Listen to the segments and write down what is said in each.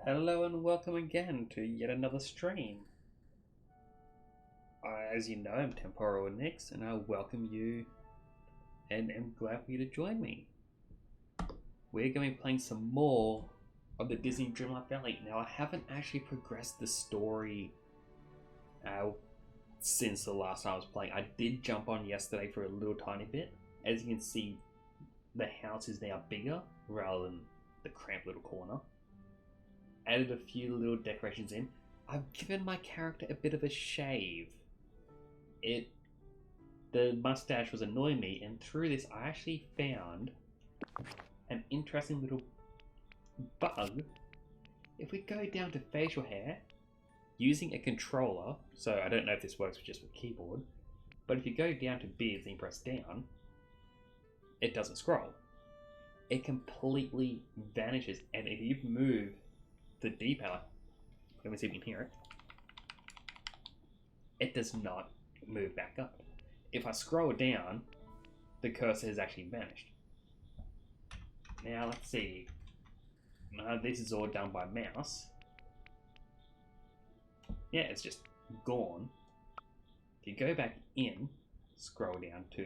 Hello and welcome again to yet another stream. As you know, I'm Temporal Nix and I welcome you and am glad for you to join me. We're going to be playing some more of the Disney Dreamlight Valley. Now, I haven't actually progressed the story since the last time I was playing. I did jump on yesterday for a little tiny bit. As you can see, the house is now bigger rather than the cramped little corner. Added a few little decorations in. I've given my character a bit of a shave. The mustache was annoying me, and through this I actually found an interesting little bug. If we go down to facial hair, using a controller, so I don't know if this works just with keyboard, but if you go down to beards and press down, it doesn't scroll. It completely vanishes, and if you move the D-pad, let me see if you can hear it, it does not move back up. If I scroll down, the cursor has actually vanished. Now let's see. This is all done by mouse. Yeah, it's just gone. If you go back in, scroll down to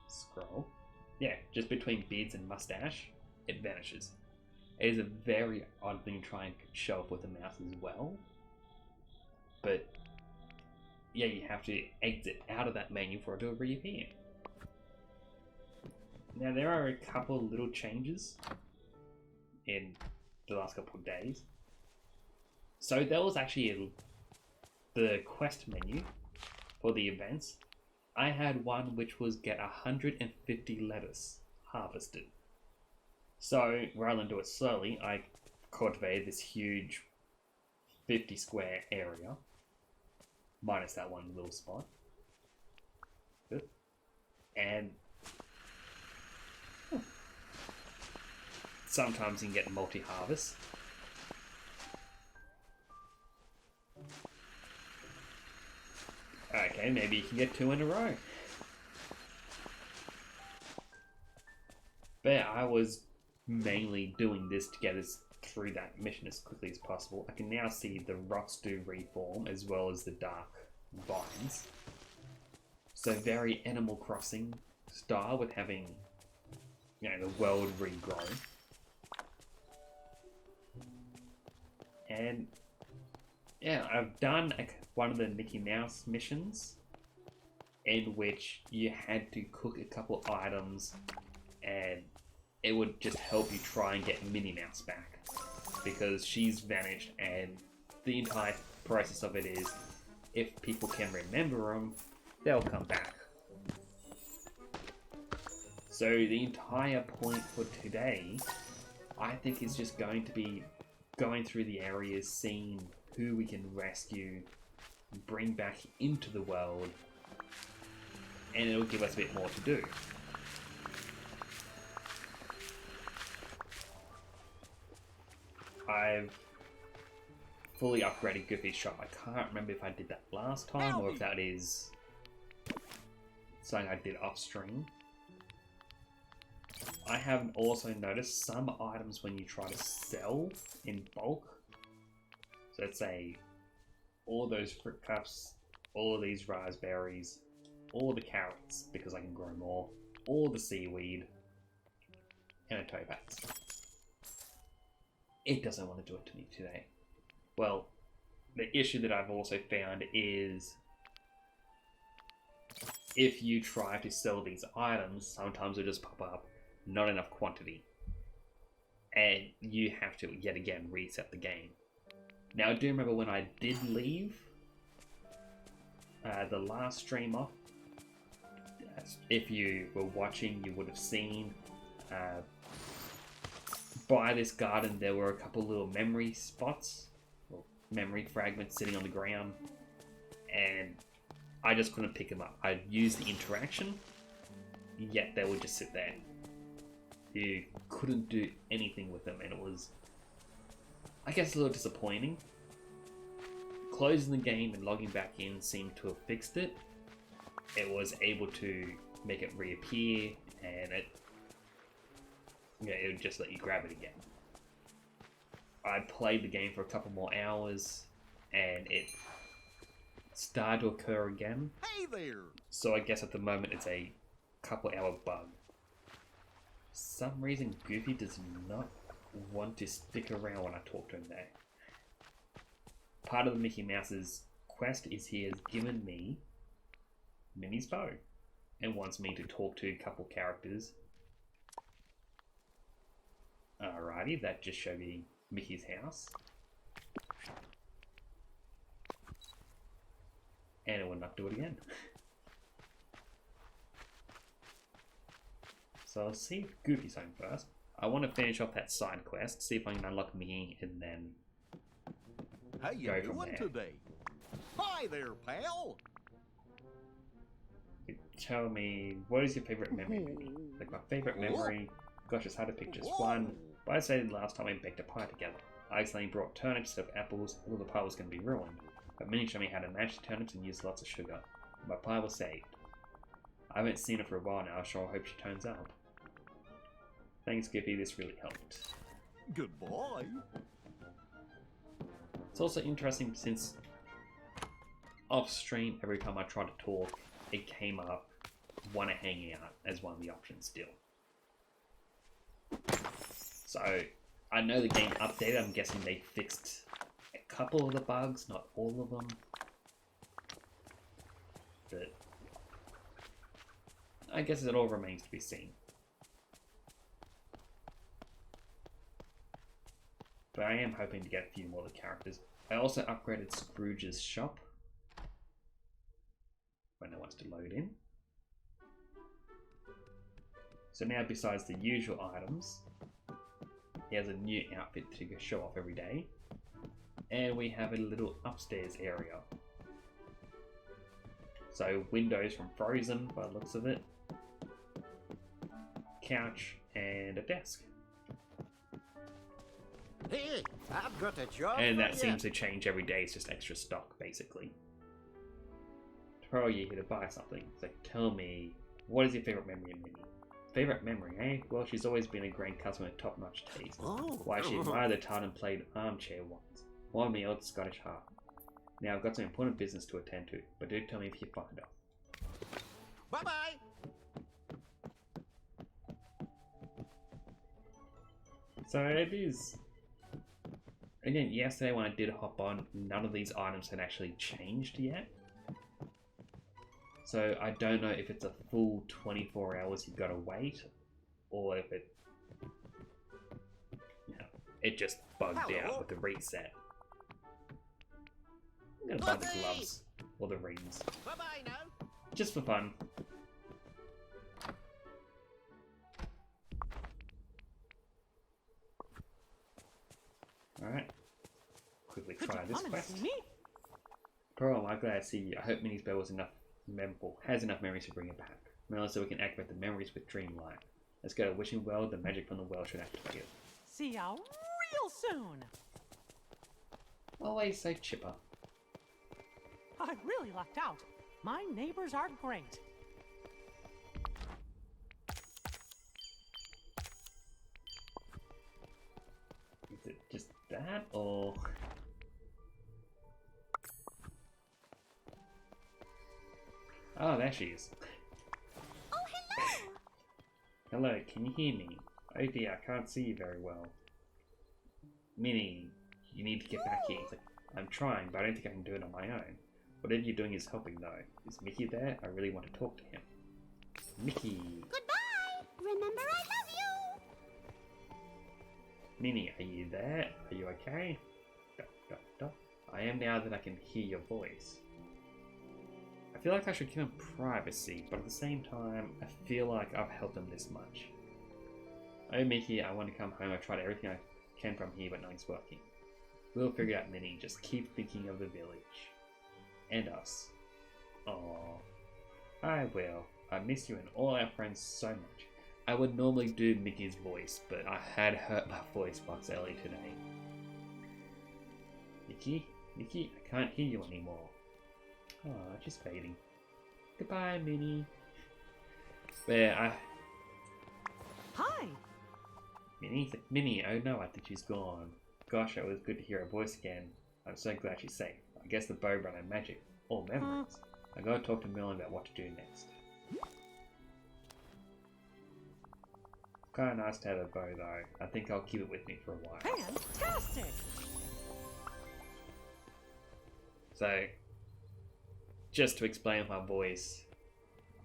scroll. Yeah, just between beards and mustache, it vanishes. It is a very odd thing to try and show up with a mouse as well. But yeah, you have to exit out of that menu for it to reappear. Now there are a couple of little changes in the last couple of days. So there was actually the quest menu for the events. I had one which was get 150 lettuce harvested. So rather than do it slowly, I cultivated this huge 50 square area, minus that one little spot. Good. And sometimes you can get multi-harvest. Okay, maybe you can get 2 in a row. But yeah, I was mainly doing this to get us through that mission as quickly as possible. I can now see the rocks do reform as well as the dark vines. So very Animal Crossing style with having, you know, the world regrow. And yeah, I've done one of the Mickey Mouse missions in which you had to cook a couple items and it would just help you try and get Minnie Mouse back because she's vanished, and the entire process of it is if people can remember them, they'll come back. So the entire point for today, I think, is just going to be going through the areas, seeing who we can rescue, bring back into the world, and it'll give us a bit more to do. I've fully upgraded Goofy's shop. I can't remember if I did that last time or if that is something I did off stream. I have also noticed some items when you try to sell in bulk. So let's say all those fruit cups, all of these raspberries, all the carrots because I can grow more, all the seaweed, and a topaz. It doesn't want to do it to me today. Well, the issue that I've also found is if you try to sell these items, sometimes it'll just pop up, not enough quantity. And you have to, yet again, reset the game. Now, I do remember when I did leave the last stream off, if you were watching, you would have seen by this garden there were a couple little memory spots, or memory fragments sitting on the ground, and I just couldn't pick them up. I'd use the interaction, yet they would just sit there. You couldn't do anything with them, and it was, I guess, a little disappointing. Closing the game and logging back in seemed to have fixed it. It was able to make it reappear, and it would just let you grab it again. I played the game for a couple more hours, and it started to occur again. Hey there! So I guess at the moment it's a couple hour bug. For some reason Goofy does not want to stick around when I talk to him there. Part of the Mickey Mouse's quest is he has given me Minnie's bow and wants me to talk to a couple characters. Alrighty, that just showed me Mickey's house. And it will not do it again. So I'll see if Goofy's home first. I want to finish off that side quest, see if I can unlock Mickey, and then How you go from doing there. today? Hi there, pal. Tell me, what is your favourite memory, Minnie? Like, my favourite memory, gosh, it's hard to pick just one, but I said last time we baked a pie together. I accidentally brought turnips instead of apples, and the pie was going to be ruined. But Minnie showed me how to mash the turnips and use lots of sugar. My pie was saved. I haven't seen her for a while now, so I hope she turns up. Thanks, Goofy, this really helped. Goodbye. It's also interesting since off stream, every time I tried to talk, it came up, wanna hang out as one of the options still. So, I know the game updated, I'm guessing they fixed a couple of the bugs, not all of them. But I guess it all remains to be seen. But I am hoping to get a few more of the characters. I also upgraded Scrooge's shop when it wants to load in. So now, besides the usual items, he has a new outfit to show off every day. And we have a little upstairs area. So windows from Frozen, by the looks of it. couch, and a desk. Hey, I've got a job And for that ya. seems to change every day. It's just extra stock, basically. Tomorrow you're here to buy something. So tell me, what is your favorite memory of Minnie? Favorite memory, eh? Well, she's always been a great customer with top-notch taste. Oh. Why she admired the tartan played armchair once. Warmed me old Scottish heart. Now I've got some important business to attend to, but do tell me if you find her. Bye-bye. So it is. Again, yesterday when I did hop on, none of these items had actually changed yet. So I don't know if it's a full 24 hours you've got to wait, or if it, you know, it just bugged out with the reset. I'm gonna buy the gloves or the rings, Bye-bye now. just for fun. Alright, quickly try this quest. Pearl, I'm glad to see you. I hope Minnie's bell was has enough memories to bring it back. Now so we can activate the memories with Dreamlight. Let's go to Wishing Well, the magic from the well should activate it. See ya real soon. Always so chipper. I really lucked out. My neighbors are great. Is it just that, or... Oh, there she is. Oh, hello! Hello, can you hear me? Oh dear, I can't see you very well. Minnie, you need to get back here. It's like, I'm trying, but I don't think I can do it on my own. Whatever you're doing is helping though. Is Mickey there? I really want to talk to him. Mickey! Goodbye! Remember I love you! Minnie, are you there? Are you okay? Duck, duck, duck. I am now that I can hear your voice. I feel like I should give him privacy, but at the same time, I feel like I've helped him this much. Oh Mickey, I want to come home. I've tried everything I can from here, but nothing's working. We'll figure it out, Minnie. Just keep thinking of the village. And us. Aww. I will. I miss you and all our friends so much. I would normally do Mickey's voice, but I had hurt my voice box early today. Mickey? Mickey, I can't hear you anymore. Oh, she's fading. Goodbye, Minnie. There, Hi. Minnie, oh no, I think she's gone. Gosh, it was good to hear her voice again. I'm so glad she's safe. I guess the bow ran out of magic. All memories. I gotta talk to Merlin about what to do next. Kinda nice to have a bow though. I think I'll keep it with me for a while. Fantastic. So, just to explain my voice,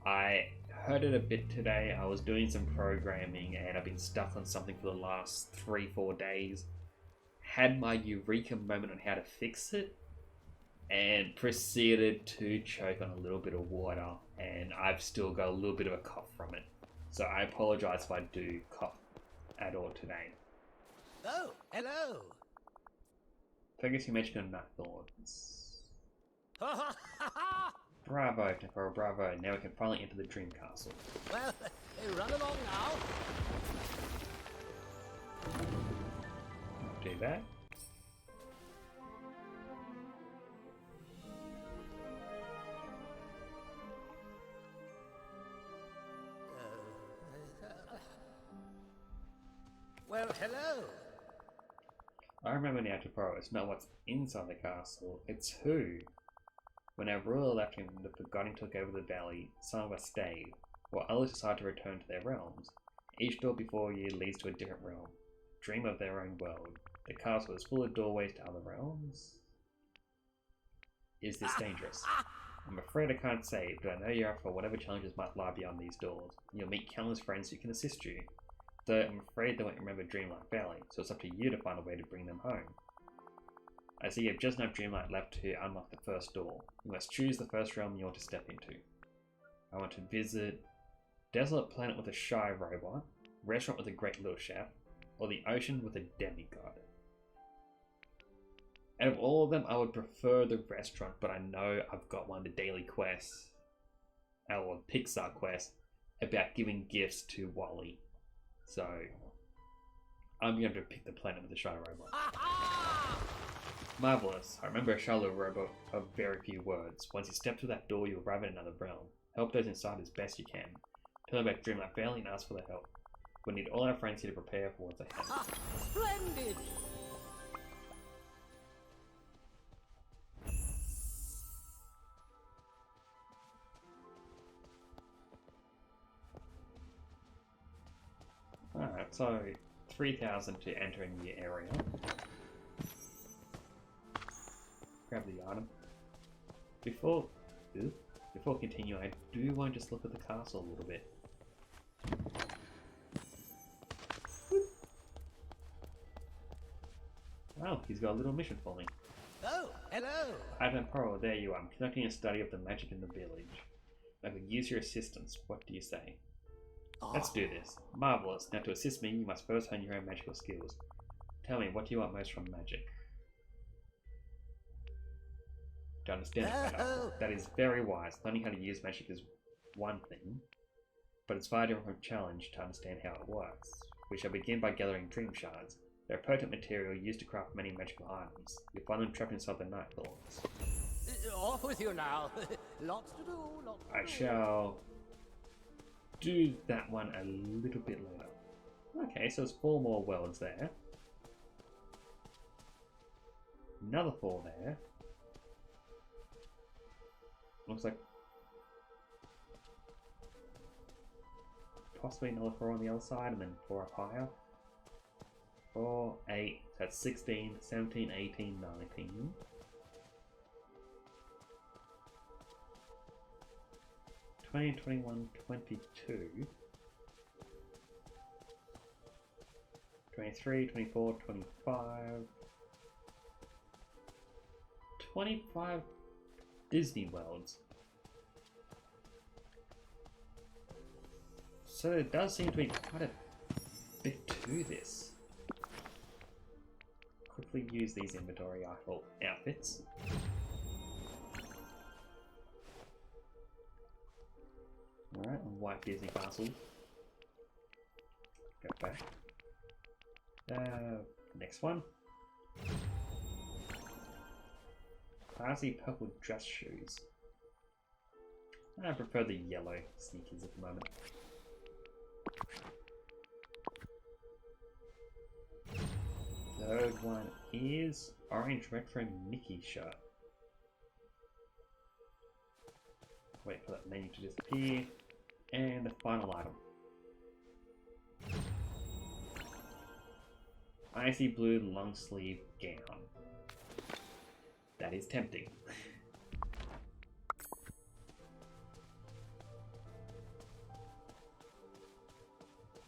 I heard it a bit today. I was doing some programming and I've been stuck on something for the last 3-4 days. Had my eureka moment on how to fix it and proceeded to choke on a little bit of water, and I've still got a little bit of a cough from it. So I apologize if I do cough at all today. Oh, hello. So I guess you mentioned on Thorns. Ha ha ha ha! Bravo, Temporal, bravo. Now we can finally enter the Dream Castle. Well, run along now. Do that. Well, hello. I remember now, Temporal, it's not what's inside the castle, it's who. When our ruler left him, the Forgotten took over the valley. Some of us stayed, while others decided to return to their realms. Each door before you leads to a different realm. Dream of their own world. The castle is full of doorways to other realms. Is this dangerous? I'm afraid I can't say, but I know you're up for whatever challenges might lie beyond these doors. You'll meet countless friends who can assist you. Though I'm afraid they won't remember Dreamlight Valley, so it's up to you to find a way to bring them home. I see you have just enough Dreamlight left to unlock the first door. You must choose the first realm you want to step into. I want to visit Desolate Planet with a shy robot, Restaurant with a great little chef, or the Ocean with a demigod. Out of all of them, I would prefer the restaurant, but I know I've got one of the daily quests, or Pixar quest, about giving gifts to Wally. So I'm going to pick the planet with the Shadow Robot. Ha Marvelous. I remember a Shadow Robot of very few words. Once you step through that door, you'll arrive in another realm. Help those inside as best you can. Tell them about Dreamlight Valley and ask for their help. We need all our friends here to prepare for what's ahead. ha! Splendid! Alright, so 3,000 to enter a new area. Grab the item. Before continuing, I do want to just look at the castle a little bit. Oh, he's got a little mission for me. Oh, hello! Hi Temporal, there you are. I'm conducting a study of the magic in the village. I could use your assistance. What do you say? Let's do this. Marvelous. Now to assist me, you must first hone your own magical skills. Tell me, what do you want most from magic? To understand it better. That is very wise. Learning how to use magic is one thing, but it's far different from a challenge to understand how it works. We shall begin by gathering dream shards. They're a potent material used to craft many magical items. You'll find them trapped inside the Night Lords. Off with you now. Lots to do, lots to I do. shall do that one a little bit later. Okay, so it's 4 more worlds there. Another 4 there. Looks like possibly another 4 on the other side and then 4 up higher. 4, 8, so that's 16, 17, 18, 19. 20, 21, 22. 23, 24, 25. 25 Disney Worlds. So there does seem to be quite a bit to this. Quickly use these inventory outfits. Alright, White Disney Castle. Go back. Next one. Classy purple dress shoes. I prefer the yellow sneakers at the moment. Third one is orange retro Mickey shirt. Wait for that menu to disappear. And the final item. Icy blue long sleeve gown. That is tempting.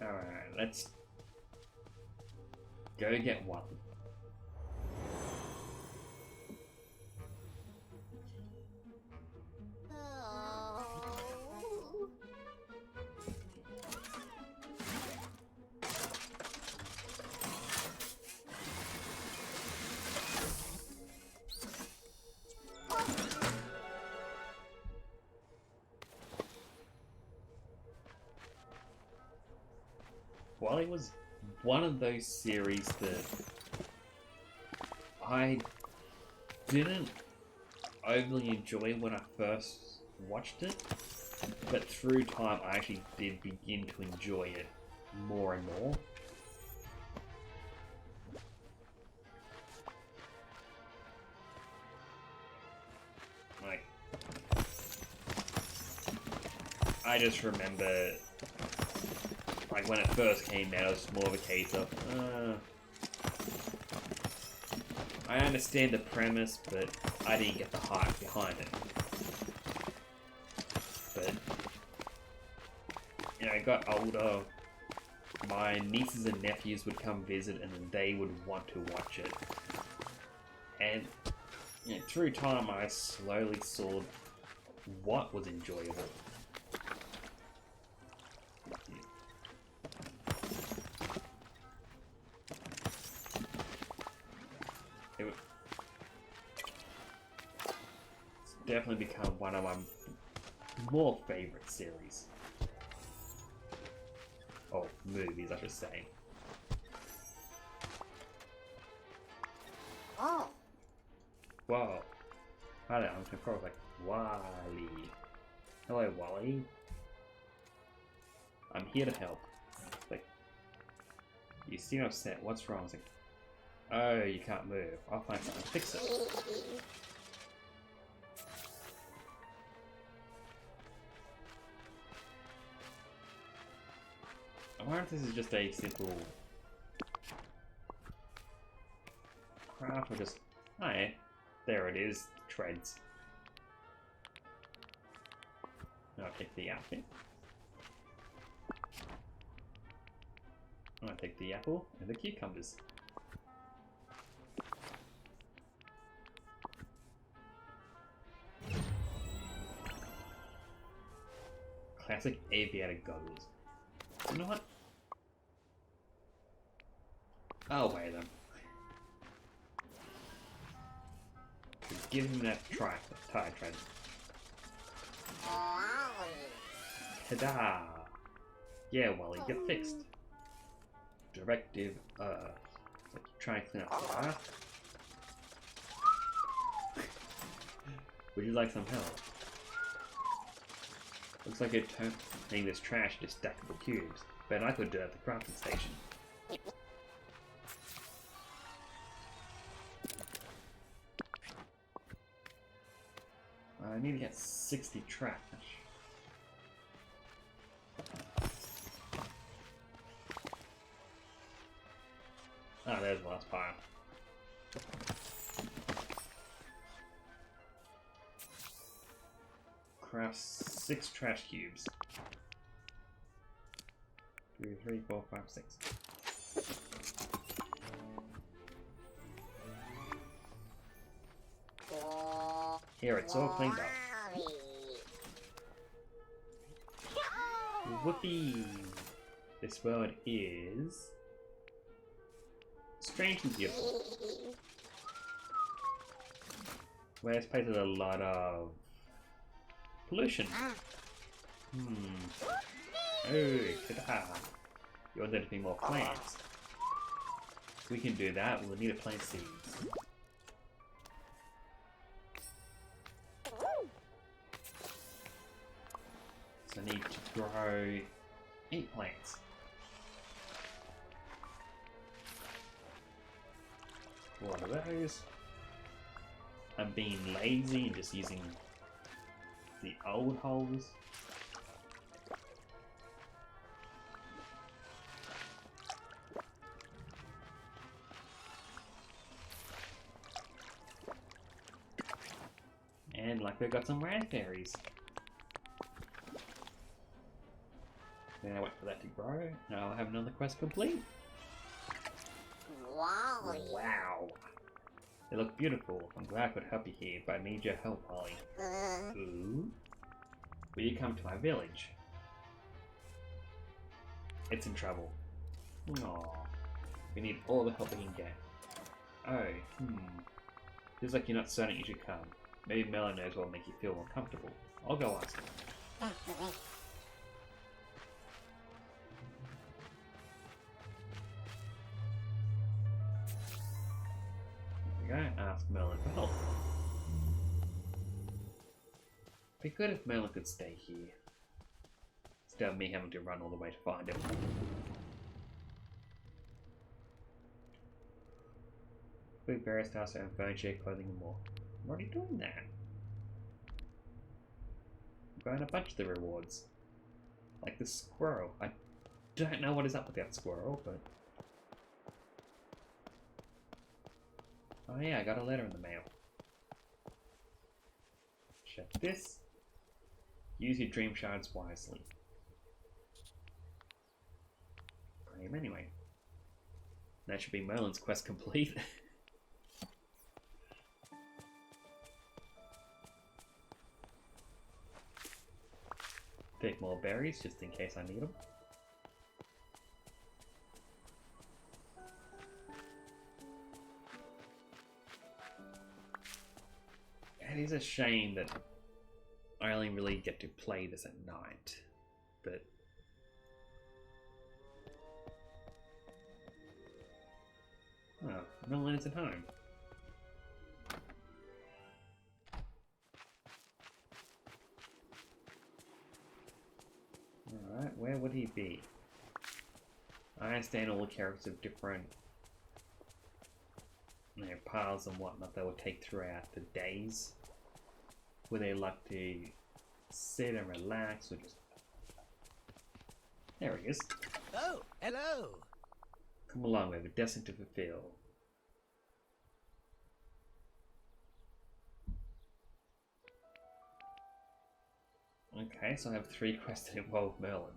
Alright, let's go get one. Oh. Well, it was one of those series that I didn't overly enjoy when I first watched it, but through time I actually did begin to enjoy it more and more. Like, I just remember, like, when it first came out, it was more of a case of, I understand the premise, but I didn't get the hype behind it. But, you know, I got older, my nieces and nephews would come visit, and then they would want to watch it. And, you know, through time, I slowly saw what was enjoyable. Definitely become one of my more favorite series. Oh, movies, I should say. Oh. Whoa. Hi there, I'm Temporal like Wally. Hello, Wally. I'm here to help. Like, you seem upset. What's wrong? It's like, oh, you can't move. I'll find something to fix it. I wonder if this is just a simple craft or just, oh yeah, there it is, treads. I'll take the outfit. I'll take the apple and the cucumbers. Classic aviator goggles. You know what? I'll wear them. Give him that tire tread. Ta-da! Yeah, Wally, get fixed. Directive, like try and clean up the fire. Would you like some help? Looks like you're turning this trash into stackable cubes, but I could do it at the crafting station. I need to get 60 trash. Ah, there's the last pile. Craft 6 trash cubes. 2, 3, 4, 5, 6. Here, it's all cleaned up. Whoopee! This world is strangely beautiful. Where this place has a lot of pollution. Oh, ta-da! You want there to be more plants? We can do that. We'll need to plant seeds. So I need to grow 8 plants. What are those? I'm being lazy and just using the old holes. And like we've got some raspberries. Then I wait for that to grow, and I'll have another quest complete. Wow. Wow. They look beautiful. I'm glad I could help you here, but I need your help, Ollie. Ooh. Will you come to my village? It's in trouble. Aww. We need all the help we can get. Oh, Feels like you're not certain you should come. Maybe Melon knows what will make you feel more comfortable. I'll go ask him. There we go, ask Melon for help. Be good if Melon could stay here, instead of me having to run all the way to find him. With various tasks and furniture, clothing and more. I'm already doing that. I'm going a bunch of the rewards. Like the squirrel. I don't know what is up with that squirrel, but... Oh yeah, I got a letter in the mail. Check this. Use your dream shards wisely. Claim anyway. That should be Merlin's quest complete. Take more berries just in case I need them. It is a shame that I only really get to play this at night, but Merlin is at home. Alright, where would he be? I understand all the characters have different paths and whatnot they will take throughout the days. Where they like to sit and relax or just... There he is. Oh, hello. Come along, we have a destiny to fulfill. Okay, so I have 3 quests that involve Merlin.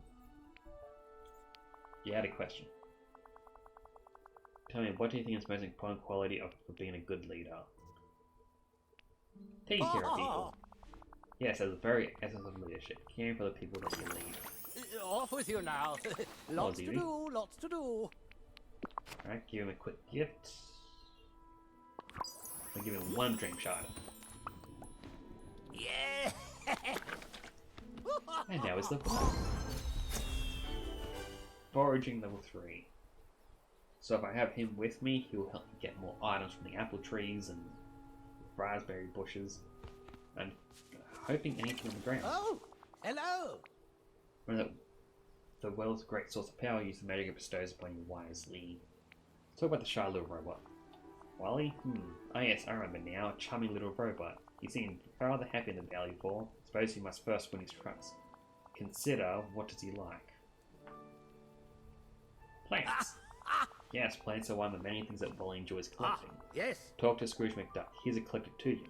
You had a question. Tell me, what do you think is the most important quality of being a good leader? Taking care of people. Yes, that's a very essence of leadership. Caring for the people that you lead. Off with you now. Lots to do, lots to do. Alright, give him a quick gift. I'll give him 1 dream shard. Yeah. And now it's level 4. Foraging level 3. So if I have him with me, he'll help me get more items from the apple trees and raspberry bushes. And hoping anything on the ground. Oh, hello. Remember that the world's a great source of power. Use the magic it bestows upon you wisely. Talk about the shy little robot. Wally? Oh yes, I remember now. A charming little robot. He seemed rather happy in the valley for. Suppose he must first win his trust. Consider, what does he like? Plants. Yes, plants are one of the many things that Wally enjoys collecting. Yes. Talk to Scrooge McDuck. He's a collector to you.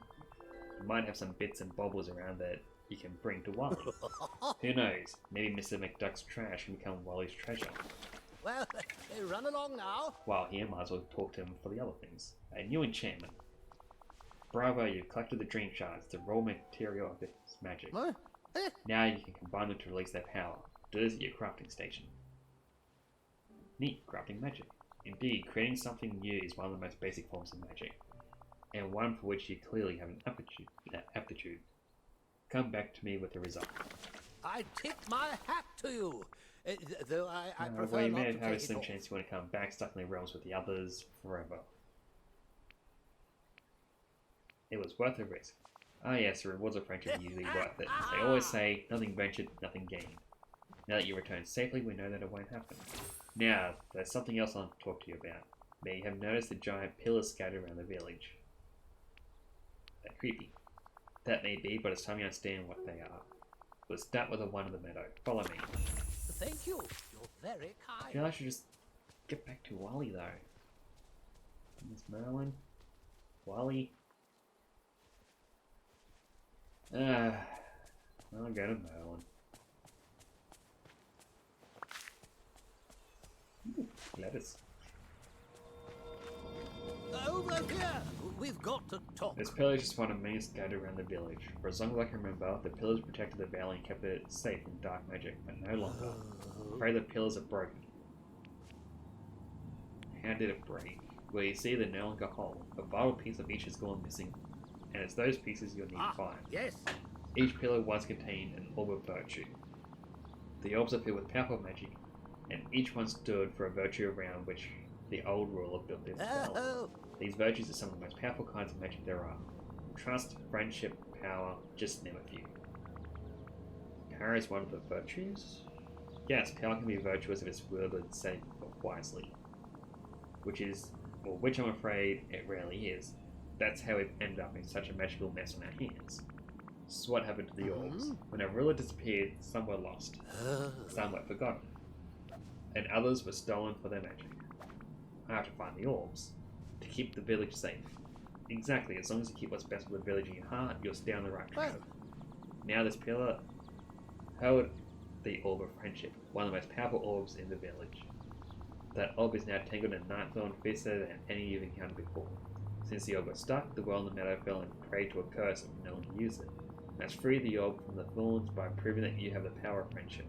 You might have some bits and bobbles around that you can bring to Wally. Who knows? Maybe Mr. McDuck's trash can become Wally's treasure. Well, run along now. While here, might as well talk to him for the other things. A new enchantment. Bravo, you've collected the dream shards, the raw material of this magic. What? Now you can combine them to release their power. Do this at your crafting station. Neat, crafting magic. Indeed, creating something new is one of the most basic forms of magic, and one for which you clearly have an aptitude. Come back to me with the result. I tip my hat to you, though I prefer well, you not may to have had a take it slim off. chance you want to come back, stuck in the realms with the others forever. It was worth the risk. Ah yes, the rewards of friendship are usually worth it. They always say, nothing ventured, nothing gained. Now that you return safely, we know that it won't happen. Now, there's something else I want to talk to you about. May you have noticed the giant pillars scattered around the village. They're creepy. That may be, but it's time you understand what they are. We'll start with the one in the meadow. Follow me. Thank you. You're very I kind. feel I should just get back to Wally though. There's Merlin. Wally. I'll go to Merlin. Ooh, letters. Over here. We've got to talk. This pillar is just one of many scattered around the village. For as long as I can remember, the pillars protected the valley and kept it safe from dark magic, but no longer. I'm afraid the pillars are broken. How did it break? Well, you see, they're no longer whole. A vital piece of each has gone missing, and it's those pieces you'll need to find. Yes. Each pillar once contained an orb of virtue. The orbs are filled with powerful magic, and each one stood for a virtue around which the old ruler built their spell. Oh. These virtues are some of the most powerful kinds of magic there are. Trust, friendship, power, just to name a few. Power is one of the virtues? Yes, power can be virtuous if it's wielded safe or wisely. Which I'm afraid it rarely is. That's how we've ended up in such a magical mess on our hands. This is what happened to the orbs. When a ruler disappeared, some were lost, some were forgotten, and others were stolen for their magic. I have to find the orbs, to keep the village safe. Exactly, as long as you keep what's best for the village in your heart, you'll stay on the right track. Now this pillar held the orb of friendship, one of the most powerful orbs in the village. That orb is now tangled in a nightthorn fiercer than any you've encountered before. Since the orb got stuck, the world in the meadow fell and prey to a curse if no one can use it. Let's free the orb from the thorns by proving that you have the power of friendship.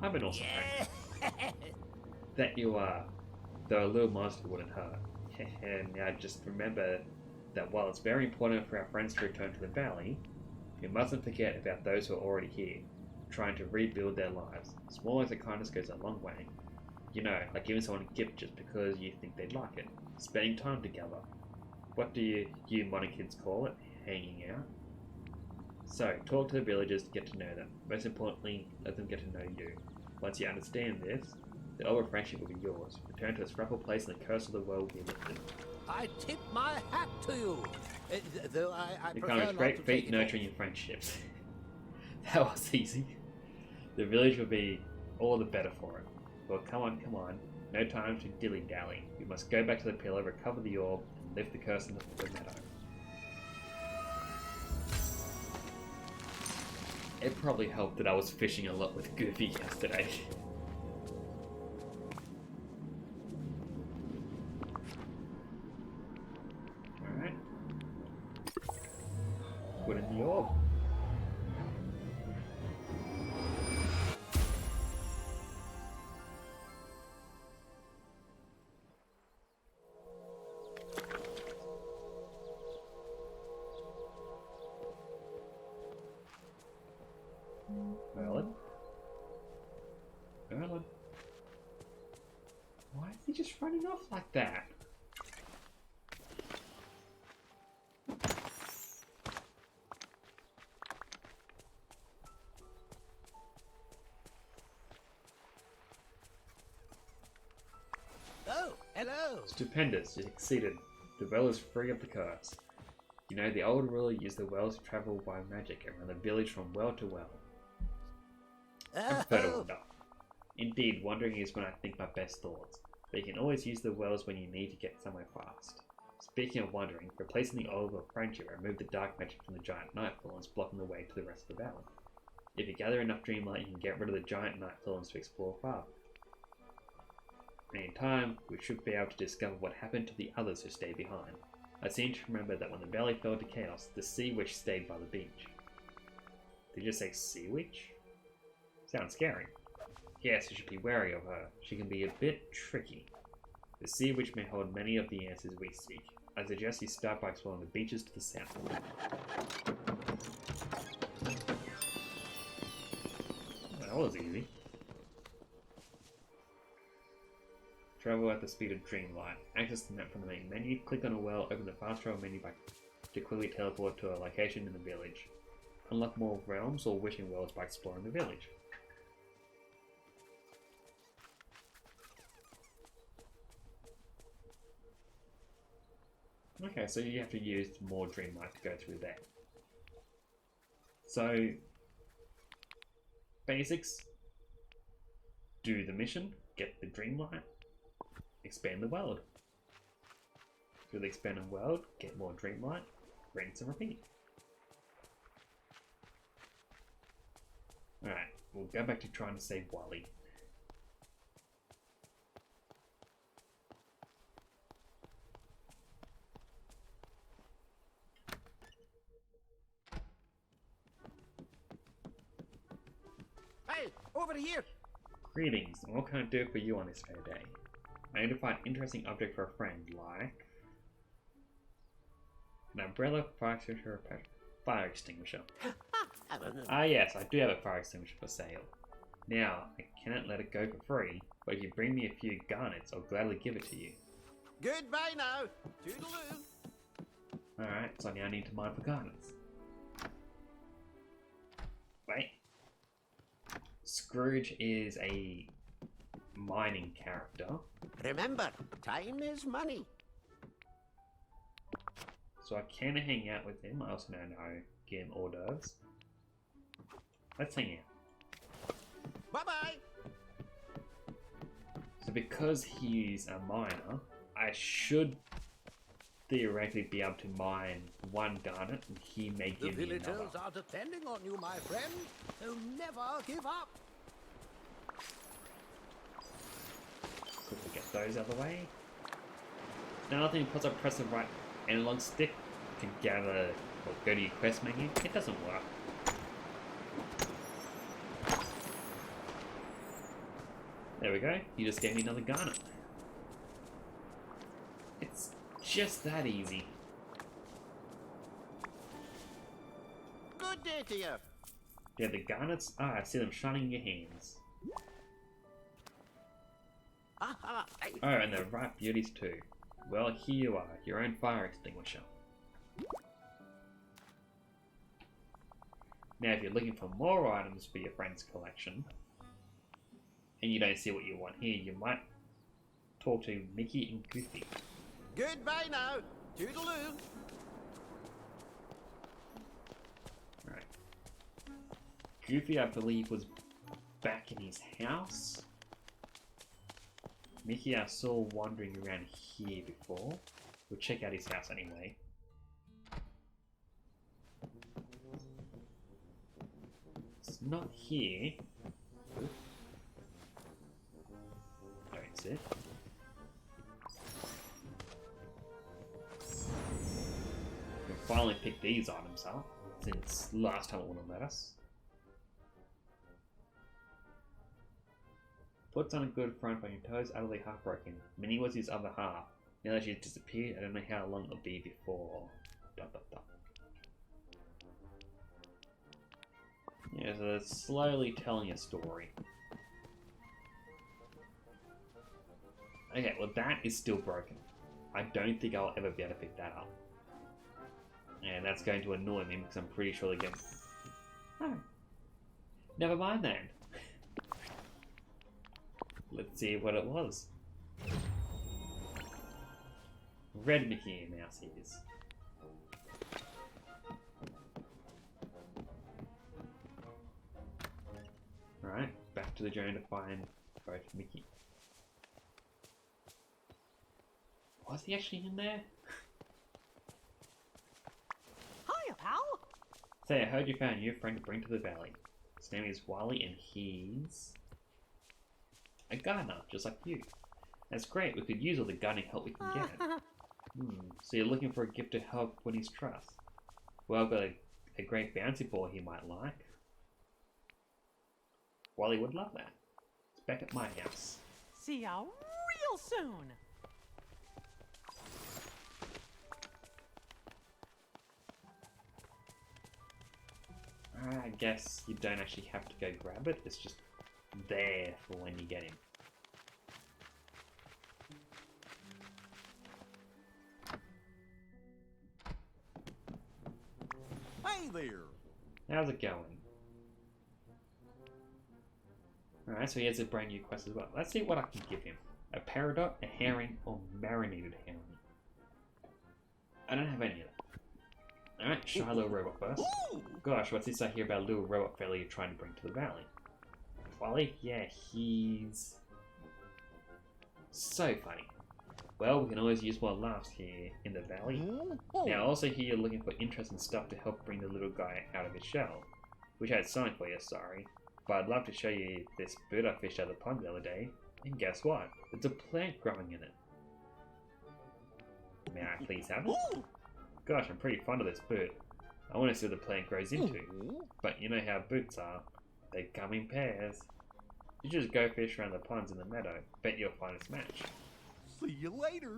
I'm an awesome friend. That you are, though a little monster wouldn't hurt. And now just remember that while it's very important for our friends to return to the valley, we mustn't forget about those who are already here, trying to rebuild their lives. Small acts of kindness goes a long way. You know, like giving someone a gift just because you think they'd like it. Spending time together. What do you modern kids call it? Hanging out. So, talk to the villagers to get to know them. Most importantly, let them get to know you. Once you understand this, the old friendship will be yours. Return to its rightful place and the curse of the world will be lifted. I tip my hat to you. Though I You prefer come not with to great take feat it nurturing your friendships. That was easy. The village will be all the better for it. Well, come on, come on. No time to dilly-dally. We must go back to the pillar, recover the orb, and lift the curse in the meadow. It probably helped that I was fishing a lot with Goofy yesterday. Alright. Put in the orb. Merlin? Merlin? Why is he just running off like that? Oh, hello. Stupendous, you succeeded. The well is free of the curse. You know, the old ruler used the wells to travel by magic around the village from well to well. I prefer to wander. Indeed, wandering is when I think my best thoughts, but you can always use the wells when you need to get somewhere fast. Speaking of wandering, replacing the orb of friendship removed the dark magic from the giant night villains blocking the way to the rest of the valley. If you gather enough Dreamlight, you can get rid of the giant night villains to explore farther. And in time, we should be able to discover what happened to the others who stayed behind. I seem to remember that when the valley fell to chaos, the sea witch stayed by the beach. Did you say sea witch? Sounds scary. Yes, you should be wary of her. She can be a bit tricky. The sea witch may hold many of the answers we seek. I suggest you start by exploring the beaches to the south. That was easy. Travel at the speed of Dreamlight. Access the map from the main menu. Click on a well, open the fast travel menu to quickly teleport to a location in the village. Unlock more realms or wishing worlds by exploring the village. Okay, so you have to use more Dreamlight to go through there. So, basics. Do the mission, get the Dreamlight, expand the world. Do the expanded world, get more Dreamlight, rinse and repeat. Alright, we'll go back to trying to save Wally. Hey, over here. Greetings, and what can I do for you on this fair day? I need to find an interesting object for a friend, like an umbrella, fire extinguisher. Ah yes, I do have a fire extinguisher for sale. Now, I cannot let it go for free, but if you bring me a few garnets, I'll gladly give it to you. Goodbye now. Toodaloo. Alright, so now I need to mine for garnets. Wait. Scrooge is a mining character. Remember, time is money. So I can hang out with him. I also know how to give him hors d'oeuvres. Let's hang out. Bye-bye. So because he's a miner, I should theoretically be able to mine one garnet and he may The give me villagers another. are depending on you, my friend. So never give up. Quickly get those out of the way. Another thing, because I press the right analog stick to gather or go to your quest menu, it doesn't work. There we go, you just gave me another garnet. It's just that easy. Good day to you. Yeah, the garnets, I see them shining in your hands. Oh, and they're ripe beauties too. Well, here you are, your own fire extinguisher. Now, if you're looking for more items for your friend's collection, and you don't see what you want here, you might talk to Mickey and Goofy. Goodbye now. Toodaloo. Right. Goofy, I believe, was back in his house. Mickey, I saw wandering around here before. We'll check out his house anyway. It's not here. Don't see it. We can finally pick these items up, since last time it wouldn't let us. Puts on a good front but your toes utterly heartbroken. Minnie was his other half. Now that she's disappeared, I don't know how long it'll be before... ... Yeah, so it's slowly telling a story. Okay, well that is still broken. I don't think I'll ever be able to pick that up. And that's going to annoy me because I'm pretty sure they're going... Oh. Never mind then. Let's see what it was. Red Mickey and Mouse ears. Alright, back to the journey to find both Mickey. Was he actually in there? Hiya, pal. Say, I heard you found a new friend to bring to the valley. His name is Wally and he's... a gardener, just like you. That's great, we could use all the gardening help we can get. So you're looking for a gift to help win his trust. Well, I've got a great bouncy ball he might like. Wally would love that. It's back at my house. See ya real soon. I guess you don't actually have to go grab it, it's just there for when you get him. Hey there. How's it going? Alright, so he has a brand new quest as well. Let's see what I can give him. A peridot, a herring, or marinated herring. I don't have any of that. Alright, shy little robot first. Gosh, what's this I hear about a little robot fella you're trying to bring to the valley? Wally? Yeah, he's... so funny. Well, we can always use more laughs here in the valley. Now, I also hear you're looking for interesting stuff to help bring the little guy out of his shell. Wish I had something for you, sorry. But I'd love to show you this bird I fished out of the pond the other day. And guess what? There's a plant growing in it. May I please have it? Gosh, I'm pretty fond of this bird. I want to see what the plant grows into. But you know how boots are. They come in pairs. You just go fish around the ponds in the meadow. Bet you'll find its match. See you later.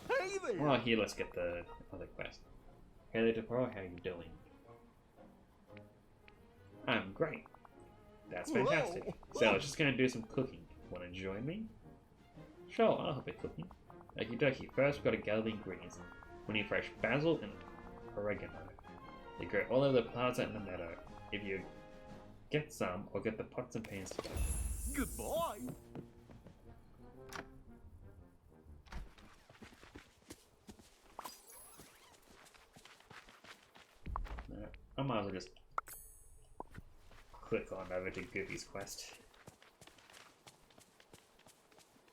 Hey there. Well, here, let's get the other quest. Hey there, Temporal, how are you doing? I'm great. That's fantastic. Whoa. So I was just going to do some cooking. Want to join me? Sure, I'll help with cooking. Okie dokie. First, we've got to gather the ingredients. We need fresh basil and oregano. They grow all over the plaza and the meadow. If you get some, or get the pots and pans together. Goodbye. I might as well just click on over to Goofy's quest.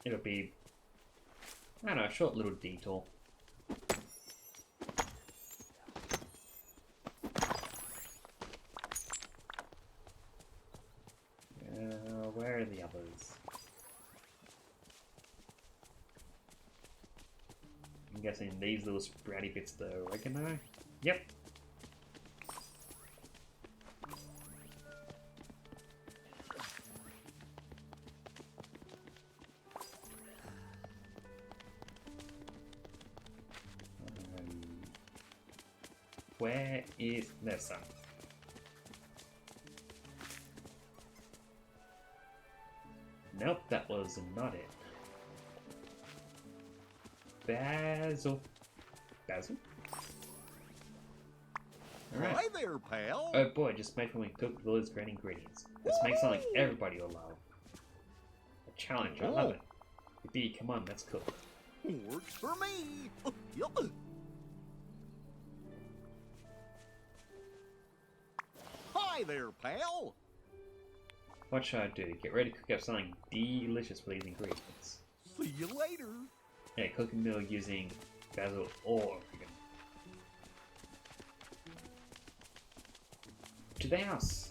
It'll be, I don't know, a short little detour. Where are the others? I'm guessing these little sprouty bits of the oregano? Yep. Where is Nessa? Nope, that was not it. Basil. Basil? Alright. Hi there, pal. Oh boy, just made from we cook Villa's great ingredients. Let's make something everybody will love. A challenge, I love it. B, come on, let's cook. Works for me. Yup. Hi there, pal. What should I do? Get ready to cook up something delicious with these ingredients. See you later. Yeah, cook a meal using basil or oregano. To the house!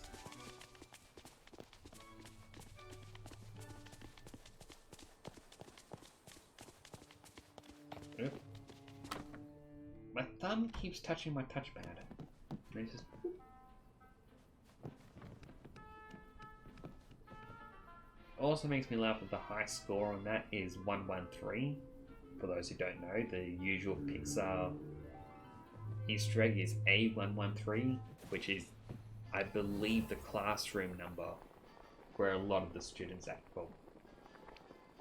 Oop. My thumb keeps touching my touchpad. And it's just... Also makes me laugh that the high score on that is 113. For those who don't know, the usual Pixar Easter egg is A113, which is, I believe, the classroom number where a lot of the students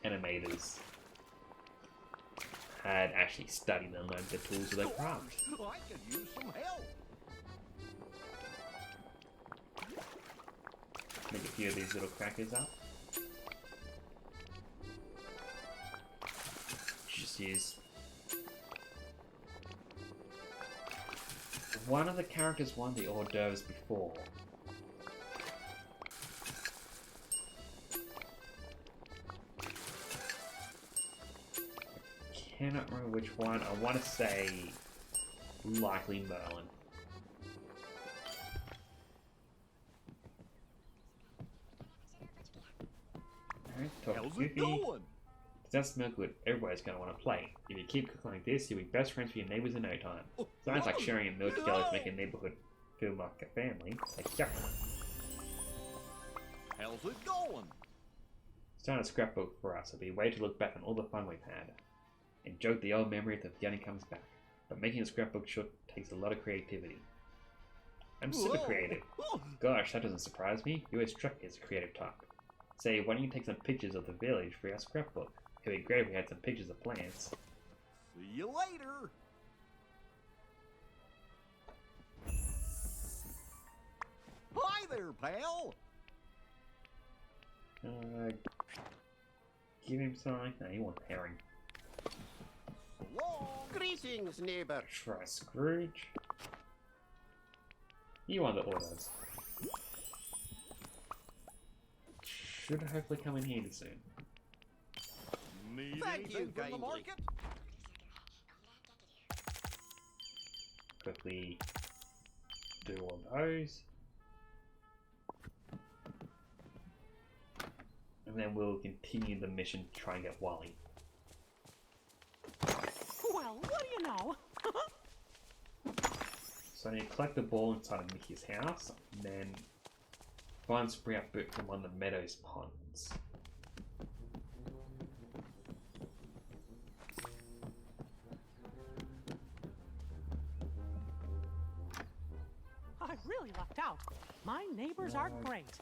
animators had actually studied and learned the tools of their craft. I could use some help. Make a few of these little crackers up. Just use one of the characters won the hors d'oeuvres before. Cannot remember which one. I want to say likely Merlin. Alright, How's it going? Does that smell good? Everybody's going to want to play. If you keep cooking like this, you'll be best friends with your neighbours in no time. Sounds like sharing a meal together to make a neighbourhood feel like a family. Like, yeah. How's it going? Start a scrapbook for us. It'll be a way to look back on all the fun we've had. And joke the old memory if the yearning comes back. But making a scrapbook sure takes a lot of creativity. I'm super creative. Gosh, that doesn't surprise me. You always struck me as a creative type. Say, why don't you take some pictures of the village for your scrapbook? It'd be great if we had some pictures of plants. See you later. Hi there, pal. Give him something. No, he wants herring. Long. Greetings, neighbor. Try Scrooge. You want the orders. Should hopefully come in handy soon. Need Thank you anything from the kindly. market? Quickly do all those. And then we'll continue the mission to try and get Wally. Well, what do you know? So I need to collect the ball inside of Mickey's house, and then find Sprout Boot from one of the Meadows ponds. I really lucked out. My neighbors are great.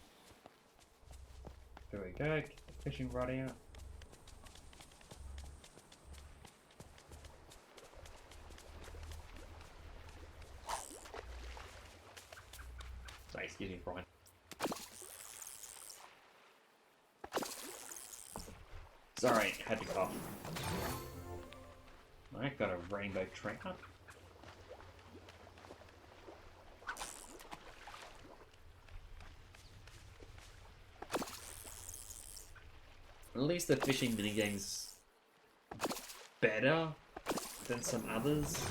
There we go, get the fishing rod out. Sorry, excuse me, Brian. Sorry, had to cough. I got a rainbow trout. At least the fishing minigame's better than some others.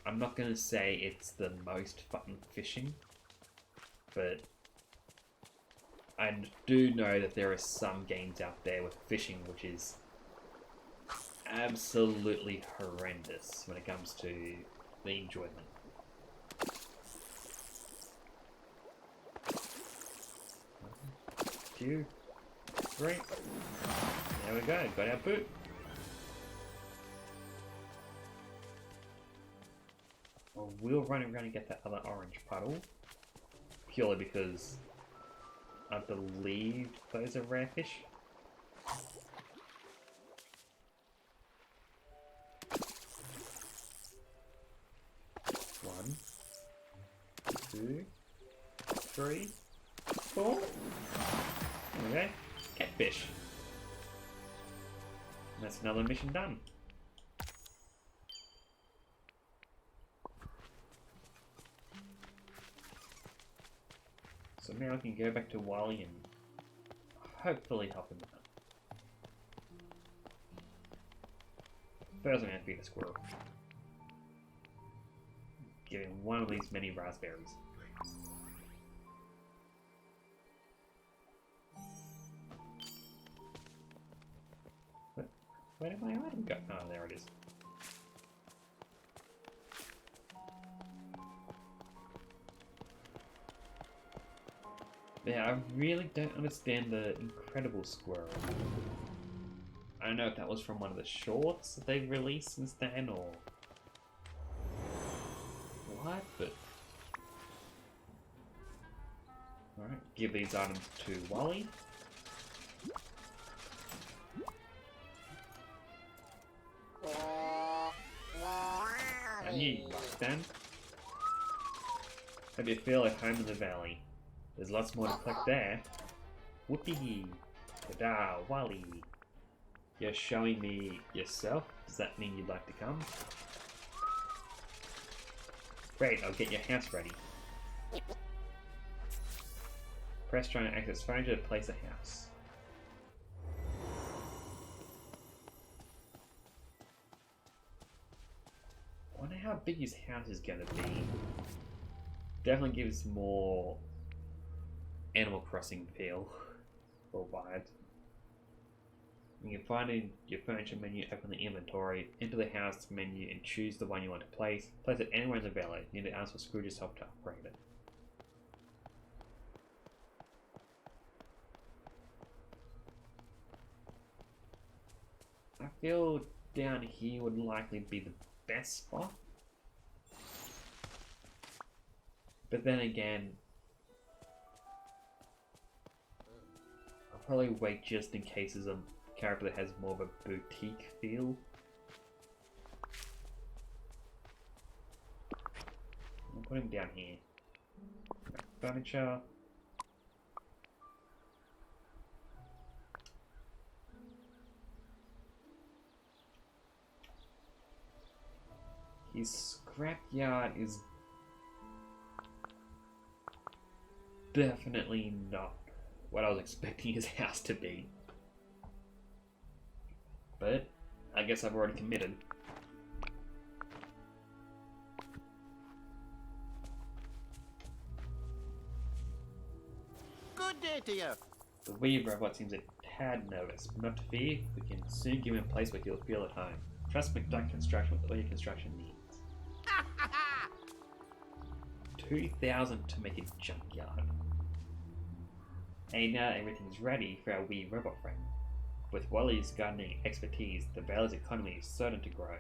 I'm not going to say it's the most fun fishing, but I do know that there are some games out there with fishing which is absolutely horrendous when it comes to the enjoyment. 2, 3. There we go, got our boot. We'll run around and get that other orange puddle, purely because I believe those are rare fish. One, two, three, four. There we go. Catfish. And that's another mission done. So now I can go back to Wally and hopefully help him out. First I'm going to feed the squirrel. Give him one of these many raspberries. Where did my item go? Oh, there it is. Yeah, I really don't understand the incredible squirrel. I don't know if that was from one of the shorts that they released since then, or what, but... Alright, give these items to Wally. And you, Dan. Hope you feel at home in the valley. There's lots more to collect there. Whoopee! Ta-da, Wally! You're showing me yourself? Does that mean you'd like to come? Great, I'll get your house ready. Press try and access furniture to place a house. I wonder how big his house is going to be. Definitely gives more Animal Crossing feel or vibe. You can find in your furniture menu, open the inventory, enter the house menu and choose the one you want to place. Place it anywhere in the valley. You need to ask for Scrooge yourself to upgrade it. I feel down here would likely be the best spot. But then again, I'll probably wait just in case there's a character that has more of a boutique feel. I'll put him down here. Furniture. His scrapyard is definitely not what I was expecting his house to be. But I guess I've already committed. Good day to you. The wee robot seems a tad nervous, but not to fear. We can soon give him a place where he'll feel at home. Trust McDuck Construction with all your construction needs. 2,000 to make a junkyard. And now everything's ready for our wee robot friend. With Wally's gardening expertise, the valley's economy is certain to grow.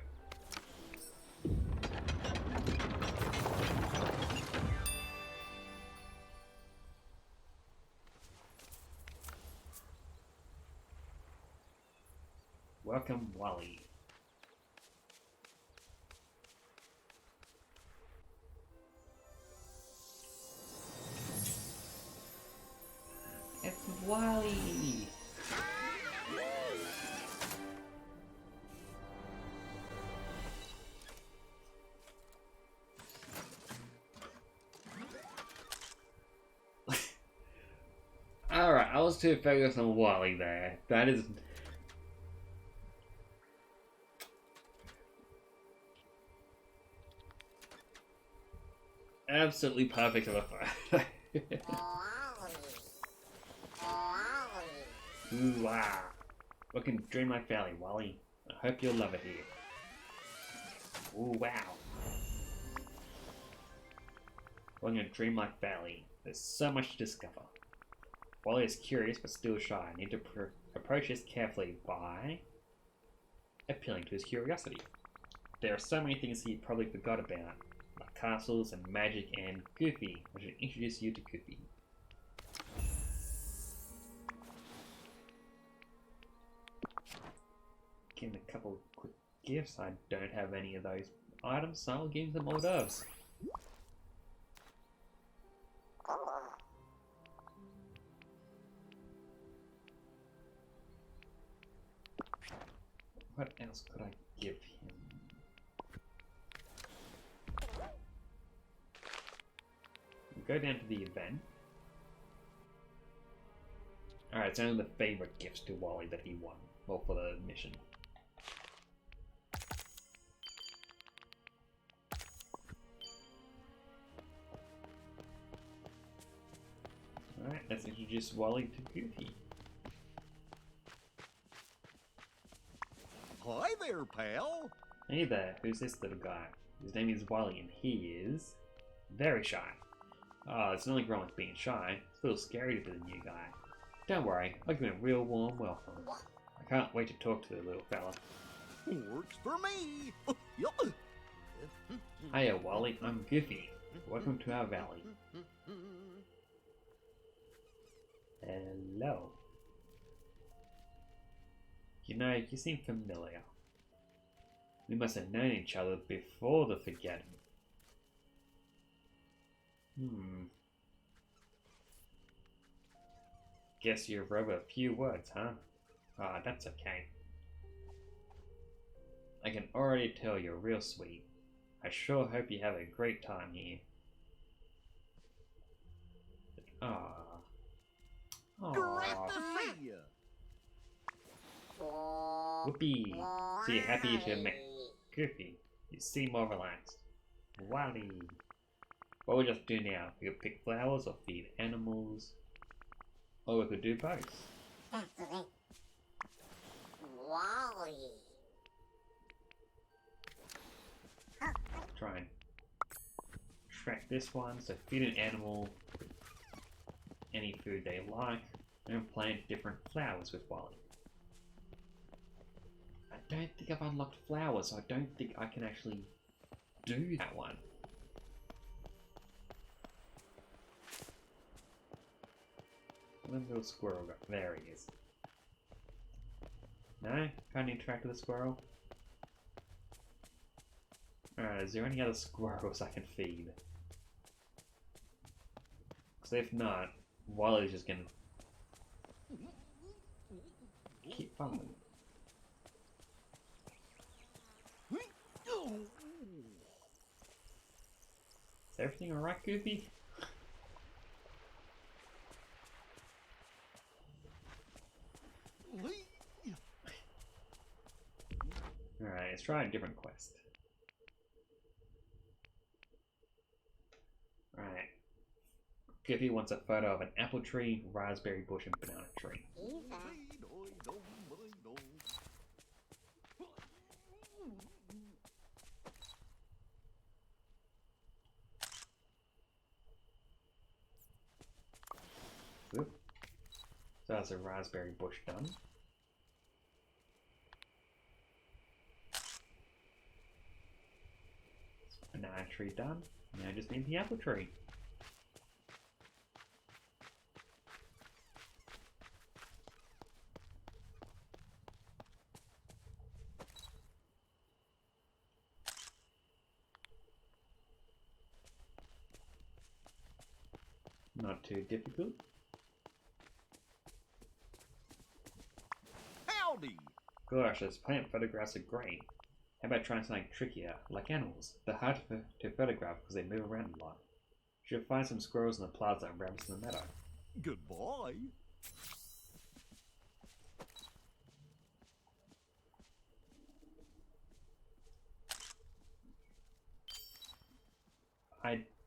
Welcome, Wally. It's Wally! Alright, I was too focused on Wally there. That is... absolutely perfect of a fight. Ooh, wow. Welcome to Dreamlight Valley, Wally. I hope you'll love it here. Ooh, wow. Welcome to Dreamlight Valley. There's so much to discover. Wally is curious but still shy. I need to approach this carefully by appealing to his curiosity. There are so many things he probably forgot about, like castles and magic and Goofy. I should introduce you to Goofy. give him a couple of quick gifts. I don't have any of those items, so I'll give him some hors d'oeuvres. What else could I give him? We'll go down to the event. Alright, it's only the favorite gifts to Wally that he won. Well, for the mission. Alright, let's introduce Wally to Goofy. Hi there, pal. Hey there, who's this little guy? His name is Wally and he is very shy. Oh, it's not like wrong with being shy. It's a little scary to be the new guy. Don't worry, I'll give him a real warm welcome. I can't wait to talk to the little fella. Works for me. Yup. Hiya Wally, I'm Goofy. Welcome to our valley. Hello. You know, you seem familiar. We must have known each other before the forgetting. Guess you've wrote a few words, huh? Ah, that's okay. I can already tell you're real sweet. I sure hope you have a great time here. Great to see ya. Whoopee! So you're happy to make Goofy. You seem more relaxed. Wally! What would we just do now? We could pick flowers or feed animals. Or we could do both. Wally. Try and track this one. So feed an animal any food they like. And plant different flowers with Wally. I don't think I've unlocked flowers, so I don't think I can actually do that one. Where's the little squirrel go? There he is. No? Can't interact with the squirrel? Alright, is there any other squirrels I can feed? Because if not, Wally's just gonna keep following. Is everything alright, Goofy? Alright, let's try a different quest. Alright. Goofy wants a photo of an apple tree, raspberry bush, and banana tree. Oop. So that's a raspberry bush done. Banana tree done. Now I just need the apple tree. Not too difficult. Howdy. Gosh, those plant photographs are great. How about trying something trickier, like animals? They're hard to photograph because they move around a lot. Should find some squirrels in the plaza and rabbits in the meadow. Goodbye.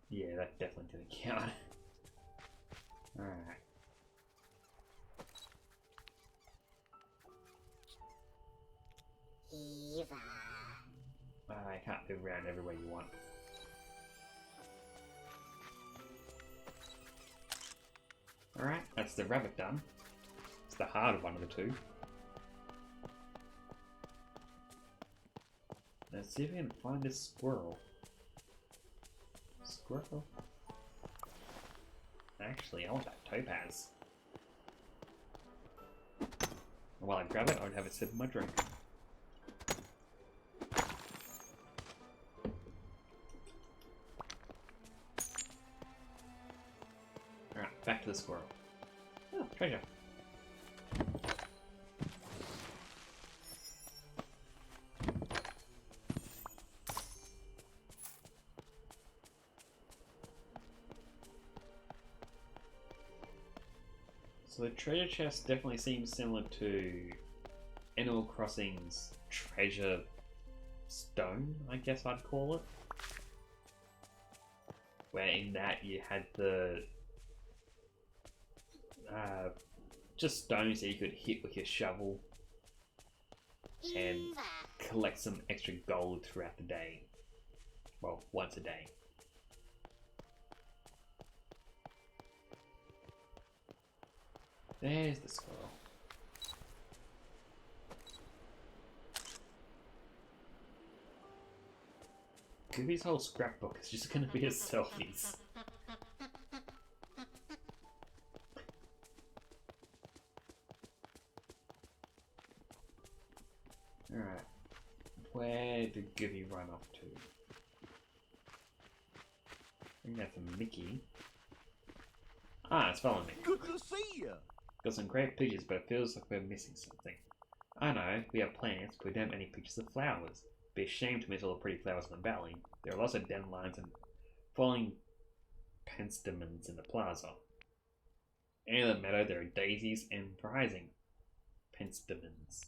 Yeah, that definitely didn't count. Alright. Eva. I can't move around everywhere you want. Alright, that's the rabbit done. It's the harder one of the two. Let's see if we can find this squirrel. Squirrel? Actually, I want that topaz. While I grab it, I would have a sip of my drink. for the squirrel. Oh, treasure. So the treasure chest definitely seems similar to Animal Crossing's treasure stone, I guess I'd call it. Where in that you had the just stones that you could hit with your shovel and collect some extra gold throughout the day. Well, once a day. There's the squirrel. Goofy's whole scrapbook is just gonna be his selfies. Alright. Where did Goofy run off to? I think that's a Mickey. Ah, it's following me. Good to see you. Got some great pictures, but it feels like we're missing something. I know, we have plants, but we don't have any pictures of flowers. It'd be a shame to miss all the pretty flowers in the valley. There are lots of dandelions and falling penstemons in the plaza. In the meadow, there are daisies and rising penstemons.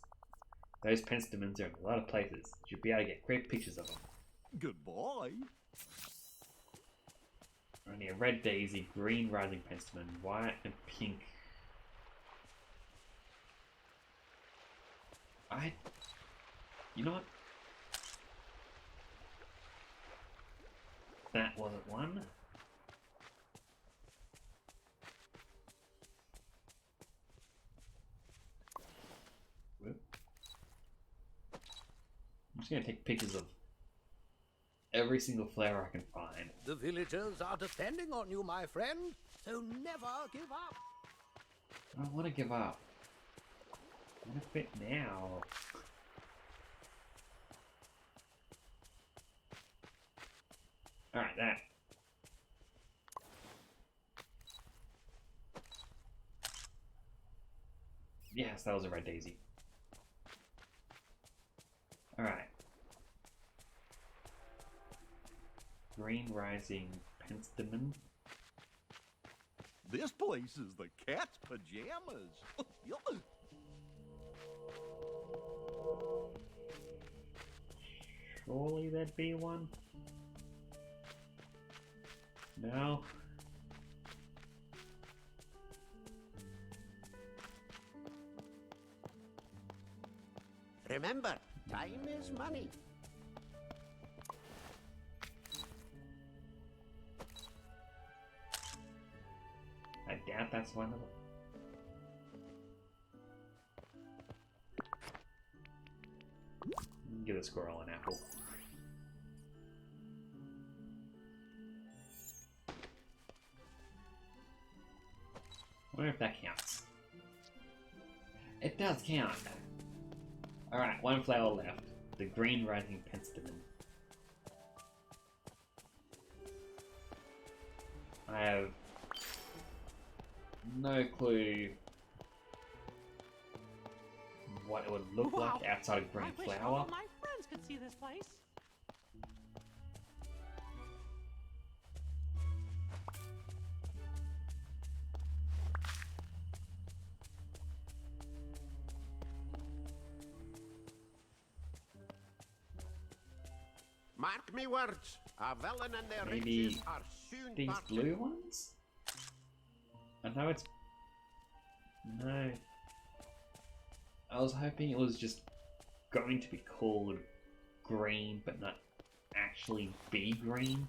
Those penstemons are in a lot of places. You'll be able to get great pictures of them. Goodbye. Only a red daisy, green rising penstemon, white and pink. You know what? That wasn't one. Whoop. I'm just gonna take pictures of every single flower I can find. The villagers are depending on you, my friend, so never give up. I don't want to give up. I want to quit now. Alright, that. Yes, that was a red daisy. Alright. Green rising penstemon. This place is the cat's pajamas. Surely there'd be one? No? Remember, time is money. I doubt that's one of them. Give the squirrel an apple. I wonder if that counts. It does count. Alright, one flower left. The green rising penstemon. I have no clue what it would look Wow. like outside a green I wish all flower. of my friends could see this place. Mark me words, a villain and their Maybe riches are soon These parted. blue ones? I know it's... No. I was hoping it was just going to be called green, but not actually be green.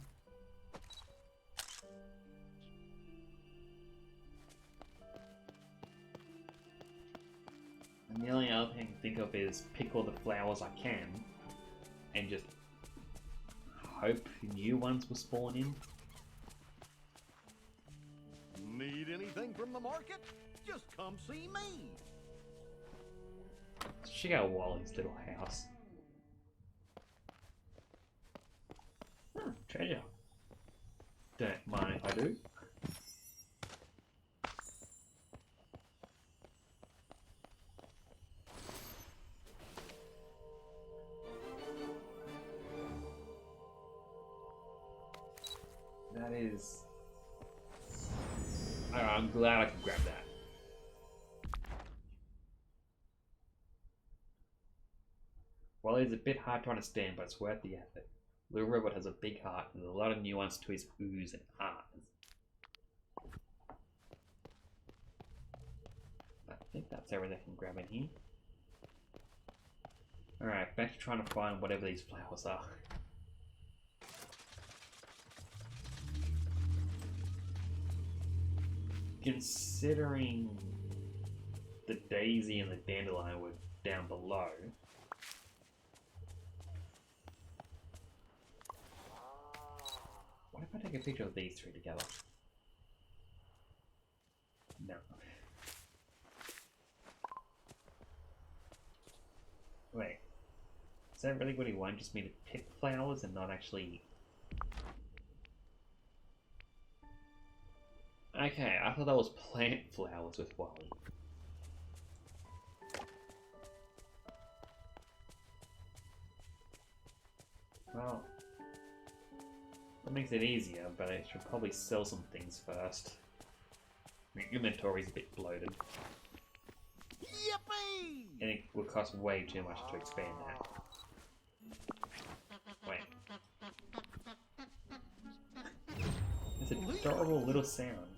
And the only other thing I can think of is pick all the flowers I can and just hope new ones will spawn in. Need anything from the market? Just come see me. Check out Wally's little house. Treasure. Don't mind if I do. That is... I'm glad I can grab that. Well, it's a bit hard to understand, but it's worth the effort. Little robot has a big heart and a lot of nuance to his oohs and ahs. I think that's everything I can grab in here. Alright, back to trying to find whatever these flowers are. Considering the daisy and the dandelion were down below, what if I take a picture of these three together? No. Wait. Is that really what he wanted? Just me to pick flowers and not actually... Okay, I thought that was plant flowers with Wally. Well, that makes it easier, but I should probably sell some things first. My inventory's a bit bloated. Yippee! And it will cost way too much to expand that. Wait. There's adorable little sounds.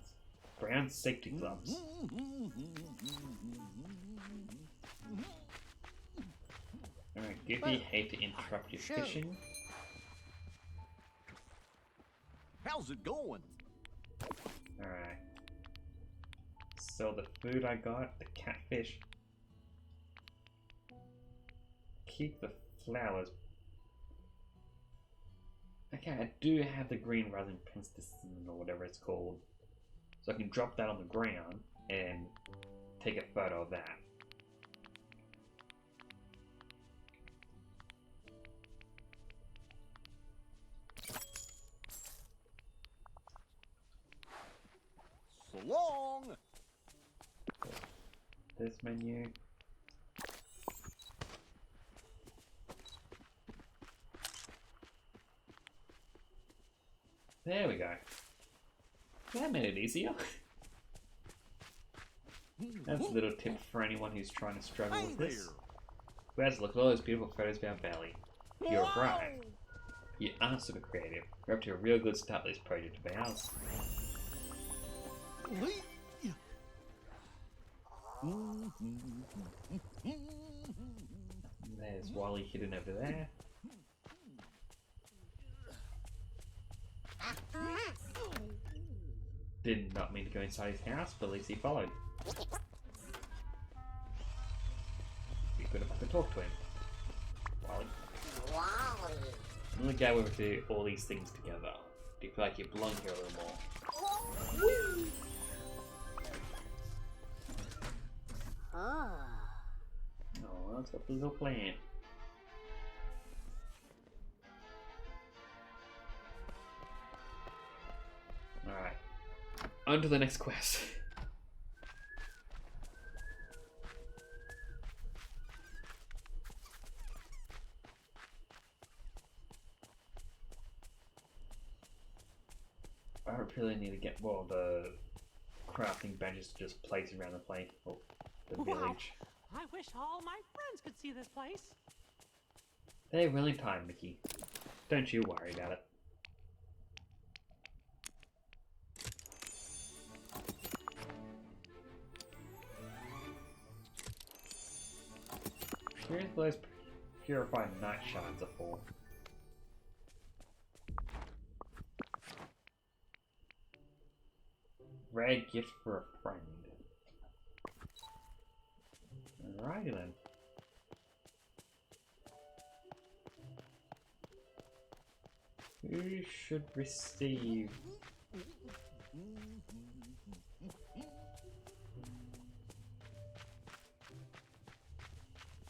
Brown safety gloves. Alright, Goofy, hate to interrupt your fishing. How's it going? Alright. So the food I got, the catfish. Keep the flowers. Okay, I do have the green resin pesticide or whatever it's called. So I can drop that on the ground and take a photo of that. So long! This menu. There we go. That made it easier. That's a little tip for anyone who's trying to struggle with this. Who has a look at all those beautiful photos of our valley? You're right. You are super creative. We're up to a real good start with this project of ours. There's Wally hidden over there. Did not mean to go inside his house, but at least he followed. We could have had to talk to him. Wally. Wally. I'm gonna go over to all these things together. Do you feel like you belong here a little more? Woo. Oh. Oh, that's got the little plant. Alright. On to the next quest. I really need to get more of the crafting benches to just place around the place, or the Wow. village. I wish all my friends could see this place. They will in time, Mickey. Don't you worry about it. Here's those purified night shards are for. Rare gift for a friend. Alrighty then. Who should receive?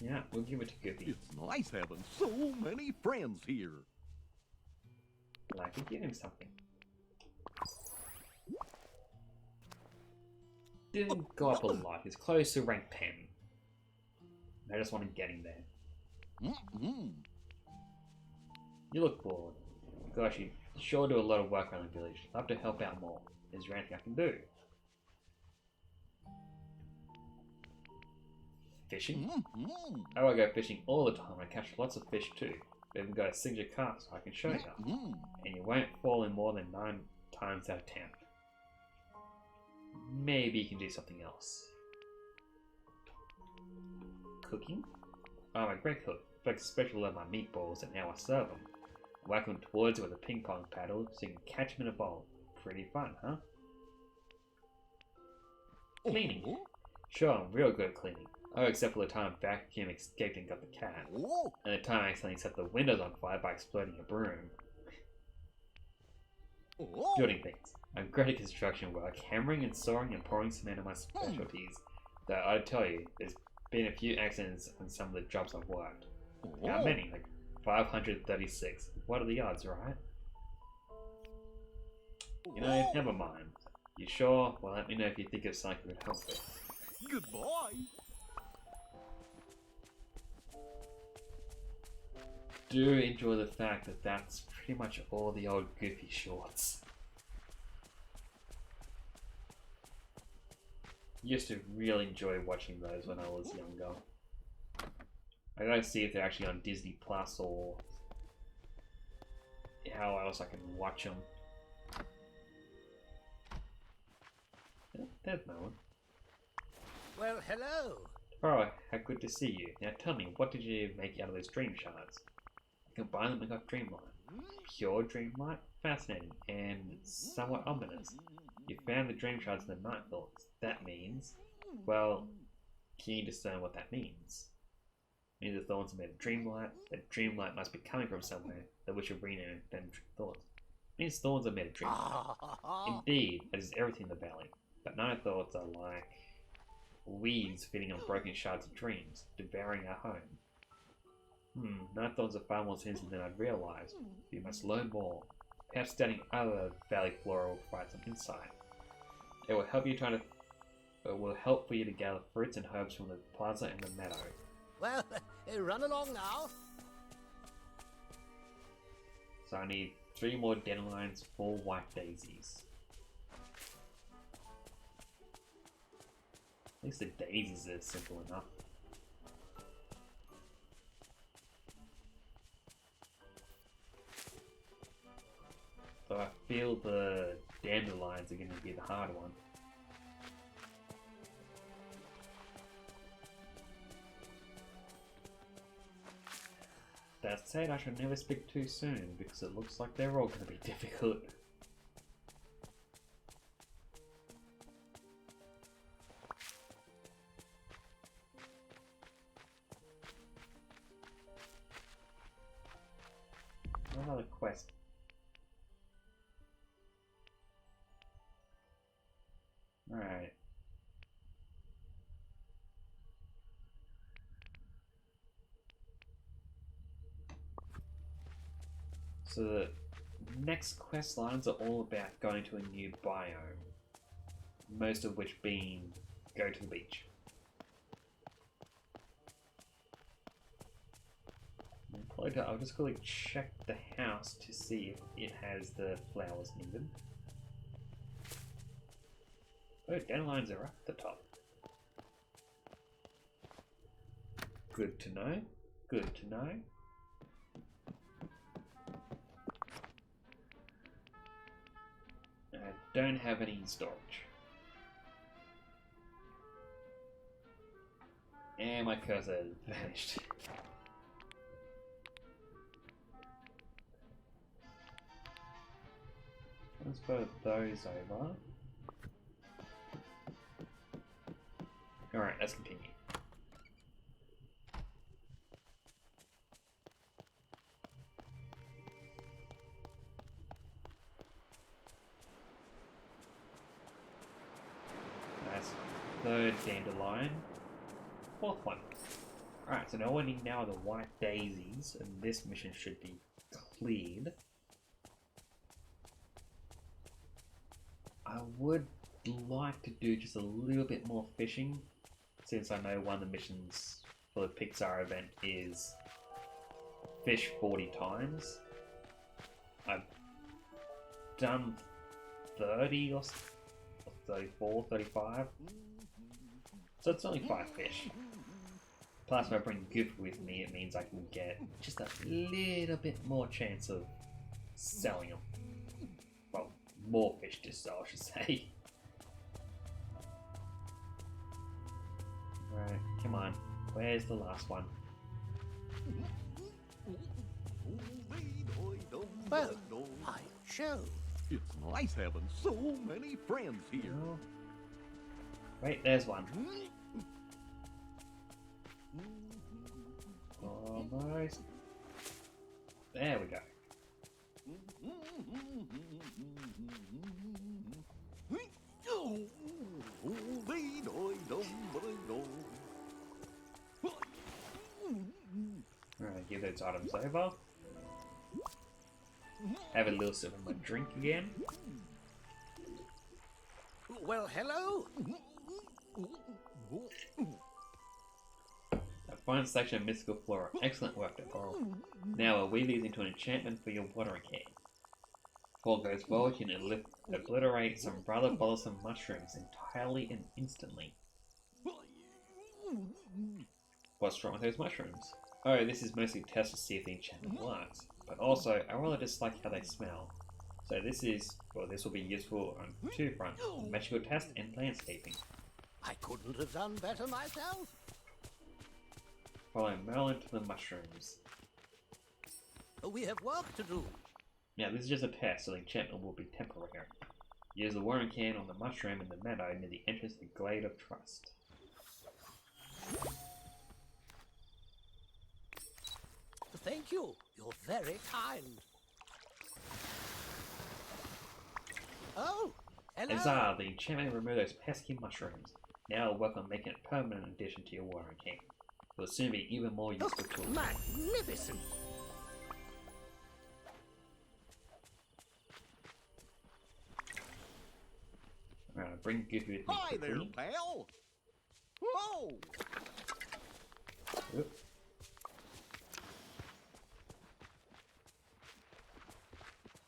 Yeah, we'll give it to Goofy. It's nice having so many friends here. Well, I could give him something. Didn't go up a lot. He's close to rank 10. I just want to get him there. You look bored. Gosh, you Sure do a lot of work around the village. Love to help out more. Is there anything I can do? Fishing? Oh, I go fishing all the time. I catch lots of fish too. We even got a signature cast I can show you. And you won't fall in more than 9 times out of 10. Maybe you can do something else. Cooking? Oh, I'm a great cook. In fact, especially love my meatballs and how I serve them. Whack them towards it with a ping pong paddle so you can catch them in a bowl. Pretty fun, huh? Cleaning. Sure, I'm real good at cleaning. Oh, except for the time vacuum escaped and got the cat. And the time I accidentally set the windows on fire by exploding a broom. Building things. I'm great at construction work. Hammering and sawing and pouring cement are my specialties. Though I tell you, there's been a few accidents on some of the jobs I've worked. How many? Like 536. What are the odds, right? You know, never mind. You sure? Well, let me know if you think of something I could help with. Goodbye. Do enjoy the fact that that's pretty much all the old Goofy shorts. Used to really enjoy watching those when I was younger. I gotta see if they're actually on Disney Plus or how else I can watch them. There's no one. Well, hello. Oh, how good to see you. Now tell me, what did you make out of those dream shards? You combine them and got Dreamlight. Pure Dreamlight? Fascinating and somewhat ominous. You found the dream shards in the night thoughts. That means, well, can you discern what that means? It means the thorns are made of Dreamlight. That Dreamlight must be coming from somewhere. That which arena and then thorns. It means thorns are made of Dreamlight. Indeed, that is everything in the valley. But night thoughts are like weeds feeding on broken shards of dreams, devouring our home. Night thoughts are far more sinister than I'd realized. You must learn more. Perhaps studying other valley flora will provide some insight. It will help you for you to gather fruits and herbs from the plaza and the meadow. Well, run along now. So I need 3 more dandelions, 4 white daisies. At least the daisies are simple enough. So I feel the dandelions are going to be the hard one. That said, I should never speak too soon because it looks like they're all going to be difficult. Another quest. Alright. So the next quest lines are all about going to a new biome. Most of which being go to the beach. I'll just quickly check the house to see if it has the flowers needed. Oh, dandelions are up at the top. Good to know. Good to know. I don't have any in storage. And my cursor vanished. Transfer those over. Alright, let's continue. That's third dandelion. 4th one. Alright, so all I need now are the white daisies, and this mission should be cleared. I would like to do just a little bit more fishing, since I know one of the missions for the Pixar event is fish 40 times. I done 30 or 34, 35. So it's only 5 fish. Plus, if I bring Goofy with me, it means I can get just a little bit more chance of selling them. Well, more fish to sell, I should say. Alright, come on. Where's the last one? Well, I show. It's nice having so many friends here. Oh. Wait, there's one. Almost. There we go. Alright, give those items over. Have a little sip of my drink again. Well, hello. A fine section of mystical flora. Excellent work, Temporal. Now we'll weave these into an enchantment for your watering can. If all goes well, you can obliterate some rather bothersome mushrooms entirely and instantly. What's wrong with those mushrooms? Oh, this is mostly a test to see if the enchantment works. But also, I rather dislike how they smell. So this will be useful on 2 fronts. Magical test and landscaping. I couldn't have done better myself. Follow Merlin to the mushrooms. We have work to do. Now this is just a test, so the enchantment will be temporary. Use the watering can on the mushroom in the meadow near the entrance to the Glade of Trust. Thank you. You're very kind. Oh, hello. Huzzah! The enchantment will remove those pesky mushrooms. Now it'll work on making it a permanent addition to your watering can. It will soon be even more useful tool. Magnificent. Alright, bring Goofy with me Hi there, quickly. pal. Whoa! Oop.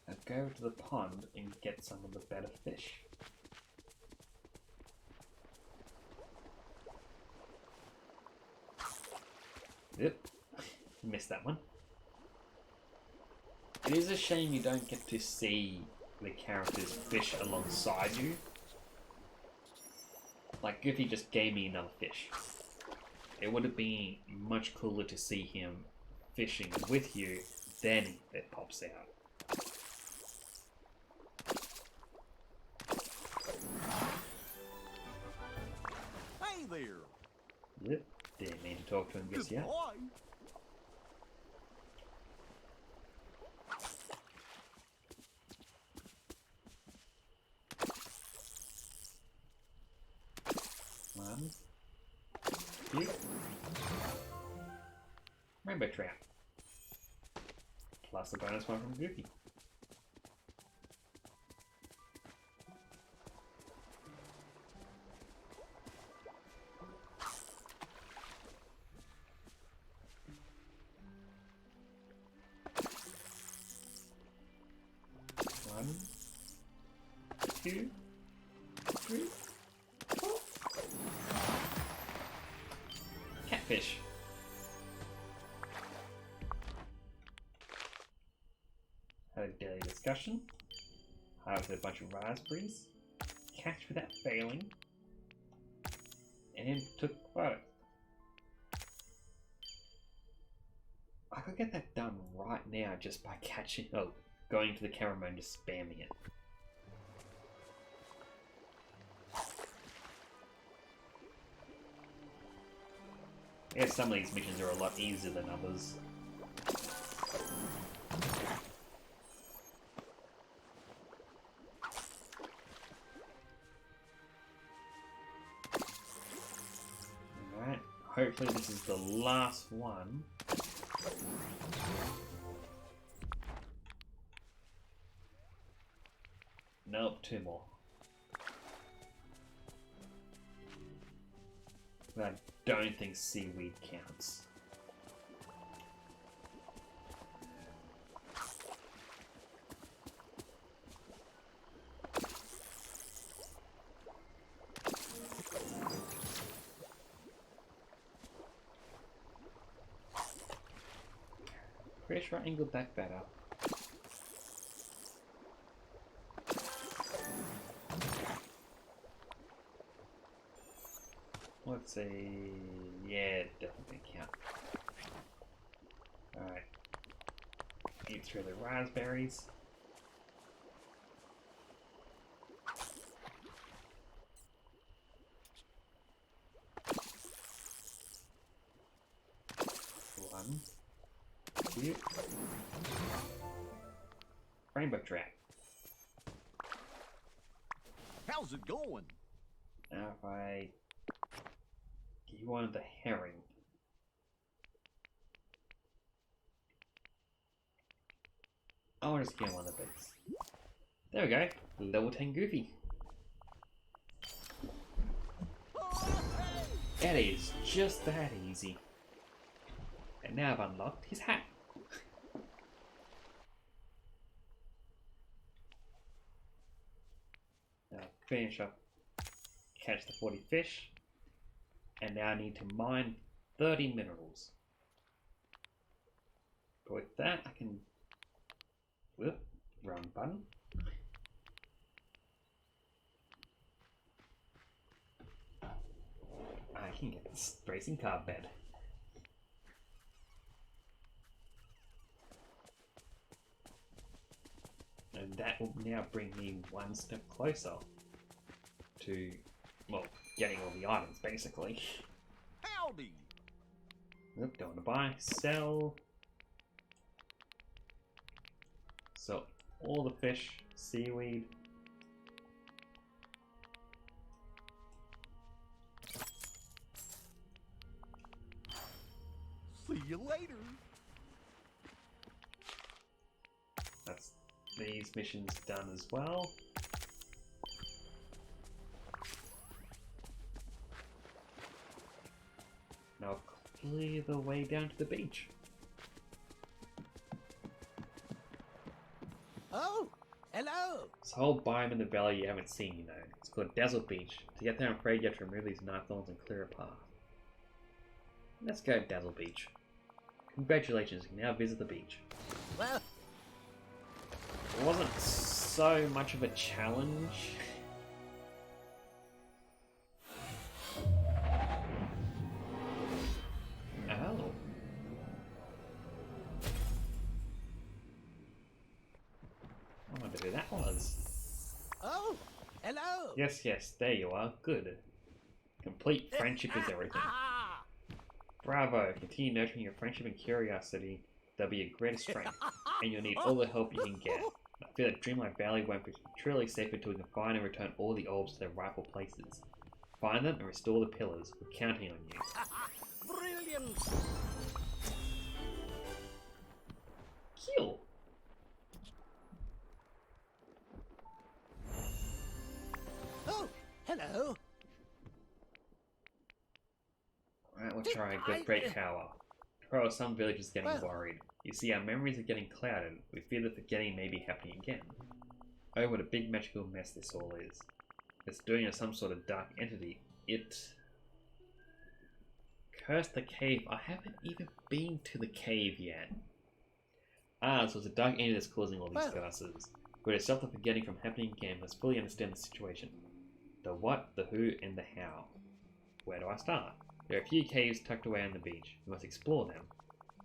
Now go to the pond and get some of the better fish. Yep, missed that one. It is a shame you don't get to see the characters fish alongside you. Like Goofy just gave me another fish. It would have been much cooler to see him fishing with you, then it pops out. Hey there. Yep, didn't mean to talk to him just yet. Goodbye. One, two, rainbow trout. Plus a bonus one from Goofy. One, two, three, four. Catfish. Had a daily discussion. Harvested a bunch of raspberries. Catch without failing. And took photo. I could get that done right now just by going to the camera mode and just spamming it. I guess some of these missions are a lot easier than others. Alright, hopefully this is the last one. Nope, 2 more. But I don't think seaweed counts. triangle deck better. Let's see. Yeah, definitely count. Alright. Eat through the raspberries. One. Two. Rainbow trout. How's it going? Now if I give you one of the herring. I'll just get one of the bits. There we go. Level 10 Goofy. That is just that easy. And now I've unlocked his hat. Now finish up, catch the 40 fish, and now I need to mine 30 minerals. But with that, I can wrong button. I can get this racing car bed. And that will now bring me one step closer to, well, getting all the items, basically. Howdy! Nope, don't want to buy, sell. So, all the fish, seaweed. See you later. That's these missions done as well. Now clear the way down to the beach. Oh, hello. This whole biome in the valley you haven't seen, you know. It's called Desert Beach. To get there, I'm afraid you have to remove these knife thorns and clear a path. Let's go, Dazzle Beach. Congratulations, you can now visit the beach. Well, It wasn't so much of a challenge. Oh. I wonder who that was. oh, hello. Yes, yes, there you are. Good. Complete friendship is everything. Ah, Bravo! Continue nurturing your friendship and curiosity. They'll be your greatest strength, and you'll need all the help you can get. I feel that Dreamlight Valley won't be truly safe until we can find and return all the orbs to their rightful places. Find them and restore the pillars. We're counting on you. brilliant. Kill! Oh, hello. Alright, we'll try a good break power. However, some villagers are getting worried. You see, our memories are getting clouded. We fear the forgetting may be happening again. Oh, what a big magical mess this all is. It's doing as some sort of dark entity. It cursed the cave. I haven't even been to the cave yet. Ah, so it's a dark entity that's causing all these curses. We're to stop the forgetting from happening again. Let's fully understand the situation. The what, the who, and the how. Where do I start? There are a few caves tucked away on the beach. We must explore them.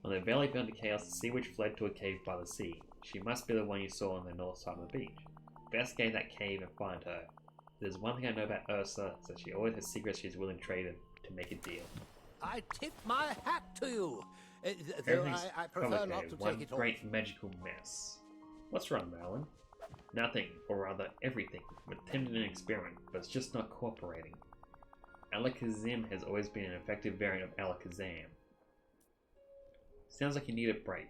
When the valley fell into chaos, the sea witch fled to a cave by the sea. She must be the one you saw on the north side of the beach. Investigate that cave and find her. There's one thing I know about Ursa, is that she always has secrets she's willing to trade to make a deal. I tip my hat to you. Though Everything's I prefer not complicated. to One take it great magical mess. What's wrong, Marlin? Nothing, or rather everything. We're attempting an experiment, but it's just not cooperating. Alakazam has always been an effective variant of Alakazam. Sounds like you need a break.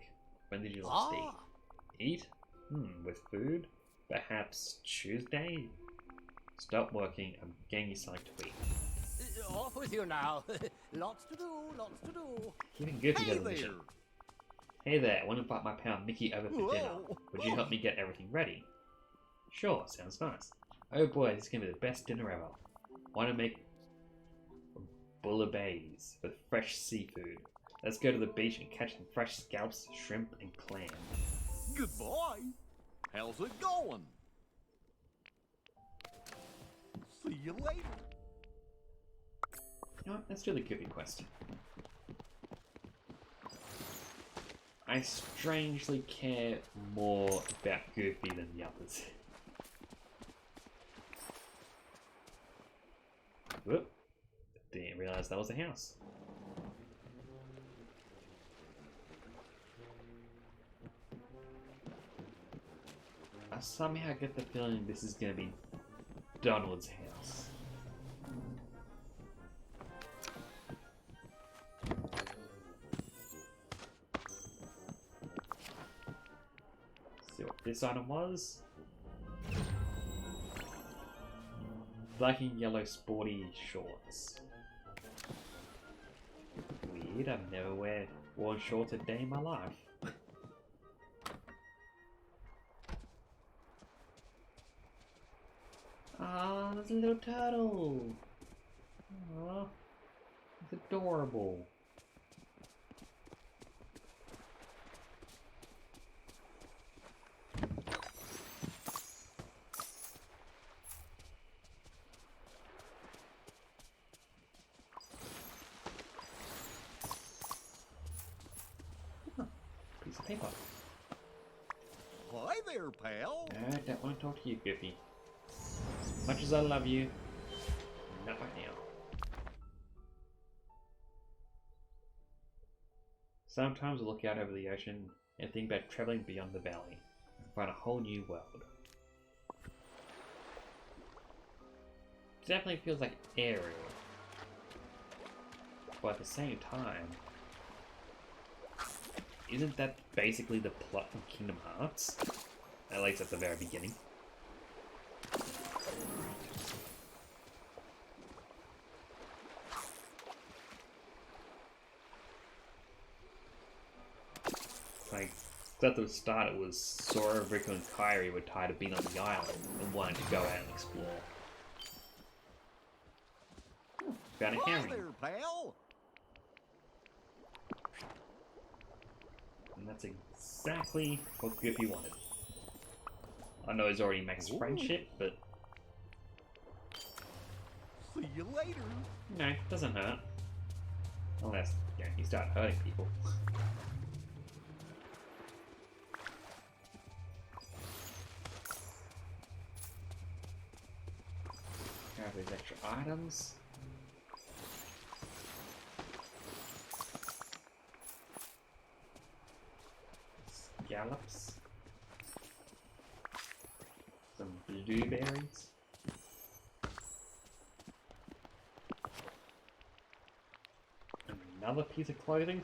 When did you last eat? Eat? With food? Perhaps Tuesday? Stop working, I'm getting you something to eat. Off with you now. Lots to do, lots to do. Keeping Goofy Hey does a there. mission. Hey there, I want to invite my pal Mickey over for dinner. Whoa. Would you help me get everything ready? Sure, sounds nice. Oh boy, this is going to be the best dinner ever. Want to make bouillabaisse with fresh seafood. Let's go to the beach and catch some fresh scallops, shrimp, and clam. Good boy. How's it going? See you later. You know what? Let's do the Goofy quest. I strangely care more about Goofy than the others. Whoop. Didn't realize that was a house. I somehow get the feeling this is going to be Donald's house. See what this item was? Black and yellow sporty shorts. Weird, I've never worn shorts a day in my life. Ah, there's a little turtle. Aw, it's adorable. Huh, piece of paper. Hi there, pal. I don't want to talk to you, Goofy. As much as I love you, not right now. Sometimes I look out over the ocean and think about traveling beyond the valley and find a whole new world. It definitely feels like Ariel, but at the same time, isn't that basically the plot of Kingdom Hearts? At least at the very beginning. Like, at the start it was Sora, Rico, and Kairi were tired of being on the island and wanted to go out and explore. Found a Hi herring. there, pal. And that's exactly what Goofy wanted. I know he's already makes friendship, but See you later. no, it doesn't hurt. Unless, you know, you start hurting people. Grab these extra items. Scallops. Some blueberries. Another piece of clothing.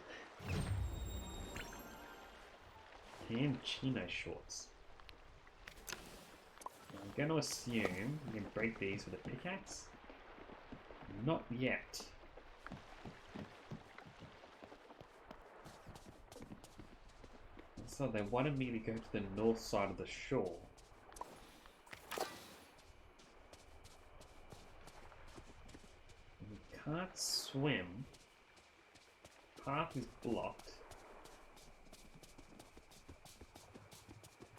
And chino shorts. I'm going to assume you can break these with a pickaxe. Not yet. So they wanted me to go to the north side of the shore. You can't swim. Path is blocked.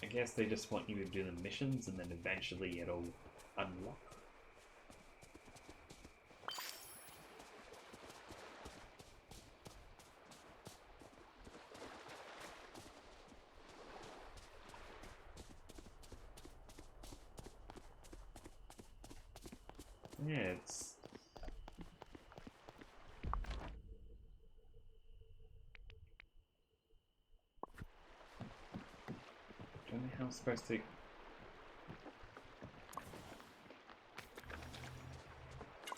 I guess they just want you to do the missions and then eventually it'll unlock. Yeah, it's... don't know how I'm supposed to...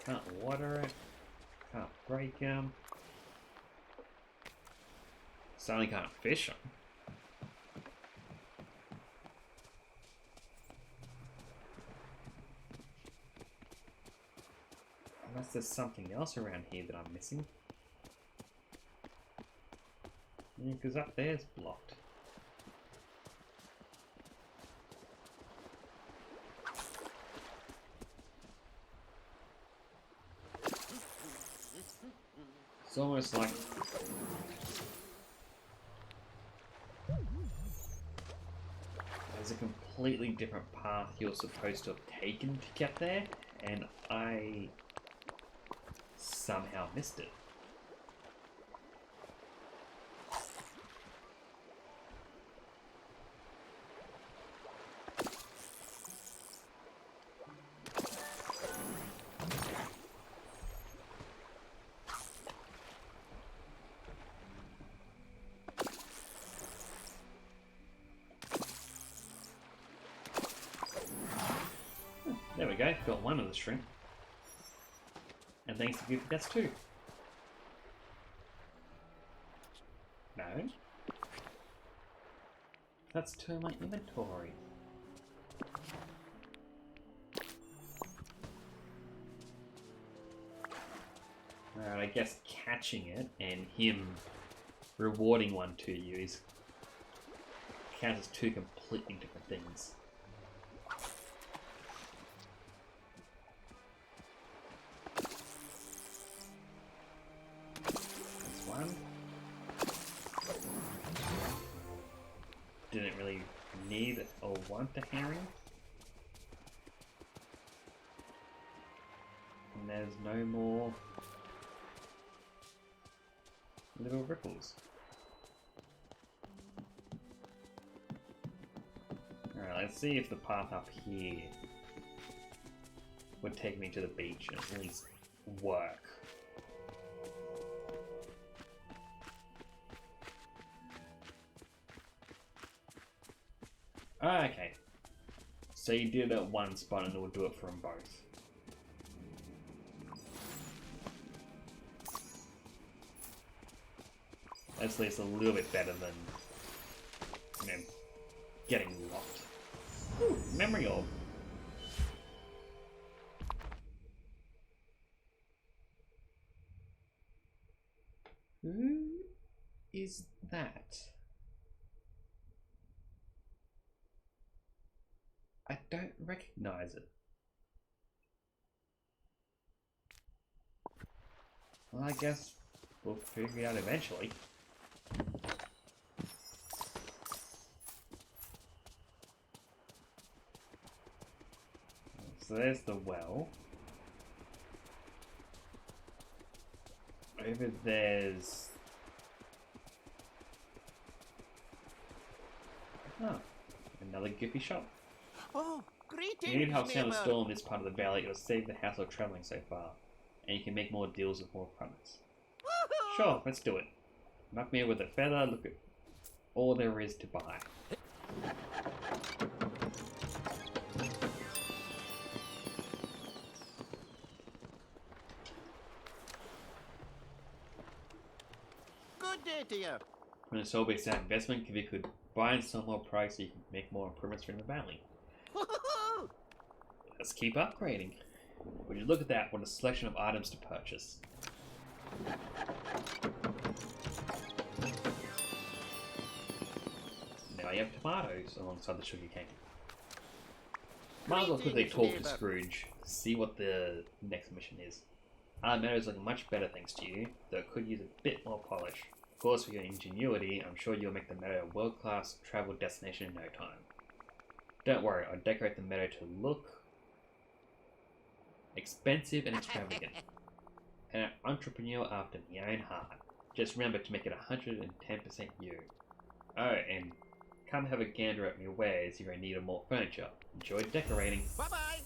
can't water it, can't break them. Certainly can't fish them. Unless there's something else around here that I'm missing. Yeah, because up there's blocked. It's almost like there's a completely different path you're supposed to have taken to get there, and I somehow missed it. There we go, got one of the string. And thanks to you for that's two. No. That's two in my inventory. Alright, I guess catching it and him rewarding one to you is counts as two completely different things. Didn't really need or want the herring. And there's no more little ripples. Alright, let's see if the path up here would take me to the beach and at least work. Okay, so you did it at one spot and it will do it from both. That's at least a little bit better than, you know, getting locked. Ooh, memory orb. Who is that? I don't recognize it. Well, I guess we'll figure it out eventually. So there's the well. Over there's... Oh, another Giffy shop. Oh, greetings, You need help staying on the neighbor. stall in this part of the valley. It'll save the hassle of traveling so far. And you can make more deals with more products. Woohoo! Sure, let's do it. Knock me with a feather, look at all there is to buy. Good day to you. When it's all based on investment, if you could buy and sell more products so you can make more improvements in the valley. Woohoo! Let's keep upgrading. Would you look at that, what a selection of items to purchase. Now you have tomatoes alongside the sugar cane. Might as well quickly Greetings, talk to neighbor. Scrooge, see what the next mission is. Our meadows looking much better thanks to you, though it could use a bit more polish. Of course, with your ingenuity, I'm sure you'll make the meadow a world-class travel destination in no time. Don't worry, I'll decorate the meadow to look expensive and extravagant. An entrepreneur after my own heart. Just remember to make it 110% you. Oh, and come have a gander at my wares if you're in need of more furniture. Enjoy decorating. Bye-bye.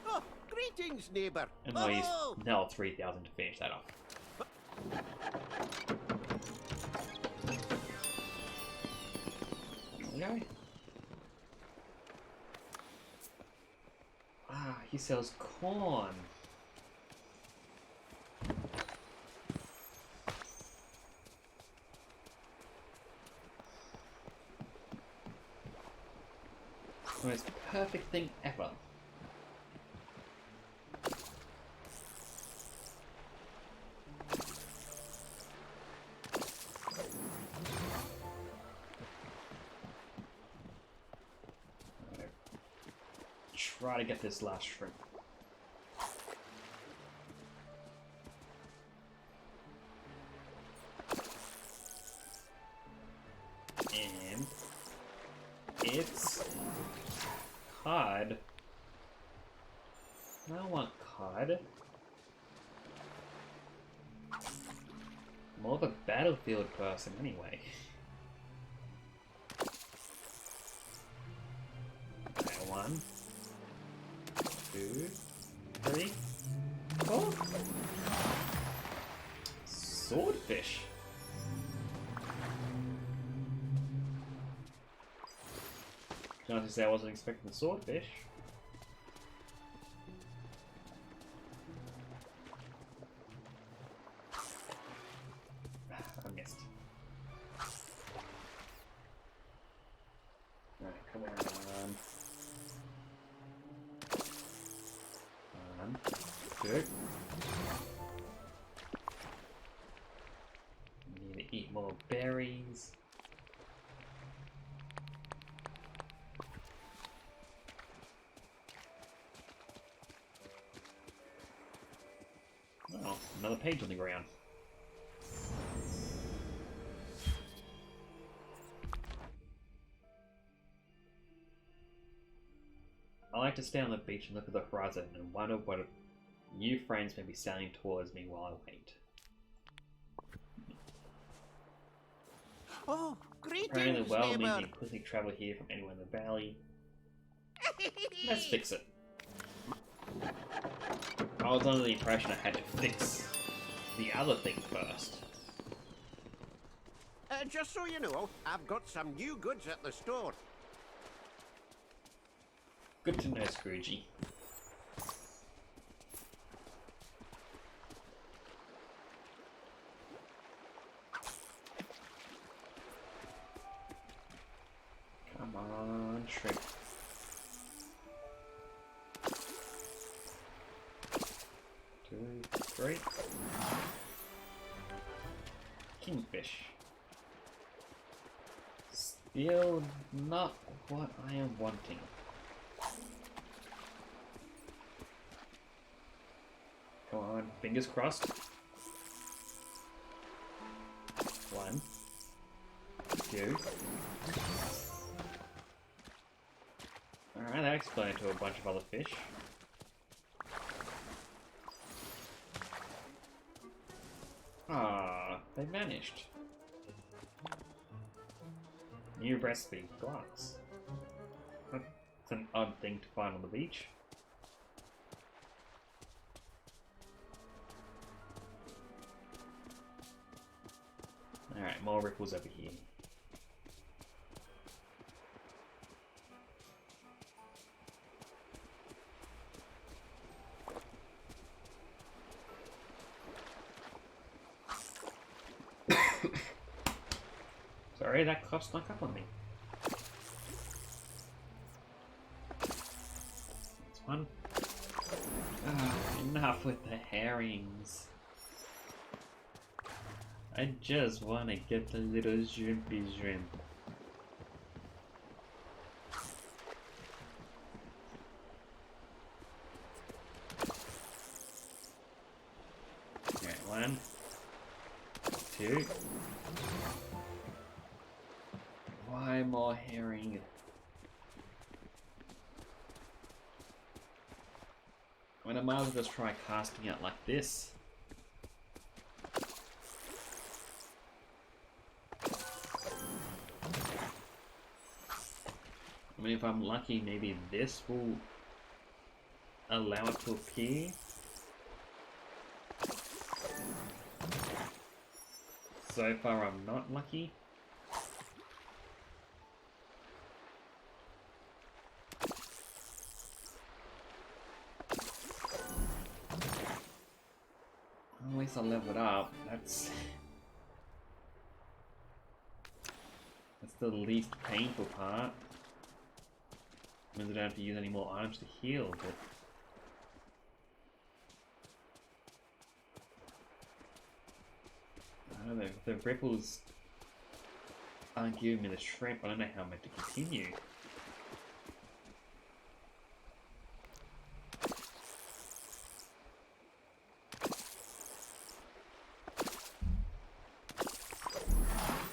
Oh, greetings, neighbor. And I'll use Oh, now 3,000 to finish that off. There we go. Ah, he sells corn. The most perfect thing ever. Try to get this last shrimp. And It's cod. I don't want cod. More of a battlefield person anyway. Okay, 1, 2, 3, 4. Swordfish. Not to say I wasn't expecting the swordfish. I missed. Alright, come on. 1, 2. Need to eat more berries. Oh, another page on the ground. I like to stay on the beach and look at the horizon and wonder what new friends may be sailing towards me while I wait. Oh, Apparently, greetings, well means neighbor. you can quickly travel here from anywhere in the valley. Let's fix it. I was under the impression I had to fix the other thing first. Just so you know, I've got some new goods at the store. Good to know, Scroogey. Come on, shrimp. Two, three. Kingfish. Still not what I am wanting. Come on, fingers crossed. 1, 2. Alright, that explained to a bunch of other fish. Ah, they vanished. New recipe, glass. That's an odd thing to find on the beach. Alright, more ripples over here. Sorry, that cloth snuck up on me. That's one. Enough with the herrings. I just want to get the little shrimpy shrimp. Okay, 1, 2. Why more herring? I mean, I might as well just try casting it like this. I mean, if I'm lucky, maybe this will allow it to appear. So far, I'm not lucky. At least I leveled up. That's the least painful part. Means I don't have to use any more items to heal, but I don't know, if the ripples aren't giving me the shrimp, I don't know how I'm meant to continue.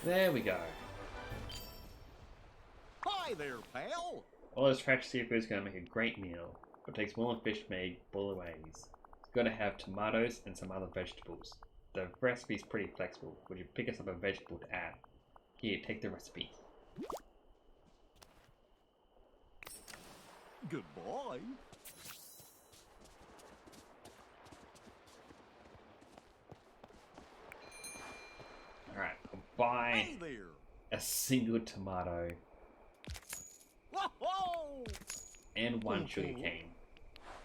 There we go. Hi, Hi there, pal. All this fresh seafood is going to make a great meal, but it takes more than fish to make bouillabaisse. It's got to have tomatoes and some other vegetables. The recipe's pretty flexible. Would you pick us up a vegetable to add? Here, take the recipe. Goodbye. Alright, I'll buy Hey there. a single tomato Whoa! and one sugarcane.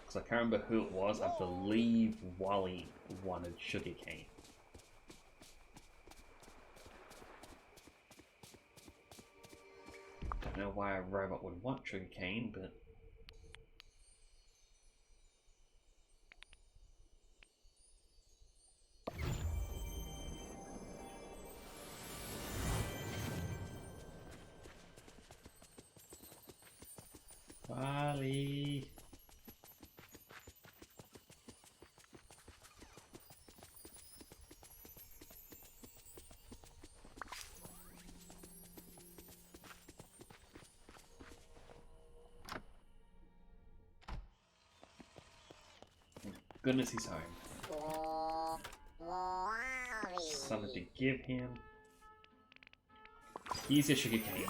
Because I can't remember who it was. I believe Wally wanted sugarcane. Don't know why a robot would want sugarcane, but Wally. Goodness, he's home. Something to give him. Here's your sugarcane.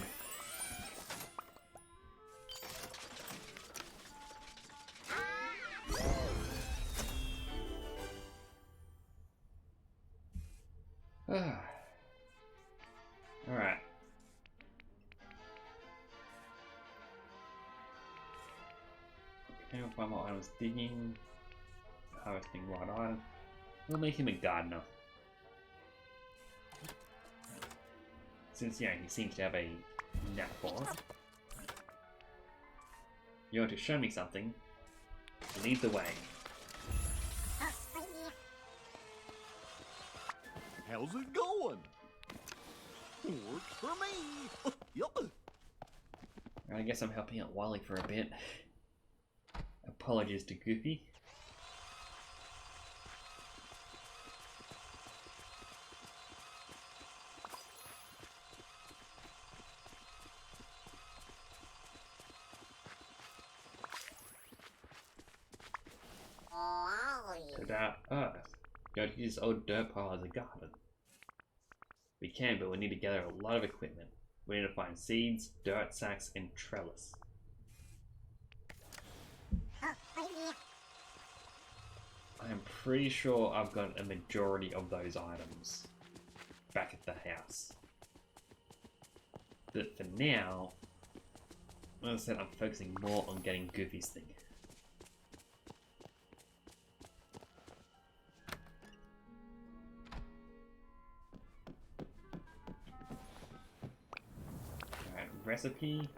Alright. Can't find more items. Digging. Harvesting right item. We'll make him a gardener. Since, yeah, he seems to have a knack for it. You want to show me something? Lead the way. How's it going? Works for me. Yup. I guess I'm helping out Wally for a bit. Apologies to Goofy. Without Earth. You have to use this old dirt pile as a garden. We can, but we need to gather a lot of equipment. We need to find seeds, dirt sacks, and trellis. I am pretty sure I've got a majority of those items back at the house. But for now, as I said, I'm focusing more on getting Goofy's thing. Alright, recipe.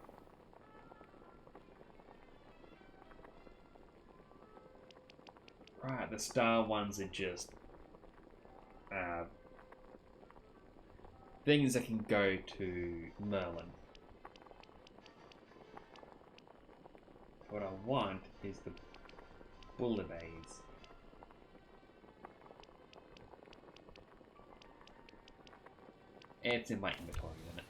Right, the star ones are just things that can go to Merlin. What I want is the bouillabaisse. It's in my inventory, isn't it?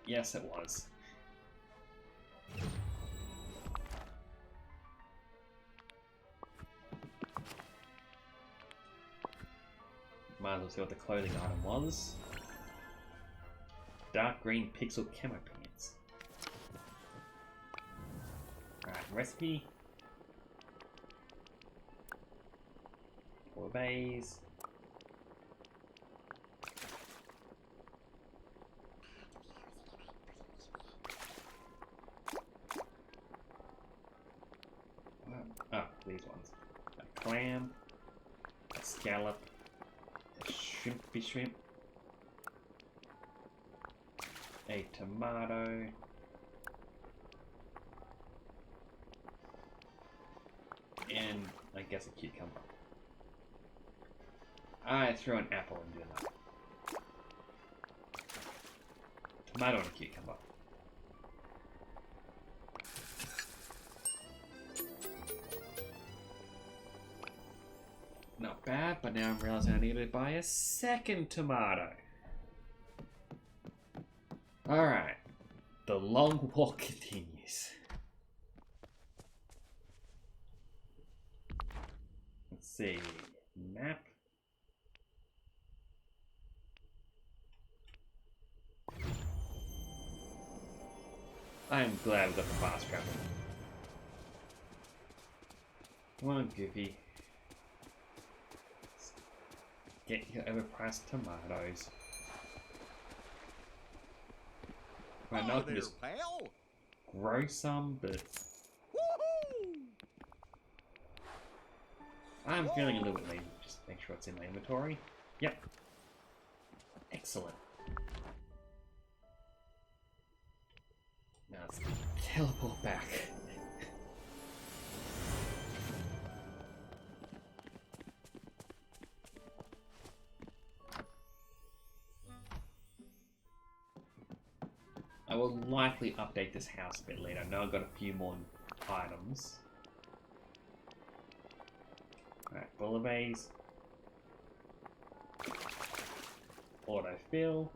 Yes, it was. Might as well see what the clothing item was. Dark green pixel camo pants. Alright, recipe. Bouillabaisse. Oh, these ones. A clam. A scallop. Shrimpy shrimp, a tomato, and I guess a cucumber. I threw an apple into that. Tomato and a cucumber. Not bad, but now I'm realizing I need to buy a second tomato. Alright. The long walk continues. Let's see. Map. I'm glad we got the fast travel. Come on, Goofy. Get your overpriced tomatoes. I know I can just pal. grow some, but I'm feeling a little bit lazy. Just make sure it's in my inventory. Yep. Excellent. Now let's teleport back. I will likely update this house a bit later. I know I've got a few more items. Alright, bouillabaisse. Autofill.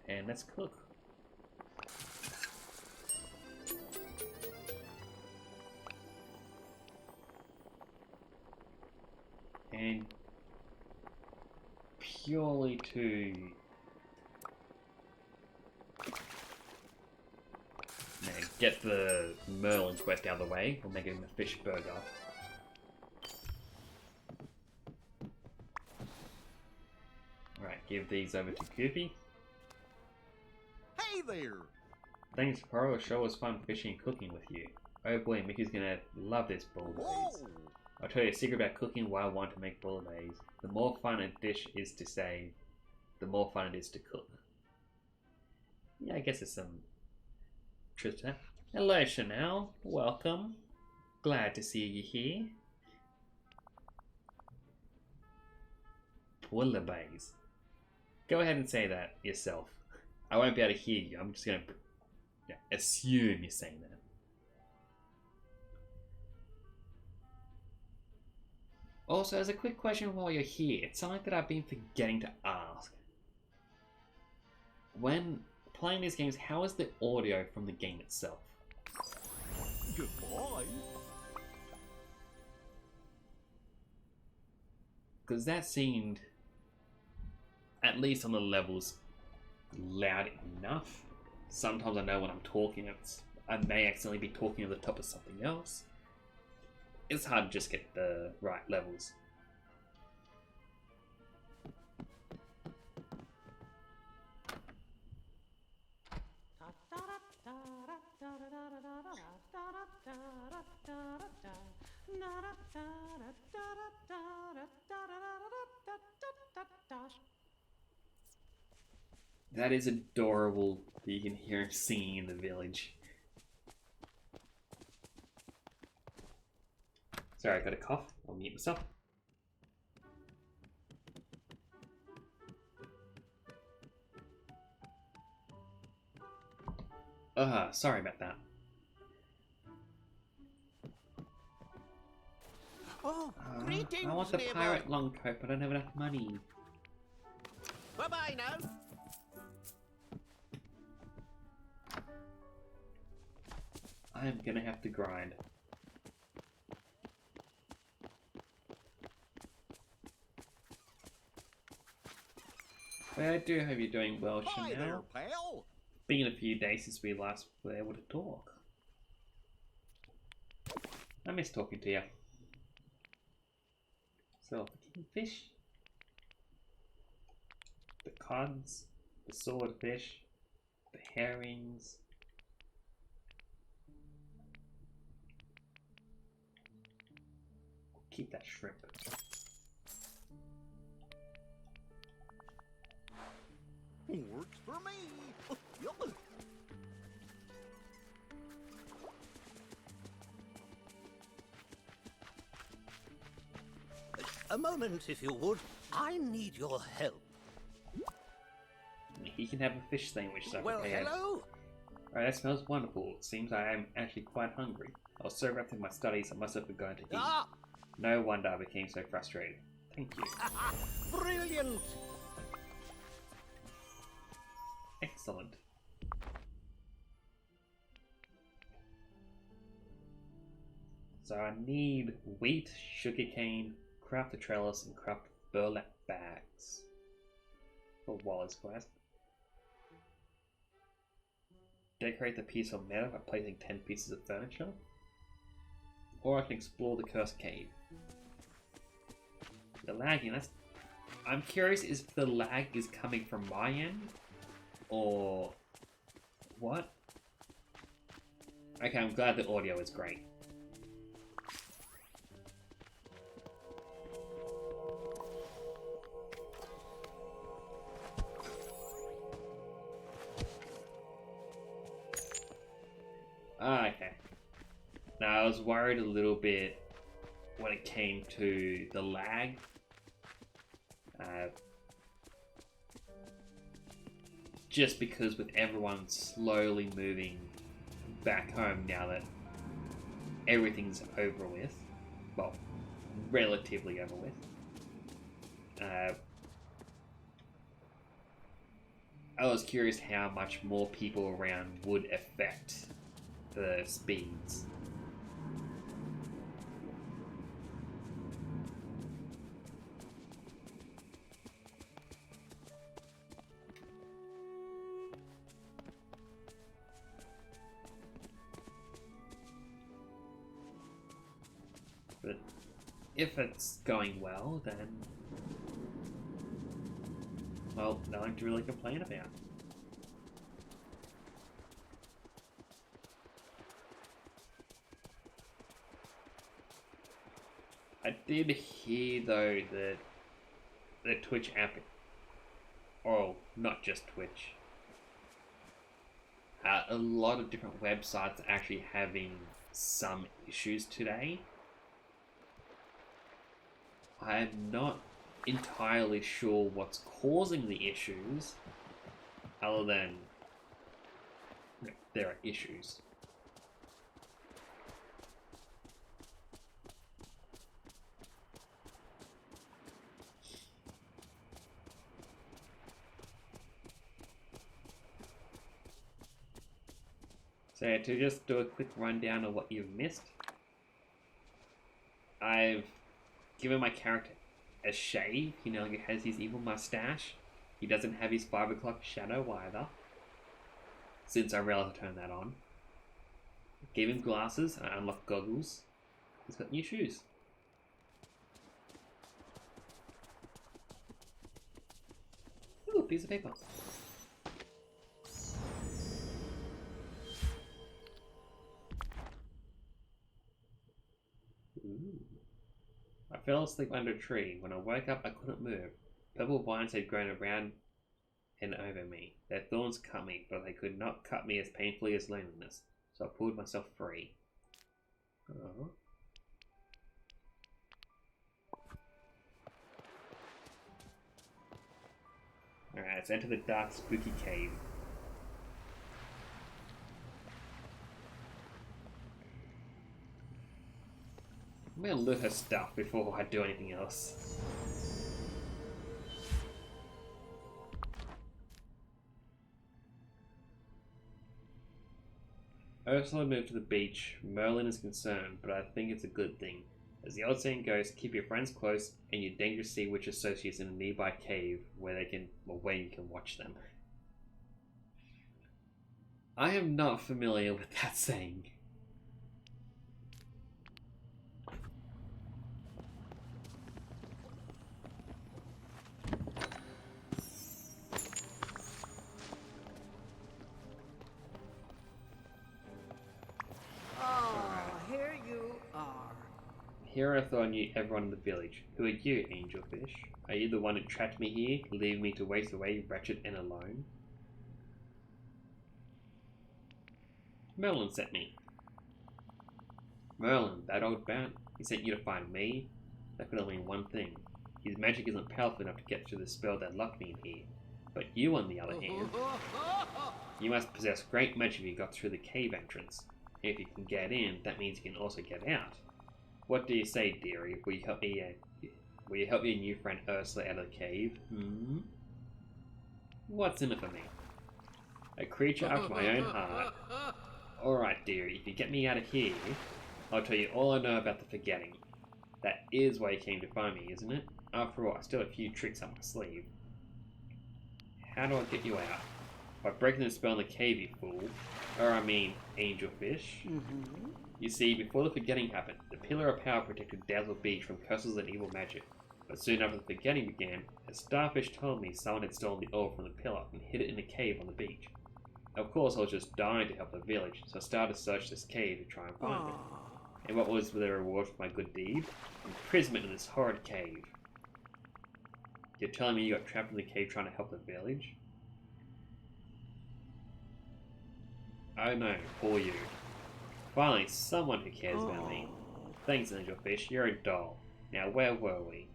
And let's cook. And purely to get the Merlin quest out of the way, we'll make it a fish burger. Alright, give these over to Goofy. Hey there. Thanks, Coro. The show was fun fishing and cooking with you. Oh boy, Mickey's gonna love this bouillabaisse. Whoa. I'll tell you a secret about cooking why I want to make bouillabaisse. The more fun a dish is to save, the more fun it is to cook. Yeah, I guess it's some truth to that. Hello, Chanel. Welcome. Glad to see you here. Bouillabaisse. Go ahead and say that yourself. I won't be able to hear you. I'm just going to assume you're saying that. Also, as a quick question while you're here, it's something that I've been forgetting to ask. When playing these games, how is the audio from the game itself? Goodbye. Because that seemed, at least on the levels, loud enough. Sometimes I know when I'm talking, I may accidentally be talking on the top of something else. It's hard to just get the right levels. That is adorable that you can hear him singing in the village. Sorry, I got a cough. I'll mute myself. Sorry about that. Oh, greetings, I want the neighbor. pirate long coat, but I don't have enough money. Bye-bye now. I am gonna have to grind. But I do hope you're doing well, Hi there, Chanel. pal. Been a few days since we last were able to talk. I miss talking to you. So, the kingfish, the cods, the swordfish, the herrings. Keep that shrimp. Works for me. Yup. A moment, if you would. I need your help. He can have a fish sandwich so I Well, can pay out. hello. Alright, that smells wonderful. It seems I am actually quite hungry. I was so wrapped in my studies I must have forgotten to eat. Ah, No wonder I became so frustrated. Thank you. brilliant. Excellent. So I need wheat, sugarcane, craft a trellis, and craft burlap bags for Waller's quest. Decorate the peaceful meadow by placing 10 pieces of furniture. Or I can explore the cursed cave. The lagging, I'm curious if the lag is coming from my end or what? Okay, I'm glad the audio is great. Okay. Now I was worried a little bit when it came to the lag. Just because with everyone slowly moving back home now that everything's over with, well, relatively over with, I was curious how much more people around would affect the speeds. But if it's going well, then, well, nothing to really complain about. I did hear though that the Twitch app, or not just Twitch, a lot of different websites are actually having some issues today. I'm not entirely sure what's causing the issues, other than there are issues. So to just do a quick rundown of what you've missed, I've given my character a shave. He no longer has his evil mustache. He doesn't have his 5 o'clock shadow either, since I realized to turn that on. Gave him glasses, I unlocked goggles. He's got new shoes. Ooh, piece of paper. Ooh. I fell asleep under a tree. When I woke up, I couldn't move. Purple vines had grown around and over me. Their thorns cut me, but they could not cut me as painfully as loneliness. So I pulled myself free. Oh. Alright, let's enter the dark, spooky cave. I'm gonna loot her stuff before I do anything else. Ursula moved to the beach. Merlin is concerned, but I think it's a good thing. As the old saying goes, keep your friends close and your dangerous sea witch associates in a nearby cave where you can watch them. I am not familiar with that saying. Here I thought I knew everyone in the village. Who are you, angelfish? Are you the one who trapped me here, leaving me to waste away wretched and alone? Merlin sent me. Merlin, that old bat? He sent you to find me? That could only mean one thing. His magic isn't powerful enough to get through the spell that locked me in here. But you, on the other hand, you must possess great magic if you got through the cave entrance. And if you can get in, that means you can also get out. What do you say, dearie? Will you help your new friend Ursula out of the cave? Hmm? What's in it for me? A creature after my own heart. Alright, dearie, if you get me out of here, I'll tell you all I know about the forgetting. That is why you came to find me, isn't it? After all, I still have a few tricks up my sleeve. How do I get you out? By breaking the spell in the cave, you fool. Or I mean, angelfish. You see, before the forgetting happened, the Pillar of Power protected Dazzle Beach from curses and evil magic. But soon after the forgetting began, a starfish told me someone had stolen the orb from the pillar and hid it in a cave on the beach. Of course, I was just dying to help the village, so I started to search this cave to try and find it. And what was the reward for my good deed? Imprisonment in this horrid cave. You're telling me you got trapped in the cave trying to help the village? Oh no, poor you. Finally, someone who cares about me. Thanks, Angelfish, you're a doll. Now, where were we?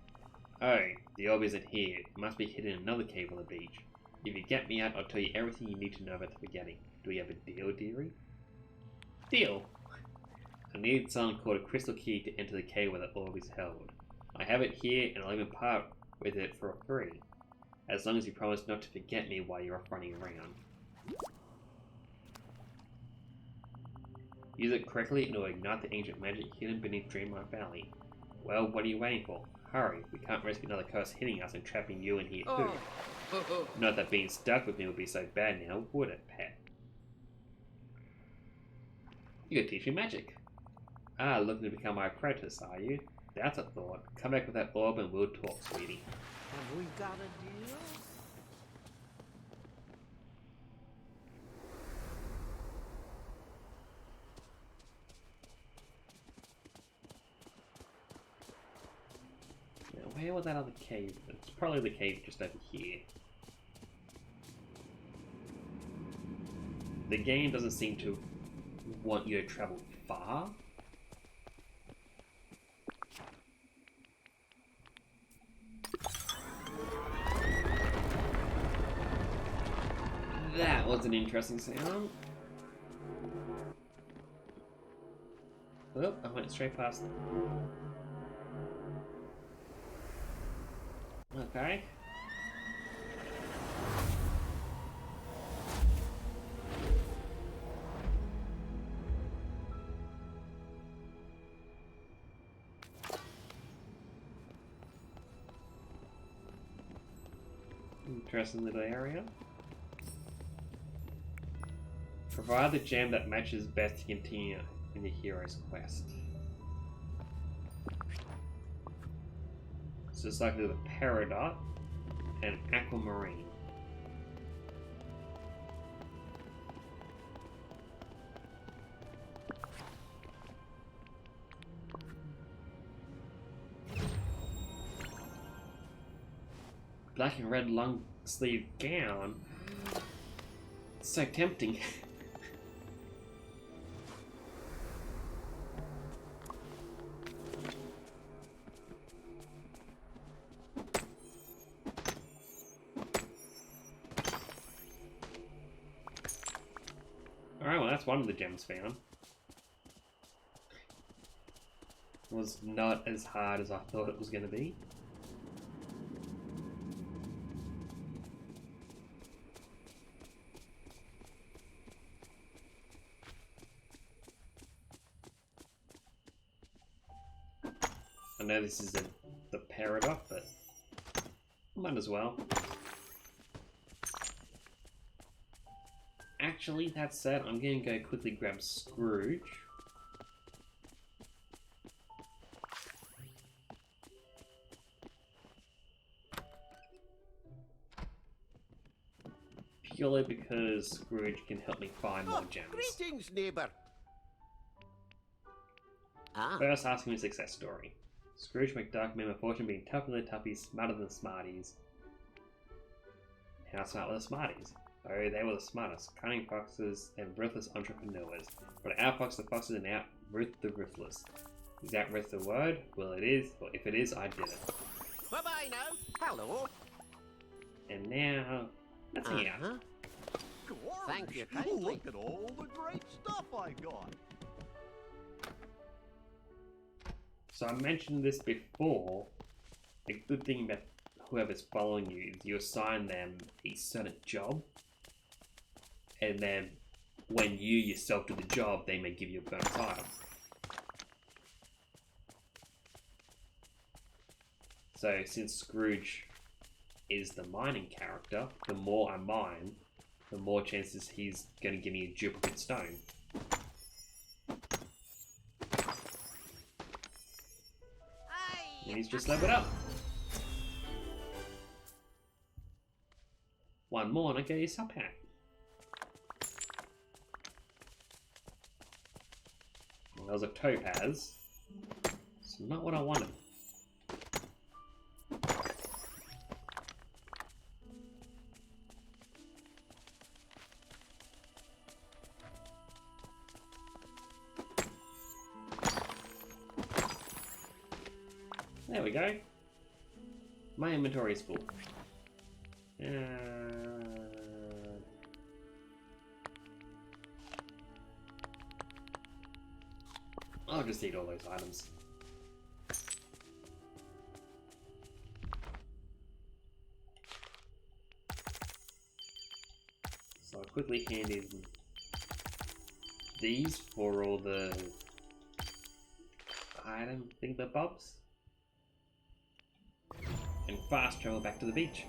Oh, the orb isn't here. It must be hidden in another cave on the beach. If you get me out, I'll tell you everything you need to know about the forgetting. Do we have a deal, dearie? Deal! I need something called a crystal key to enter the cave where the orb is held. I have it here, and I'll even part with it for free. As long as you promise not to forget me while you're off running around. Use it correctly and it will ignite the ancient magic hidden beneath Dreamlight Valley. Well, what are you waiting for? Hurry, we can't risk another curse hitting us and trapping you in here too. Not that being stuck with me would be so bad now, would it, pet? You could teach me magic. Ah, looking to become my apprentice, are you? That's a thought. Come back with that orb and we'll talk, sweetie. Have we got a deal? Now, where was that other cave? It's probably the cave just over here. The game doesn't seem to want you to travel far. That was an interesting sound. Oh, I went straight past them. Okay. Interesting little area. Provide the gem that matches best to continue in the hero's quest. So it's like the Peridot and Aquamarine. Black and red long sleeve gown. It's so tempting. Alright, well that's one of the gems found. It was not as hard as I thought it was going to be. I know this is the Peridot, but might as well. Actually, that said, I'm going to go quickly grab Scrooge. Purely because Scrooge can help me find more gems. Greetings, neighbour. First, ask me a success story. Scrooge McDuck made a fortune being tougher than the toughies, smarter than the smarties. How smart were the smarties? Oh, they were the smartest, cunning foxes and ruthless entrepreneurs. But our fox the foxes and out Ruth the ruthless. Is that Ruth the word? Well, it is. Well, if it is, I did it. Bye-bye now. Hello. And now, let's hang out. Thank you Gosh, kindly. look at all the great stuff I got. So I mentioned this before. The good thing about whoever's following you is you assign them a certain job. and then when you yourself do the job, they may give you a bonus item. So since Scrooge is the mining character, the more I mine, the more chances he's going to give me a duplicate stone. And he's just leveled up. One more and I get his sub hat. That was a topaz. It's not what I wanted. There we go. My inventory is full. I'll just eat all those items. So I'll quickly hand in these for all the item thingamabobs. And fast travel back to the beach.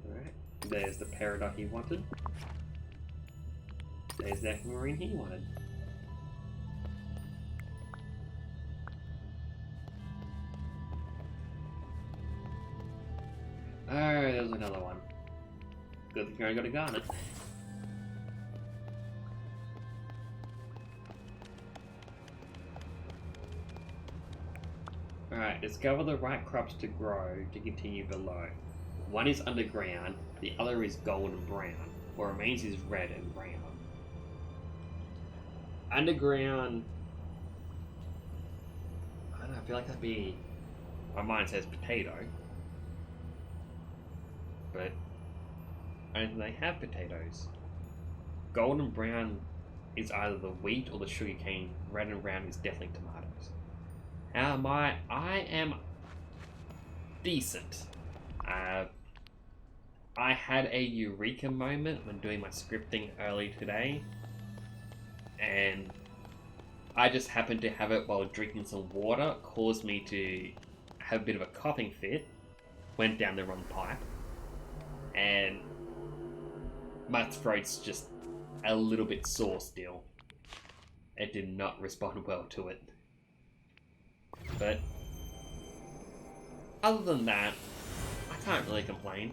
Alright, there's the peridot he wanted. There's the aquamarine he wanted. Oh, there's another one. Good thing I got a garnet. Alright, discover the right crops to grow to continue below. One is underground, the other is golden brown. What remains is red and brown. Underground... I don't know, I feel like that'd be... My mind says potato. But I don't think they have potatoes. Golden brown is either the wheat or the sugarcane. Red and brown is definitely tomatoes. How am I? I am decent. I had a eureka moment when doing my scripting early today, and I just happened to have it while drinking some water. Caused me to have a bit of a coughing fit. Went down the wrong pipe. And my throat's just a little bit sore still. It did not respond well to it. But other than that, I can't really complain.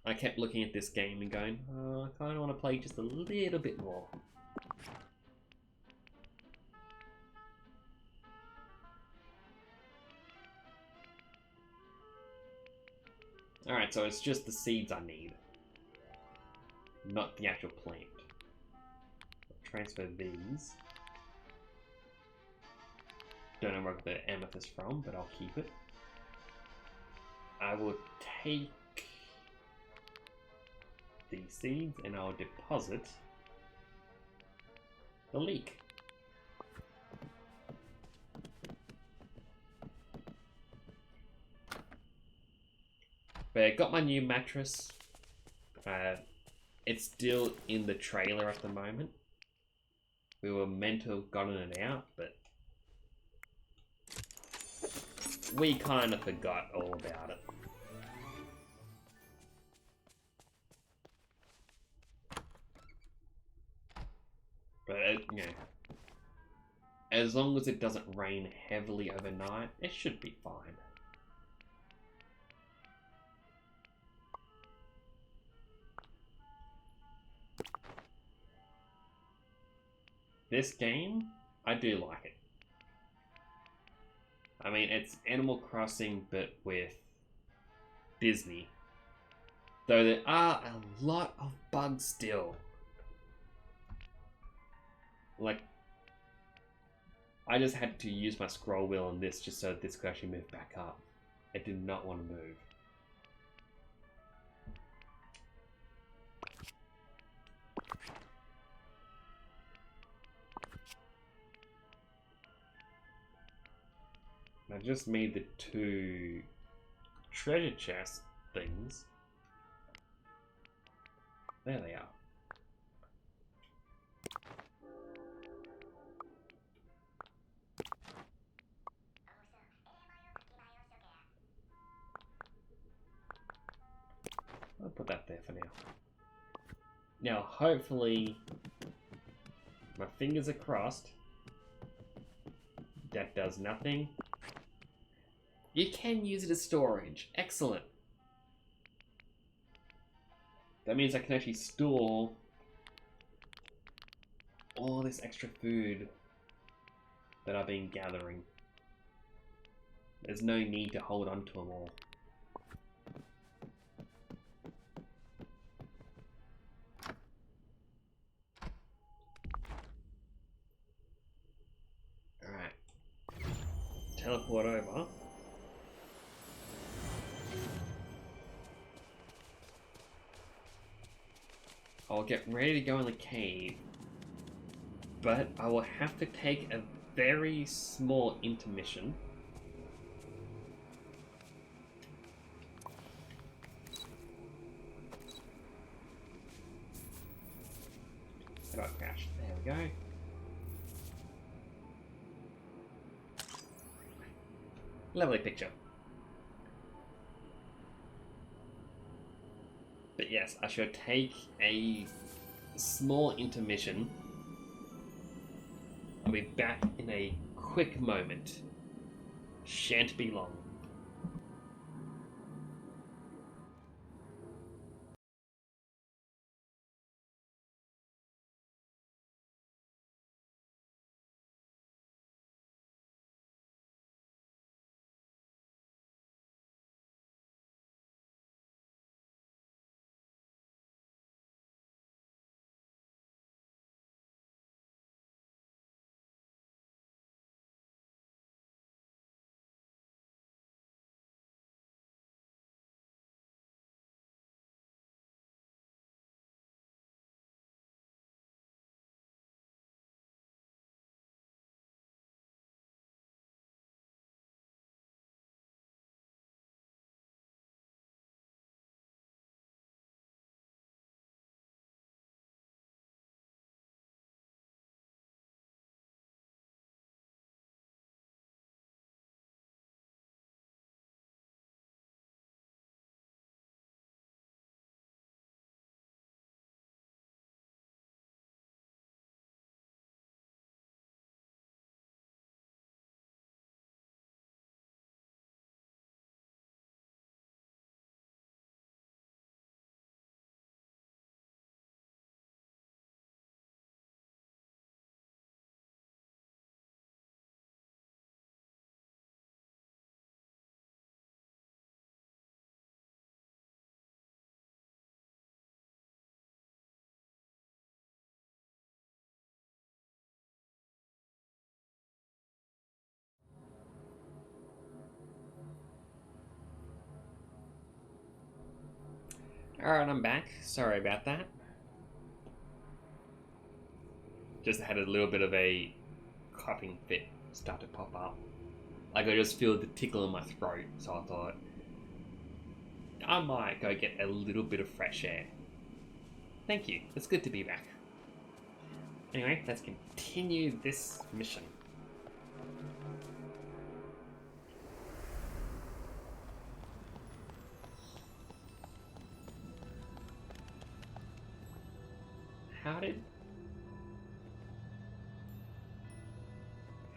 I kept looking at this game and going, oh, I kind of want to play just a little bit more. Alright, so it's just the seeds I need. Not the actual plant. I'll transfer these. Don't know where I got the amethyst from, but I'll keep it. I will take these seeds and I'll deposit the leek. But I got my new mattress. It's still in the trailer at the moment. We were meant to have gotten it out, but we kind of forgot all about it. But, you know, as long as it doesn't rain heavily overnight, it should be fine. This game, I do like it. I mean, it's Animal Crossing, but with Disney. Though there are a lot of bugs still. Like, I just had to use my scroll wheel on this just so that this could actually move back up. It did not want to move. I just made the 2 treasure chest things. There they are. I'll put that there for now. Now, hopefully, my fingers are crossed. That does nothing. You can use it as storage. Excellent. That means I can actually store all this extra food that I've been gathering. There's no need to hold on to them all. Alright. Teleport over. I'll get ready to go in the cave, but I will have to take a very small intermission. How about crash? There we go. Lovely picture. But yes, I should take a small intermission. I'll be back in a quick moment. Shan't be long. Alright, I'm back. Sorry about that. Just had a little bit of a coughing fit start to pop up. Like I just feel the tickle in my throat, so I thought I might go get a little bit of fresh air. Thank you. It's good to be back. Anyway, let's continue this mission.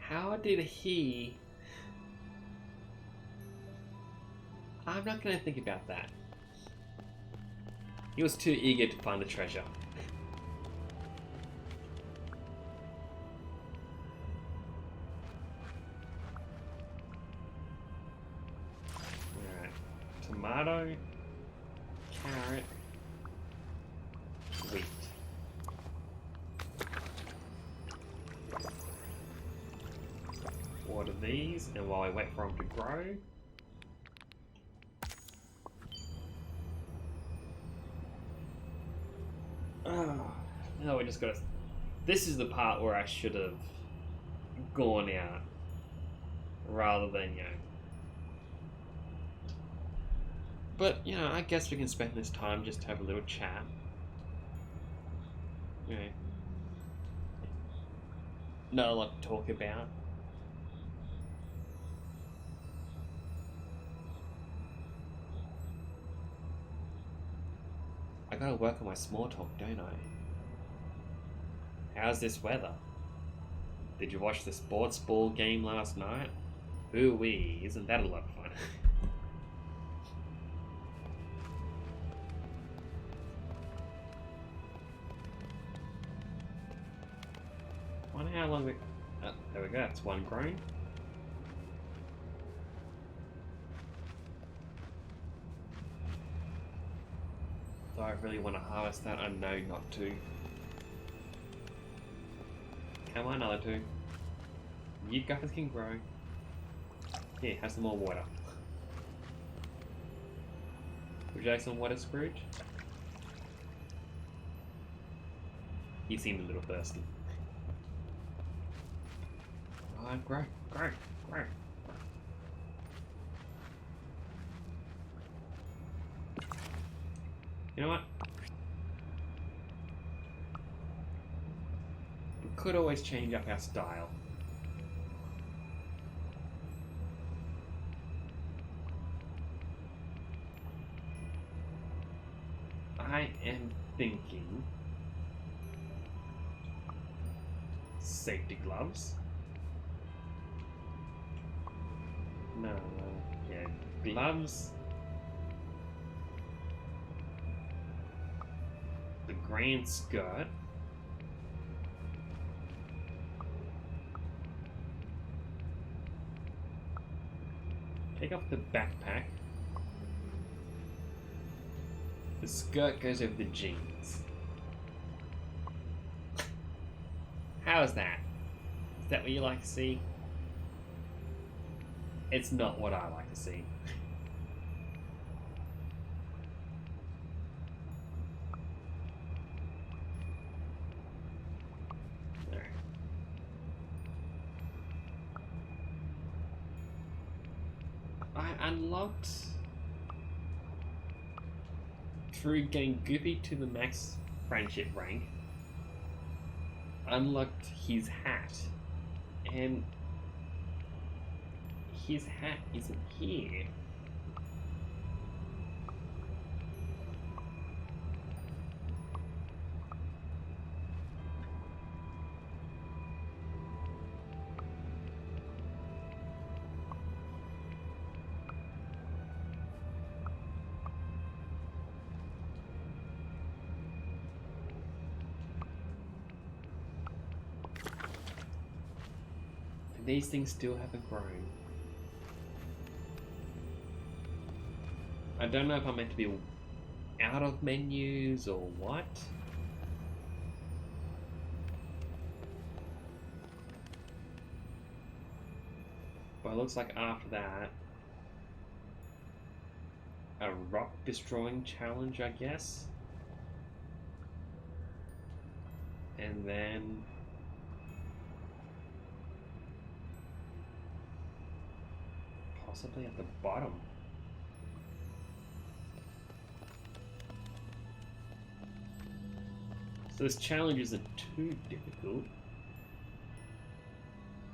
How did he... I'm not going to think about that. He was too eager to find the treasure. Alright. Tomato. Carrot. Wheat. water these, and while I wait for them to grow. No, we just gotta. This is the part where I should have gone out rather than, you know. But, you know, I guess we can spend this time just to have a little chat. You know. Not a lot to talk about. I gotta work on my small talk, don't I? How's this weather? Did you watch the sports ball game last night? Ooh-wee, isn't that a lot of fun? Wonder how long we... Oh, there we go, it's one grown. Do I really want to harvest that? I know not to. Come on, other two. You guys can grow. Here, have some more water. Would you like some water, Scrooge? He seemed a little thirsty. Alright, grow, grow, grow. You know what? We could always change up our style. I am thinking safety gloves. No, yeah, gloves. The grand skirt. Take off the backpack. The skirt goes over the jeans. How is that? Is that what you like to see? It's not what I like to see. I unlocked, through getting Goopy to the max friendship rank, unlocked his hat, and his hat isn't here. These things still haven't grown. I don't know if I'm meant to be out of menus or what. But it looks like after that, a rock destroying challenge, I guess. And then possibly at the bottom. So this challenge isn't too difficult.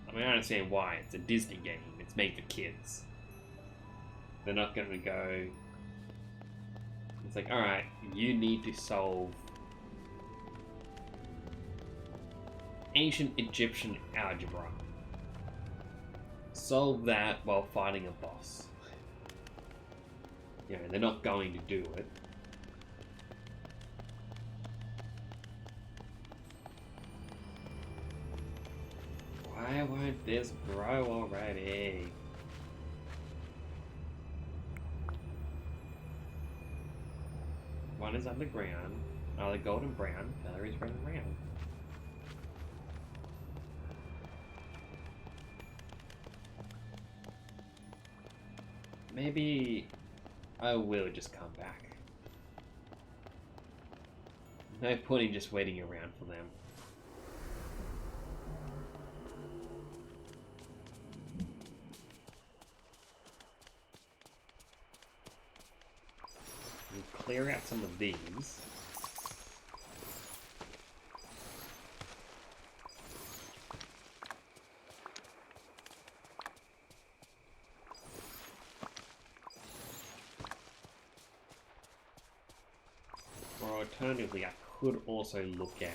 I mean, I understand why. It's a Disney game. It's made for kids. They're not going to go... It's like, alright, you need to solve ancient Egyptian algebra. Solve that while fighting a boss. You know, they're not going to do it. Why won't this grow already? One is underground, another golden brown, the other is red and round. Maybe I will just come back. No point in just waiting around for them. We'll clear out some of these. Or alternatively, I could also look at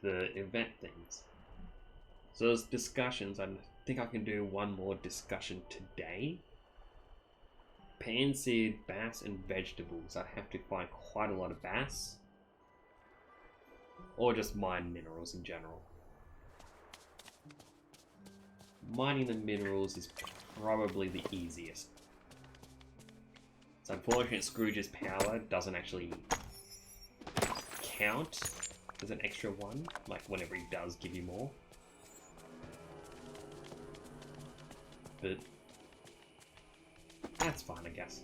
the event things. So those discussions, I think I can do one more discussion today. Panseed, bass, and vegetables. I have to find quite a lot of bass. Or just mine minerals in general. Mining the minerals is probably the easiest. It's unfortunate Scrooge's power doesn't actually count as an extra one, like whenever he does give you more. But that's fine, I guess.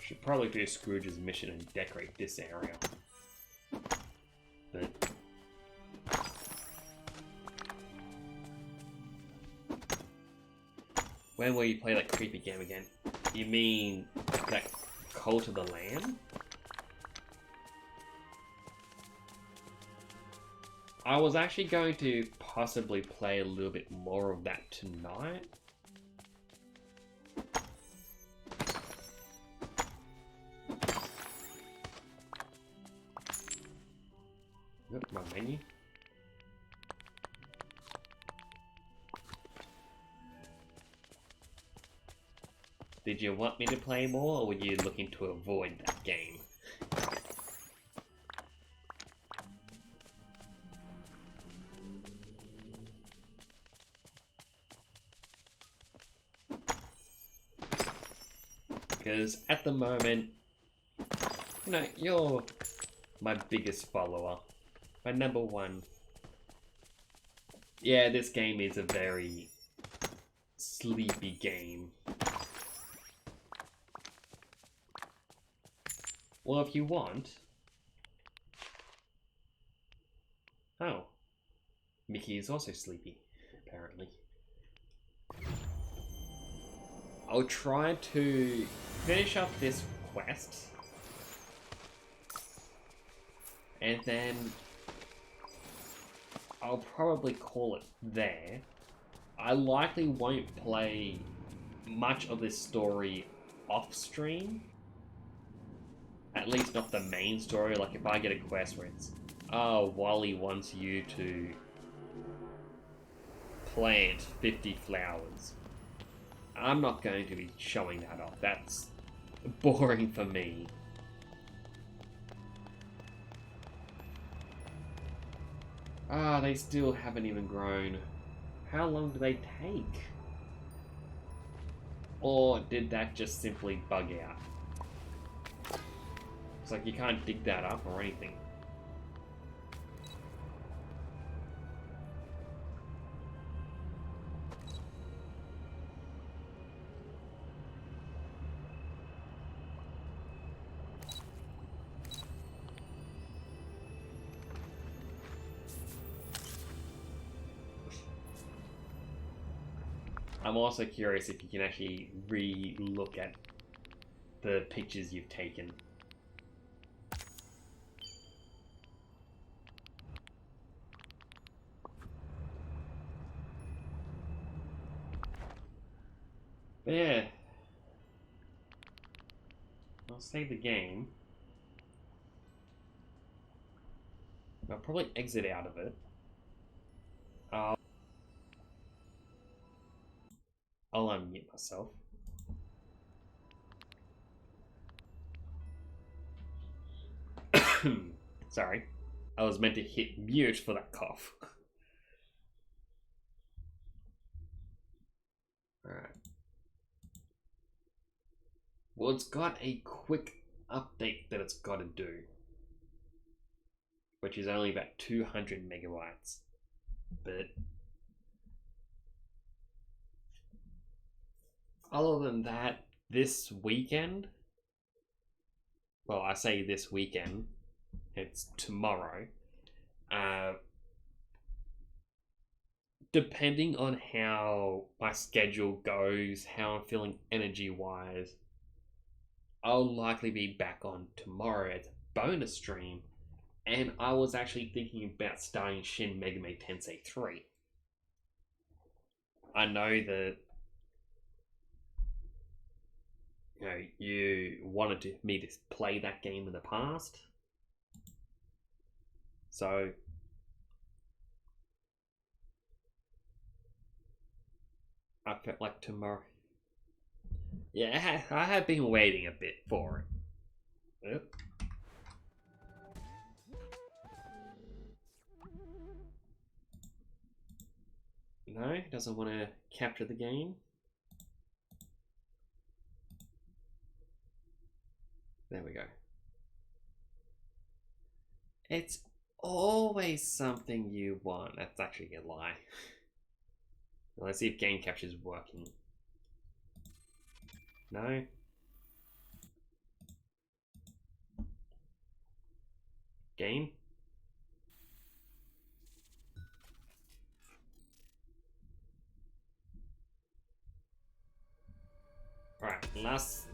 Should probably do Scrooge's mission and decorate this area. But when will you play that creepy game again? You mean that Cult of the Lamb? I was actually going to possibly play a little bit more of that tonight. Yep, my menu. Did you want me to play more, or were you looking to avoid that game? Because at the moment, you know, you're my biggest follower. My number one. Yeah, this game is a very sleepy game. Well, if you want... Oh. Mickey is also sleepy, apparently. I'll try to finish up this quest. And then I'll probably call it there. I likely won't play much of this story off stream. At least not the main story. Like if I get a quest where it's, oh, Wally wants you to plant 50 flowers. I'm not going to be showing that off. That's boring for me. Ah, they still haven't even grown. How long do they take? Or did that just simply bug out? It's like you can't dig that up or anything. I'm also curious if you can actually re-look at the pictures you've taken. But yeah. I'll save the game. I'll probably exit out of it. I'll unmute myself. Sorry. I was meant to hit mute for that cough. Alright. Well, it's got a quick update that it's got to do, which is only about 200 megabytes. But other than that, this weekend, well, I say this weekend, it's tomorrow, depending on how my schedule goes, how I'm feeling energy-wise, I'll likely be back on tomorrow as a bonus stream, and I was actually thinking about starting Shin Megami Tensei 3. I know that you wanted me to play that game in the past, so I felt like tomorrow. Yeah, I have been waiting a bit for it. Yep. No, doesn't want to capture the game. There we go. It's always something you want. That's actually a lie. Let's see if game capture is working. No. Game. Alright, last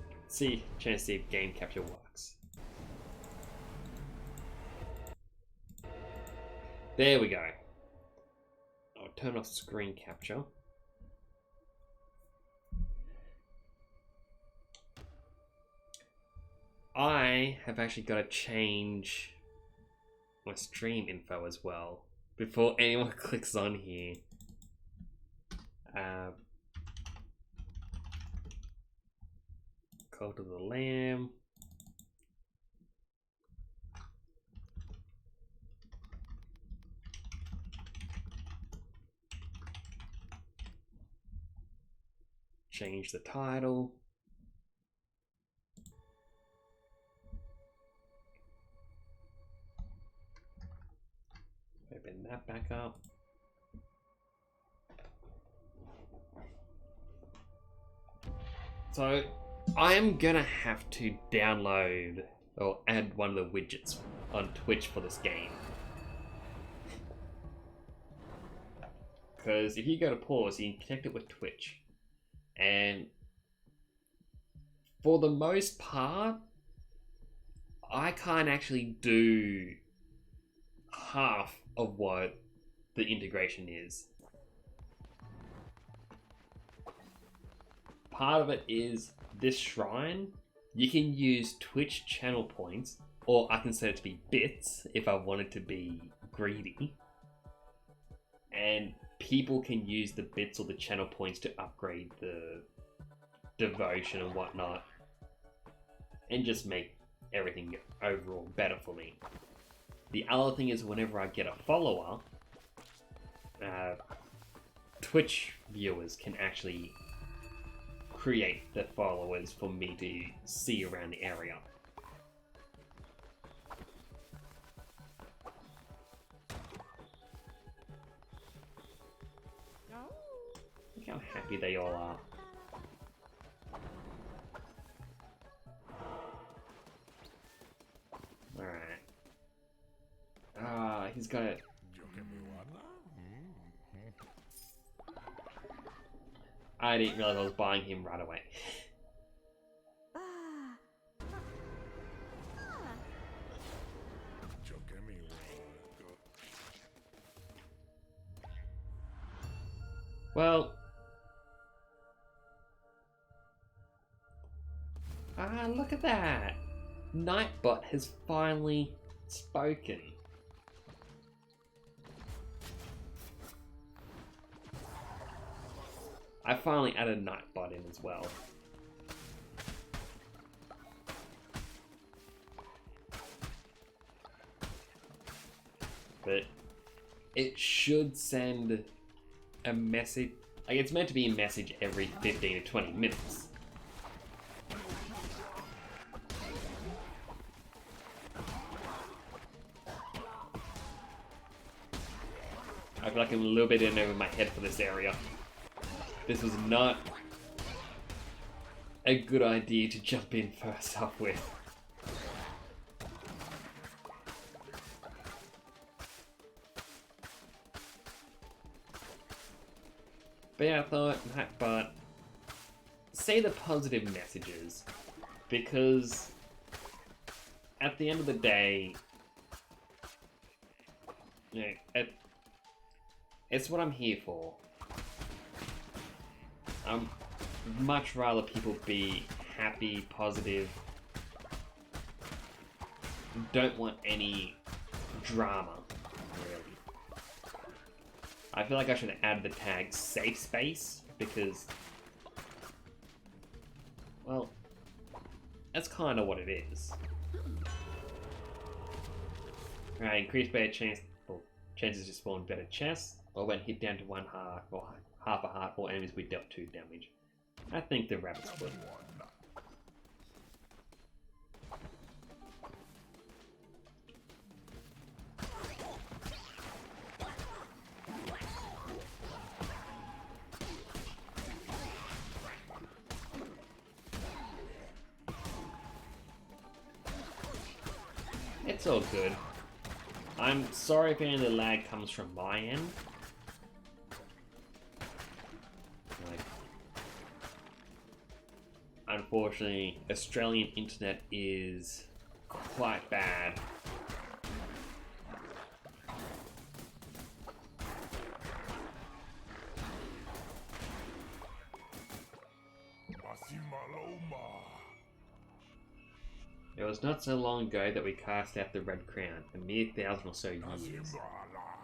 chance to see if game capture works. There we go. I'll turn off screen capture. I have actually got to change my stream info as well before anyone clicks on here. Cult of the Lamb. Change the title. Open that back up. So I am gonna have to download or add one of the widgets on Twitch for this game. Because if you go to pause, you can connect it with Twitch. And for the most part, I can't actually do half of what the integration is. Part of it is this shrine. You can use Twitch channel points, or I can set it to be bits if I wanted to be greedy. And people can use the bits or the channel points to upgrade the devotion and whatnot, and just make everything overall better for me. The other thing is, whenever I get a follower, Twitch viewers can actually create the followers for me to see around the area. Look how happy they all are. Alright. He's got it. I didn't realize I was buying him right away. Well, look at that. Nightbot has finally spoken. I finally added Nightbot in as well. But it should send a message. Like, it's meant to be a message every 15 to 20 minutes. I feel like I'm a little bit in over my head for this area. This was not a good idea to jump in first off with. But yeah, I thought, but say the positive messages, because at the end of the day, you know, it's what I'm here for. I'm much rather people be happy, positive. Don't want any drama, really. I feel like I should add the tag safe space because, well, that's kind of what it is. Right, increased better chances to spawn better chests, or when hit down to 1 heart or half a heart, or enemies we dealt 2 damage. I think the rabbit's good. It's all good. I'm sorry if any of the lag comes from my end. Like, unfortunately, Australian internet is quite bad. It was not so long ago that we cast out the Red Crown, a mere 1,000 or so years.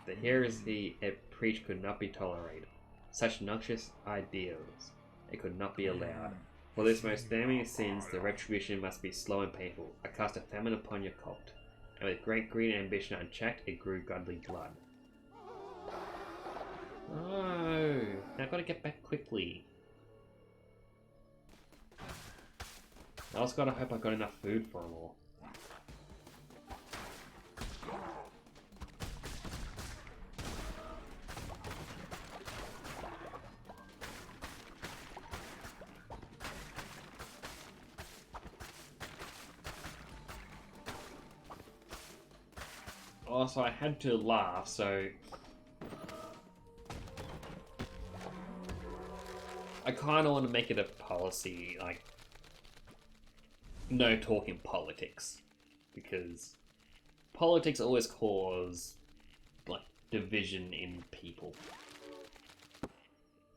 The heresy it preached could not be tolerated. Such noxious ideals, it could not be allowed. For this most damning of sins, the retribution must be slow and painful. I cast a famine upon your cult, and with great greed and ambition unchecked, it grew godly blood. Oh, now I've got to get back quickly. I also gotta hope I got enough food for them all. Also, I had to laugh, so I kind of want to make it a policy, like, no talking politics, because politics always cause like division in people.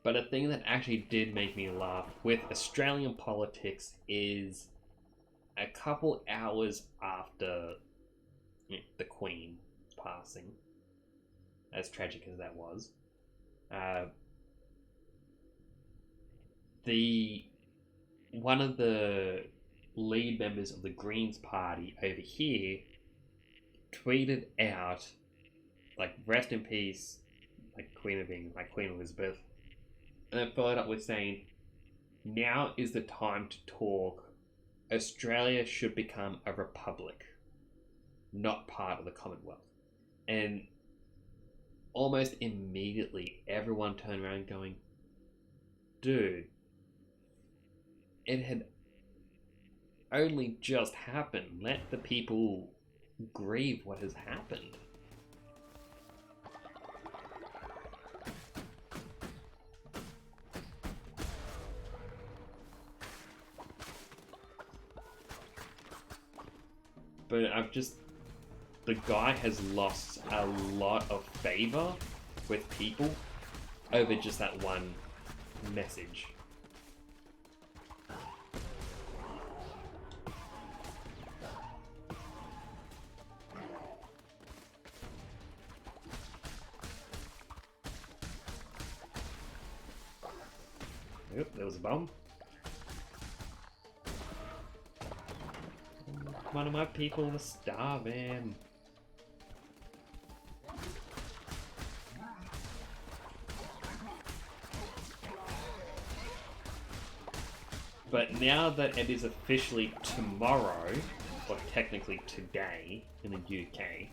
But a thing that actually did make me laugh with Australian politics is a couple hours after the Queen passing, as tragic as that was, one of the lead members of the Greens party over here tweeted out, like, rest in peace, like Queen Elizabeth, and then followed up with saying, now is the time to talk. Australia should become a republic, not part of the Commonwealth. And almost immediately everyone turned around going, dude, it had only just happened. Let the people grieve what has happened. But the guy has lost a lot of favor with people over just that one message. Yep, there was a bomb. One of my people was starving. But now that it is officially tomorrow, or technically today in the UK,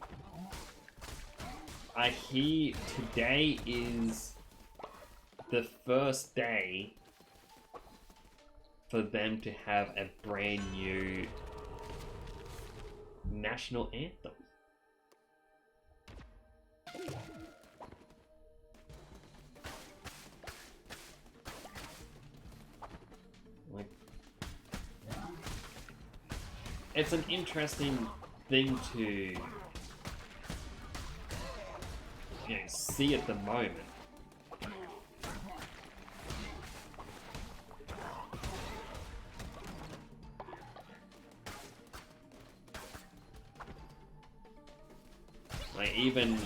I hear today is the first day for them to have a brand new national anthem. Like, it's an interesting thing to see at the moment. Like, even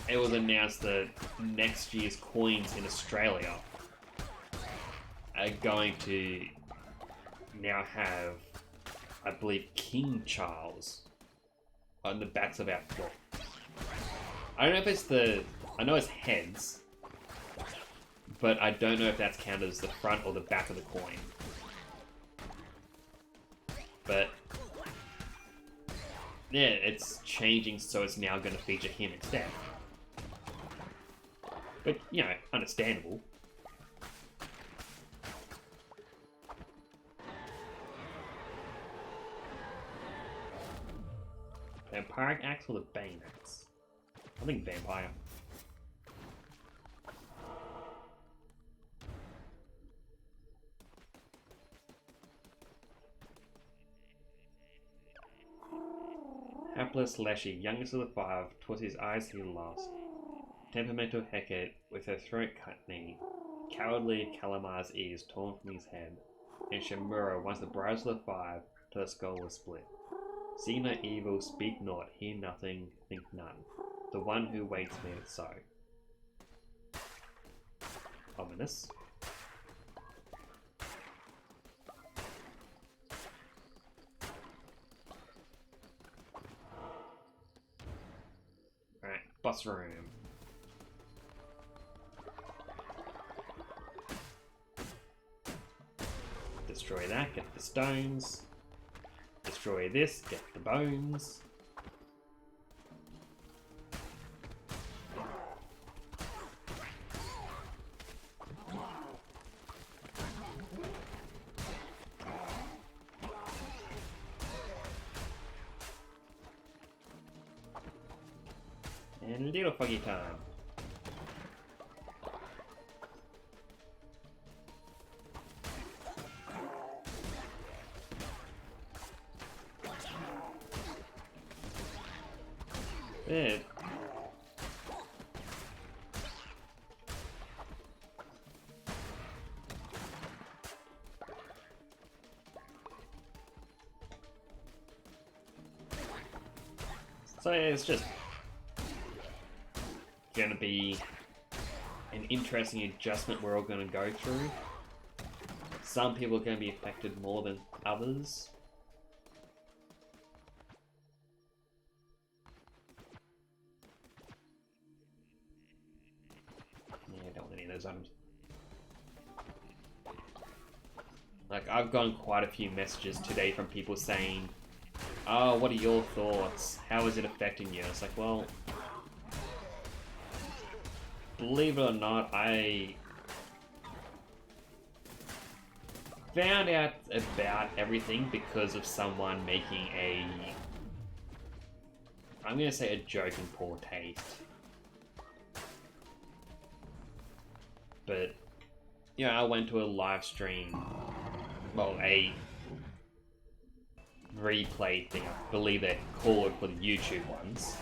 it was announced that next year's coins in Australia are going to now have, I believe, King Charles on the backs of our cloth. I don't know if it's I know it's heads, but I don't know if that's counted as the front or the back of the coin. But yeah, it's changing, so it's now going to feature him instead. But, you know, understandable. Vampiric axe or the Bane axe? I think vampire. Hapless Leshy, youngest of the five, twas his eyes he lost. Temperamental Hecate, with her throat cut knee. Cowardly Calamar's ears torn from his head. And Shamura, once the brightest of the five, till the skull was split. See no evil, speak naught, hear nothing, think none. The one who waits made it so. Ominous. Alright, boss room. Destroy that, get the stones. Destroy this, get the bones. And little foggy time. It. So yeah, it's just going to be an interesting adjustment we're all going to go through. Some people are going to be affected more than others. Yeah, I don't want any of those items. Like, I've gotten quite a few messages today from people saying, oh, what are your thoughts? How is it affecting you? It's like, well, believe it or not, I found out about everything because of someone making I'm going to say a joke in poor taste. But, you know, I went to a live stream, well, a replay thing, I believe they call it for the YouTube ones,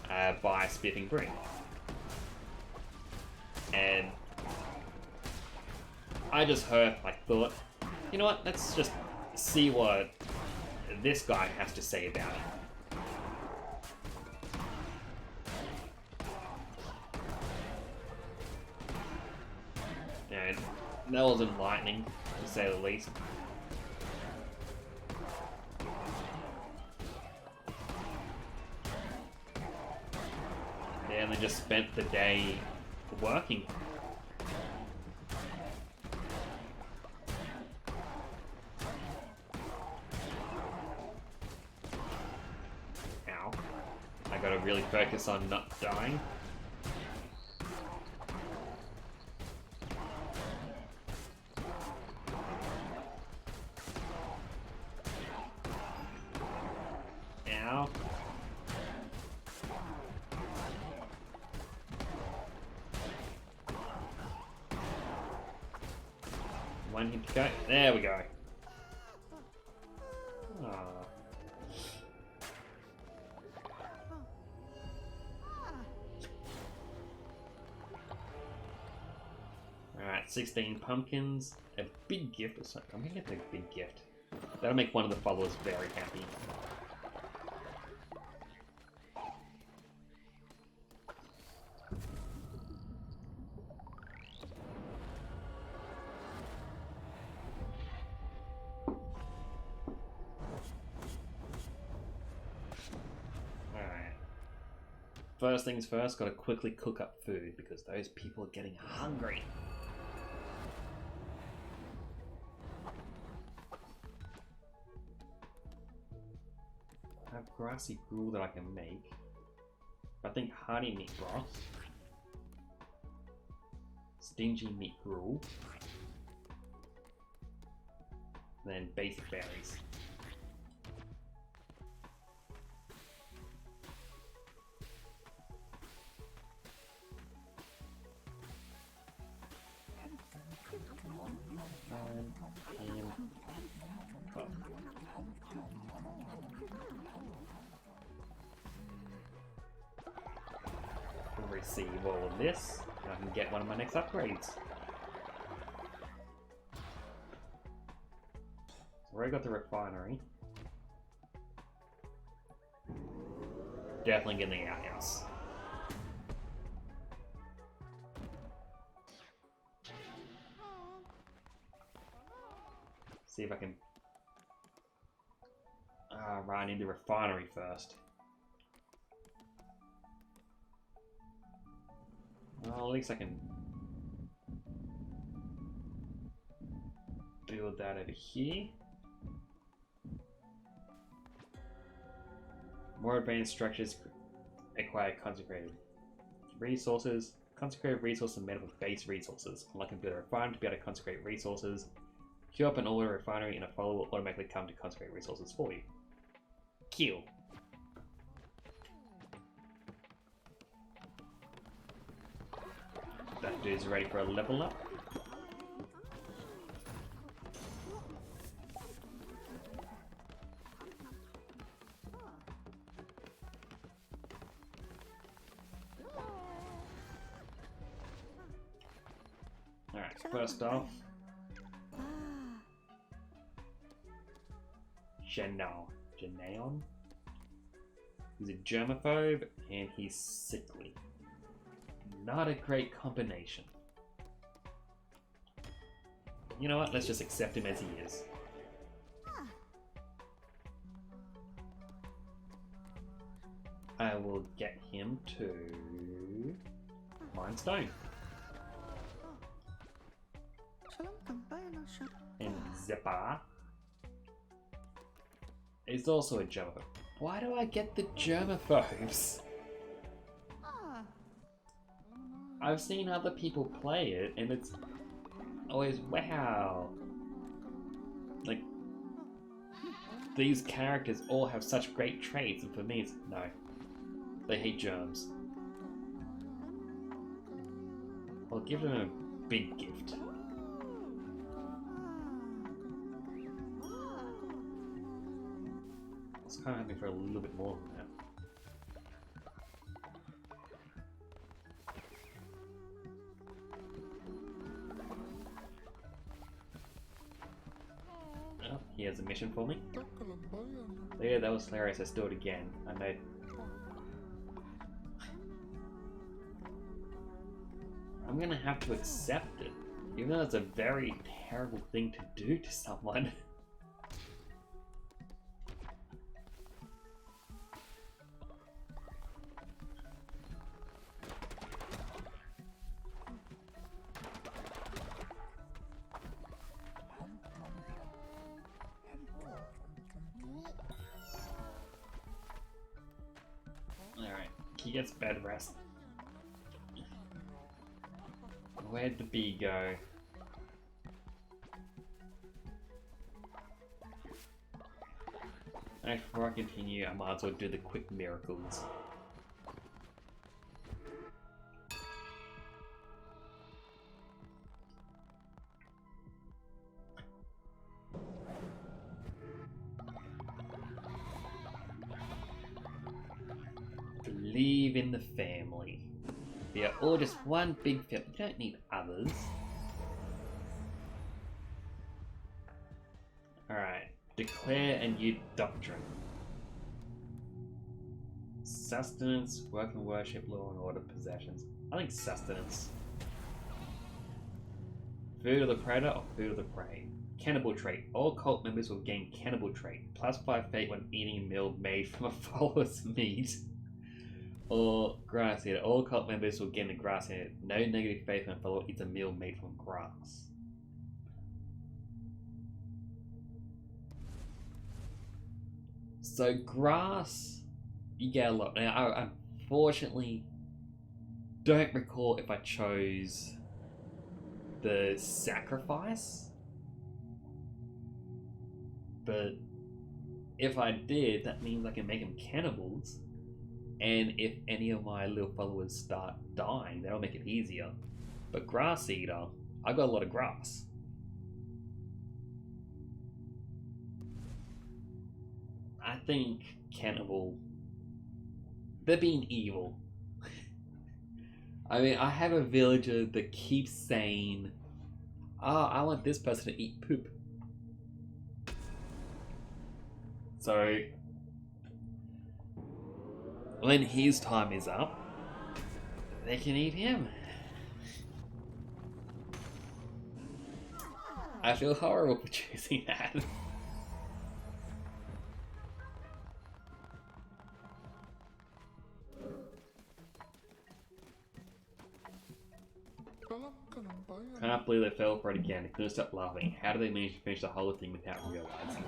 by Spiffing Bring. And I just thought, you know what, let's just see what this guy has to say about it. And that was enlightening, to say the least. Yeah, and they just spent the day working. focus on not dying. Ow. One hit to go. There we go. Aw. Alright, 16 pumpkins. A big gift. I'm gonna get a big gift. That'll make one of the followers very happy. First things first, gotta quickly cook up food because those people are getting hungry. I have grassy gruel that I can make. I think hearty meat broth. Stingy meat gruel. Then basic berries. Receive all of this, and I can get one of my next upgrades. So already got the refinery. Definitely getting the outhouse. See if I can run into the refinery first. Well, at least I can build that over here. More advanced structures acquire consecrated resources. Consecrated resources are made up of base resources. Unlike a build a refinery to be able to consecrate resources, queue up an order refinery and a follower will automatically come to consecrate resources for you. Queue. That dude's ready for a level up. Alright, first off, Geneon. He's a germaphobe and he's sickly. Not a great combination. You know what? Let's just accept him as he is. I will get him to mine stone. And Zeppa is also a germaphobe. Why do I get the germaphobes? I've seen other people play it and it's always, wow. Like, these characters all have such great traits, and for me it's, no. They hate germs. I'll give them a big gift. I was kind of hoping for a little bit more than that. Oh, he has a mission for me. Yeah, that was hilarious. Let's do it again. I know. I'm gonna have to accept it, even though it's a very terrible thing to do to someone. he gets bed rest. Where'd the bee go? And before I continue, I might as well do the quick miracles. Believe in the family. We are all just one big family. You don't need others. Alright. Declare a new doctrine. Sustenance, work and worship, law and order, possessions. I think sustenance. Food of the predator or food of the prey. Cannibal trait. All cult members will gain cannibal trait. +5 fate when eating a meal made from a follower's meat. Or grass eater. All cult members will gain the grass eater. No negative fate when a follower eats a meal made from grass. So grass, you get a lot. Now, I unfortunately don't recall if I chose the sacrifice, but if I did, that means I can make them cannibals. And if any of my little followers start dying, that'll make it easier. But grass eater, I got a lot of grass. I think cannibal, they're being evil. I mean, I have a villager that keeps saying, "Oh, I want this person to eat poop." So when his time is up, they can eat him. I feel horrible for choosing that. Can't believe they fell for it again. They couldn't stop laughing. How do they manage to finish the whole thing without realizing?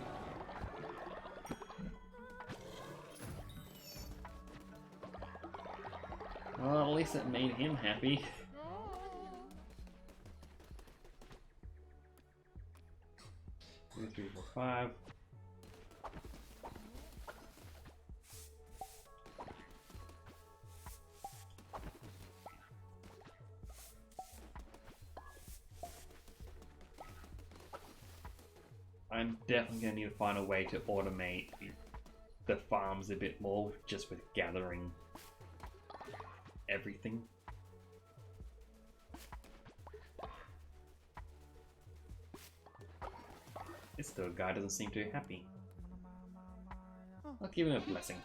Well, at least it made him happy. Two, three, four, five. I'm definitely going to need to find a way to automate the farms a bit more, just with gathering everything. This little guy doesn't seem too happy. I'll give him a blessing.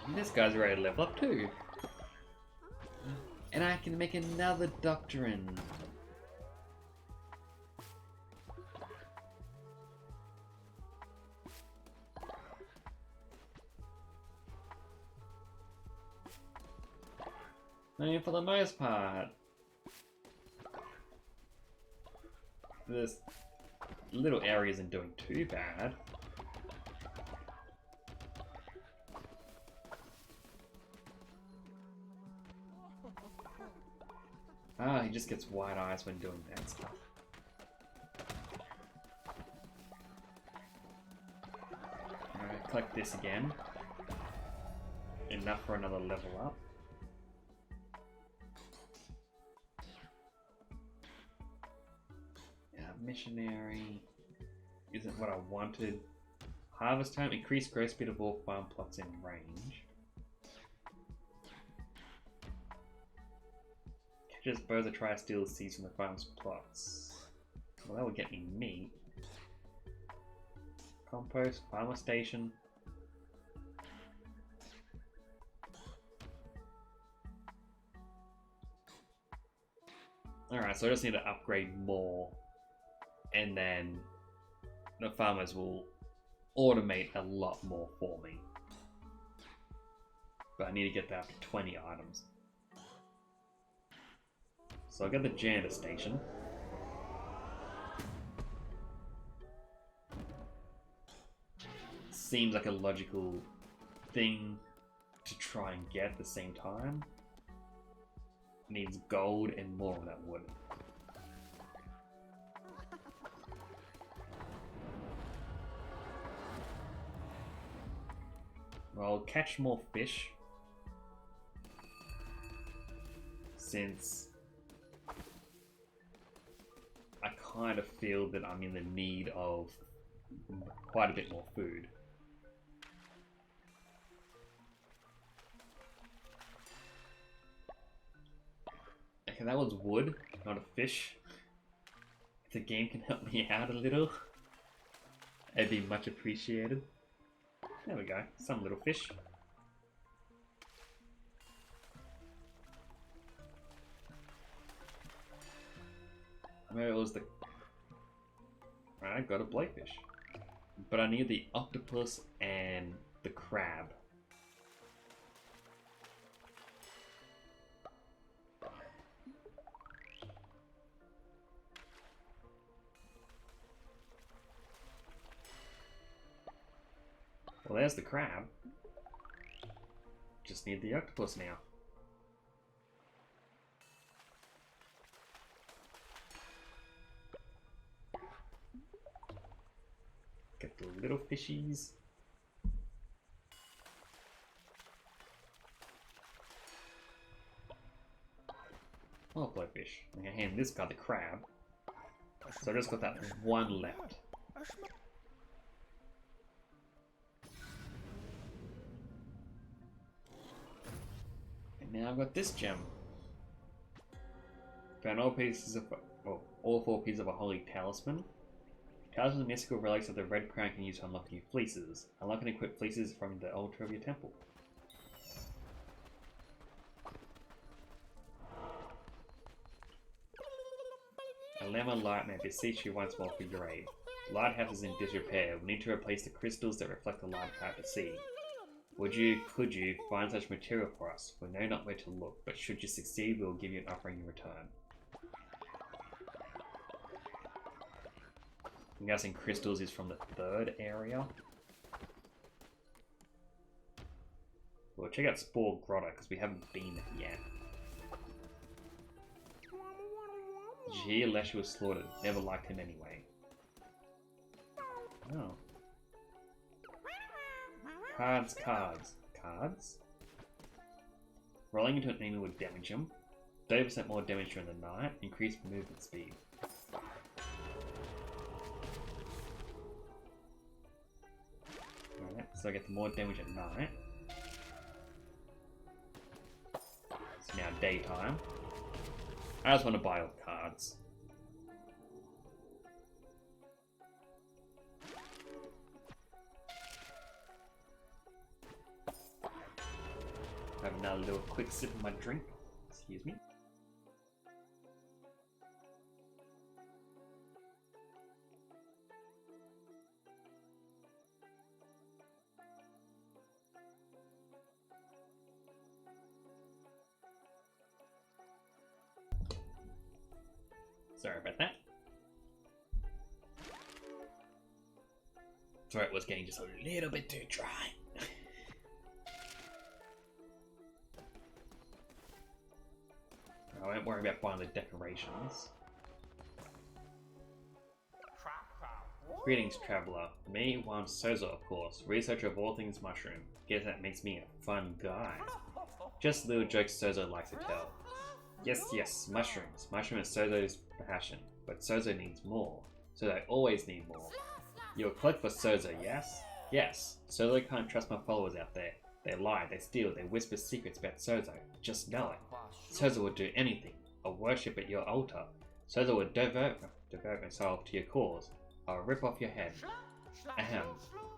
And this guy's ready to level up too. And I can make another doctrine. I mean, for the most part, this little area isn't doing too bad. Ah, he just gets wide eyes when doing that stuff. Alright, collect this again. Enough for another level up. Yeah, missionary isn't what I wanted. Harvest time, increase growth speed of all farm plots in range. Just birds that try to steal the seeds from the farm's plots. Well, that would get me meat. Compost, farmer station. Alright, so I just need to upgrade more. And then the farmers will automate a lot more for me. But I need to get that up to 20 items. So I'll get the janitor station. Seems like a logical thing to try and get at the same time. Needs gold and more of that wood. Well, catch more fish. Since I kind of feel that I'm in the need of quite a bit more food. Okay, that was wood, not a fish. If the game can help me out a little, it'd be much appreciated. There we go, some little fish. Maybe it was the... I got a blackfish. But I need the octopus and the crab. Well, there's the crab. Just need the octopus now. Get the little fishies. Oh, blowfish. I'm gonna hand this guy the crab. So I just got that one left. And now I've got this gem. Found all pieces of, well, all 4 pieces of a holy talisman. Talismans and mystical relics of the Red Crown can use to unlock new fleeces. Unlock and equip fleeces from the altar of your temple. A lemon light may beseech you once more for your aid. The lighthouse is in disrepair. We need to replace the crystals that reflect the light out to sea. Could you find such material for us? We know not where to look, but should you succeed, we will give you an offering in return. I'm guessing crystals is from the 3rd area. We'll check out Spore Grotto because we haven't been there yet. Gee, Leshy was slaughtered. Never liked him anyway. Oh. Cards. Cards? Rolling into an enemy would damage him. 30% more damage during the night. Increased movement speed. Alright, so I get the more damage at night. It's now daytime. I just want to buy all cards. Have another little quick sip of my drink. Excuse me. Sorry about that. Throat was getting just a little bit too dry. I won't worry about buying the decorations. Greetings, traveler. Me, one Sozo, of course, researcher of all things mushroom. Guess that makes me a fun guy. Just little jokes Sozo likes to tell. Yes, mushrooms. Mushroom is Sozo's passion, but Sozo needs more. So they always need more. You'll collect for Sozo, yes? Yes. Sozo can't trust my followers out there. They lie, they steal, they whisper secrets about Sozo. Just know it. Sozo will do anything. I'll worship at your altar. Sozo will devote myself to your cause. I'll rip off your head. Ahem.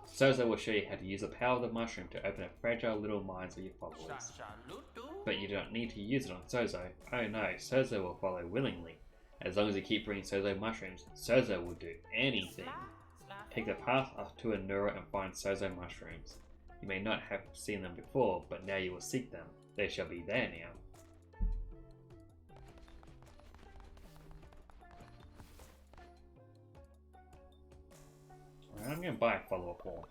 Sozo will show you how to use the power of the mushroom to open up fragile little minds of your followers. But you don't need to use it on Sozo. Oh no, Sozo will follow willingly. As long as you keep bringing Sozo mushrooms, Sozo will do anything. Take the path up to Anura and find Sozo mushrooms. You may not have seen them before, but now you will seek them. They shall be there now. gonna buy a follow-up wall.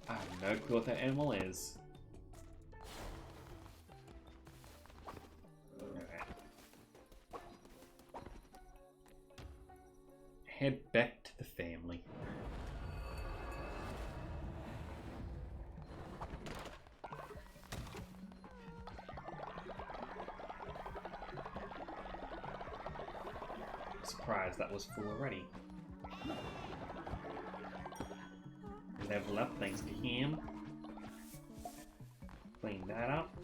I have no clue what that animal is. Alright. Head back to the family. Surprised that was full already. Level up thanks to him. Clean that up.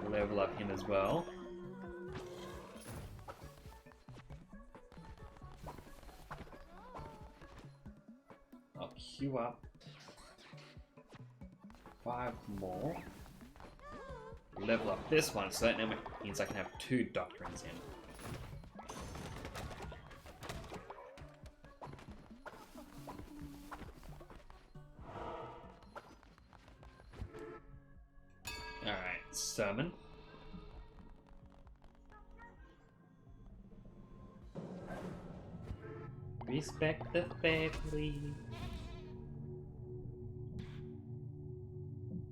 Level up him as well. I'll queue up 5 more. Level up this one, so that now means I can have 2 doctrines in. Sermon. Respect the family.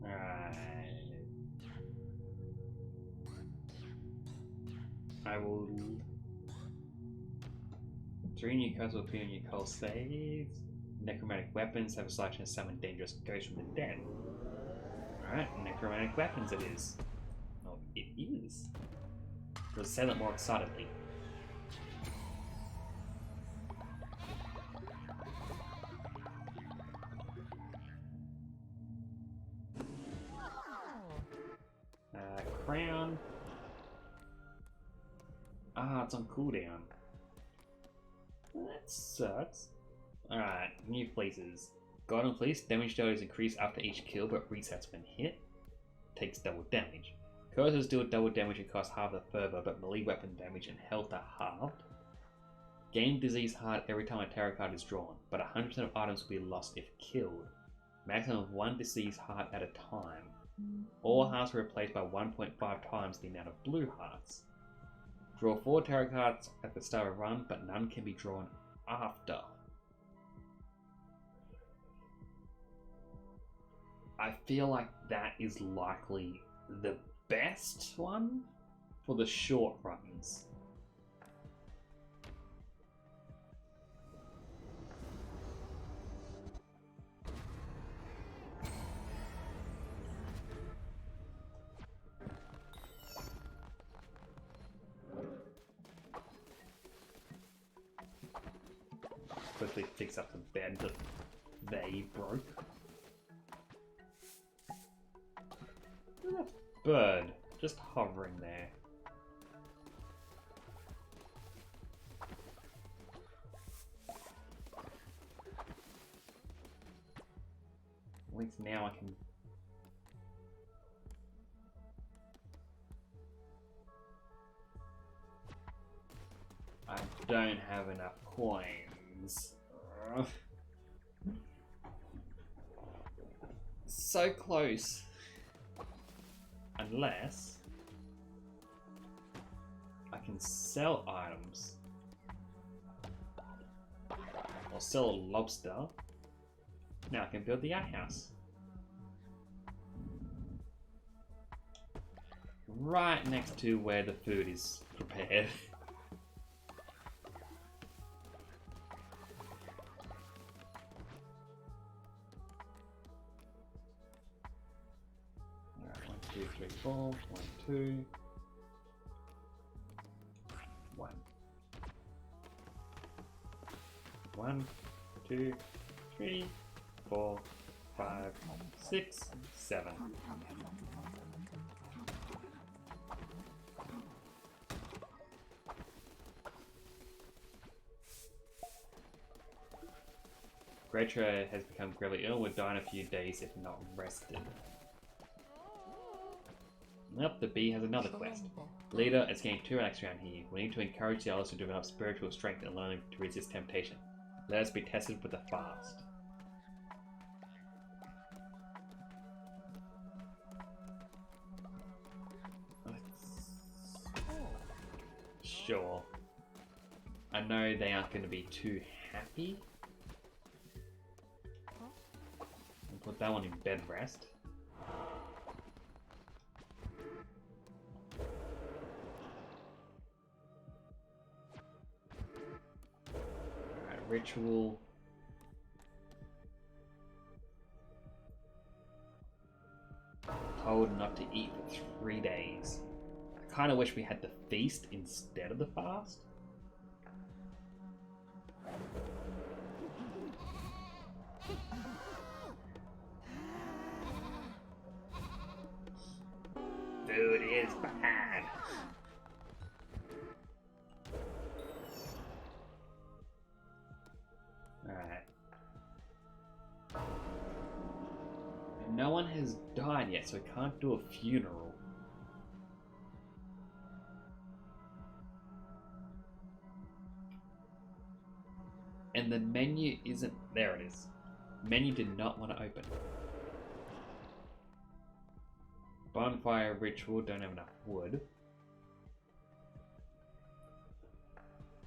Alright. I will. 3 new cards will appear in your call saves. Necromantic weapons have a selection of summon dangerous ghosts from the dead. Alright, necromantic weapons it is. Oh, it is. Let's say that more excitedly. Crown. Ah, it's on cooldown. That sucks. Alright, new fleeces. Golden Fleece, damage dealt is increased after each kill but resets when hit. Takes double damage. Curses deal double damage and cost half the fervor, but melee weapon damage and health are halved. Gain disease heart every time a tarot card is drawn, but 100% of items will be lost if killed. Maximum of 1 disease heart at a time. All hearts are replaced by 1.5 times the amount of blue hearts. Draw 4 tarot cards at the start of a run, but none can be drawn after. I feel like that is likely the best one for the short runs. Quickly fix up the bed that they broke. Look at that bird just hovering there. At least now I can. I don't have enough coins. So close. Unless I can sell items. Or sell a lobster. Now I can build the outhouse. Right next to where the food is prepared. Alright, 1, 2, 3, 4, 1, 2. 1. 1, 2, 3, 4, 5, 6, 7. Gretra has become gravely ill, will die in a few days if not rested. Nope, the bee has another quest. Leader, it's getting too relaxed around here. We need to encourage the others to develop spiritual strength and learn to resist temptation. Let us be tested with a fast. Sure. I know they aren't going to be too happy. I'll put that one in bed rest. Alright, ritual. Told not to eat for 3 days. I kind of wish we had the feast instead of the fast. Food is bad. Alright. No one has died yet, so we can't do a funeral. And the menu isn't... There it is. Menu did not want to open. Bonfire ritual, don't have enough wood.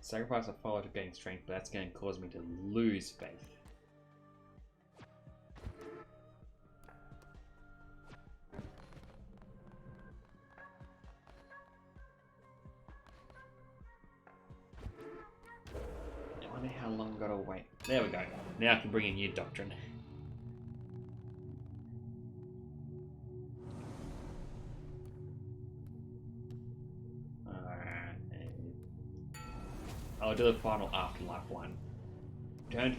Sacrifice a follower to gain strength, but that's going to cause me to lose faith. I wonder how long I gotta wait. There we go. Now I can bring in new doctrine. I'll do the final afterlife one. Return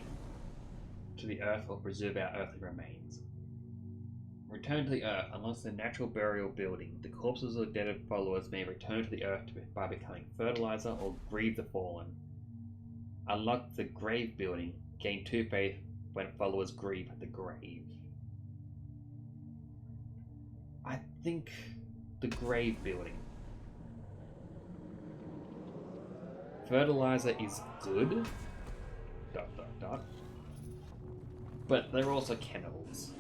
to the earth or preserve our earthly remains. Return to the earth. Unless the natural burial building, the corpses of dead followers may return to the earth by becoming fertilizer or grieve the fallen. Unlock the grave building. Gain 2 faith when followers grieve at the grave. I think the grave building. Fertilizer is good, ... but they're also cannibals.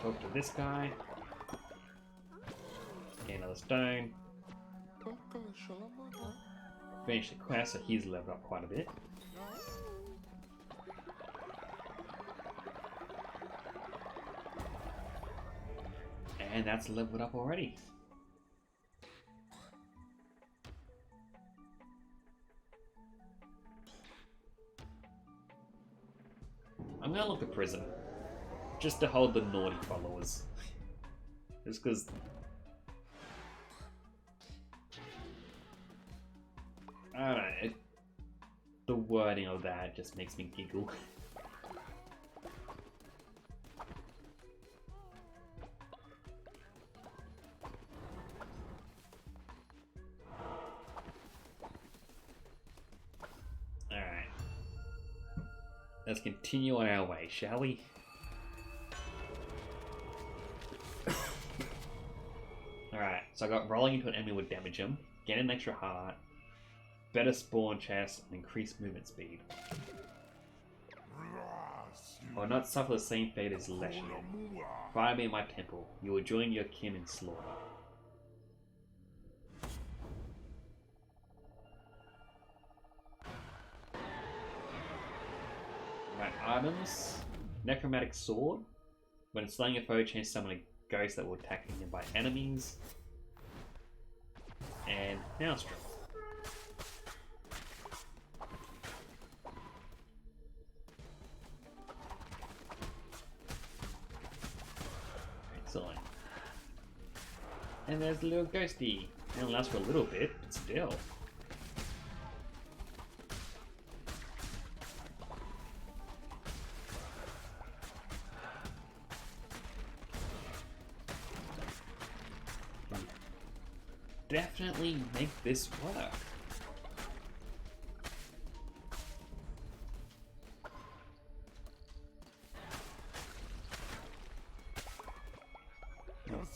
Talk to this guy. Get another stone. Finish the quest, so he's leveled up quite a bit. And that's leveled up already. I'm gonna look at prison. Just to hold the naughty followers. Just because... I don't know, the wording of that just makes me giggle. Let's continue on our way, shall we? Alright, so I got rolling into an enemy would damage him, gain an extra heart, better spawn chest, and increased movement speed. I will not suffer the same fate as Leshian. Fire me in my temple. You will join your kin in slaughter. Items, Necromantic Sword. When slaying a foe, change summon a ghost that will attack him by enemies. And Maelstrom. Excellent. And there's the little ghosty. It only lasts for a little bit, but still. Definitely make this work.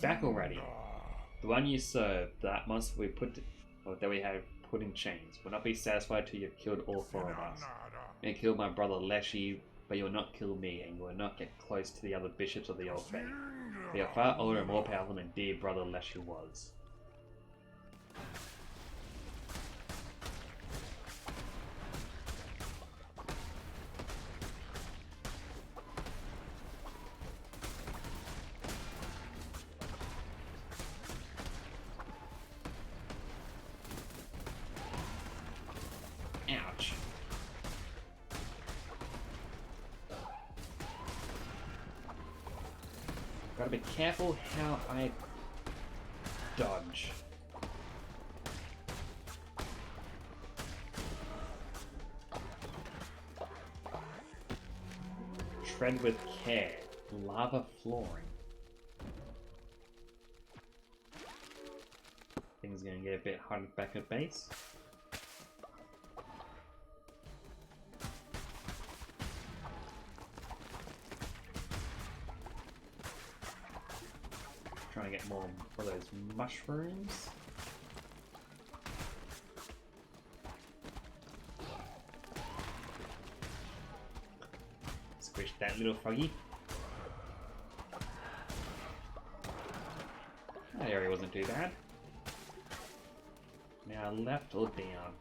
Back already. The one you served, that monster we put, or that we have put in chains, will not be satisfied till you've killed all 4 of us. And killed my brother Leshy, but you will not kill me, and you will not get close to the other bishops of the old faith. For you are far older and more powerful than dear brother Leshu was. Ouch. Gotta be careful how I dodge. Tread with care. Lava flooring. Things are gonna get a bit hard back at base. Trying to get more of those mushrooms. Squish that little froggy. That area wasn't too bad. Now left or down?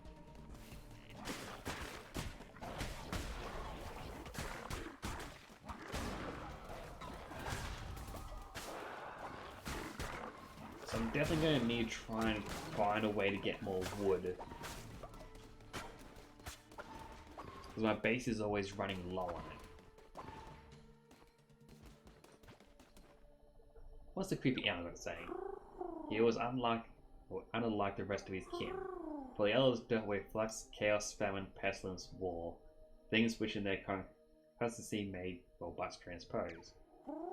So I'm definitely going to need to try and find a way to get more wood. Because my base is always running low on it. What's the creepy owl going to say? He was unlike the rest of his kin. For the elders dealt with flux, chaos, famine, pestilence, war, things which in their constancy made robots transpose.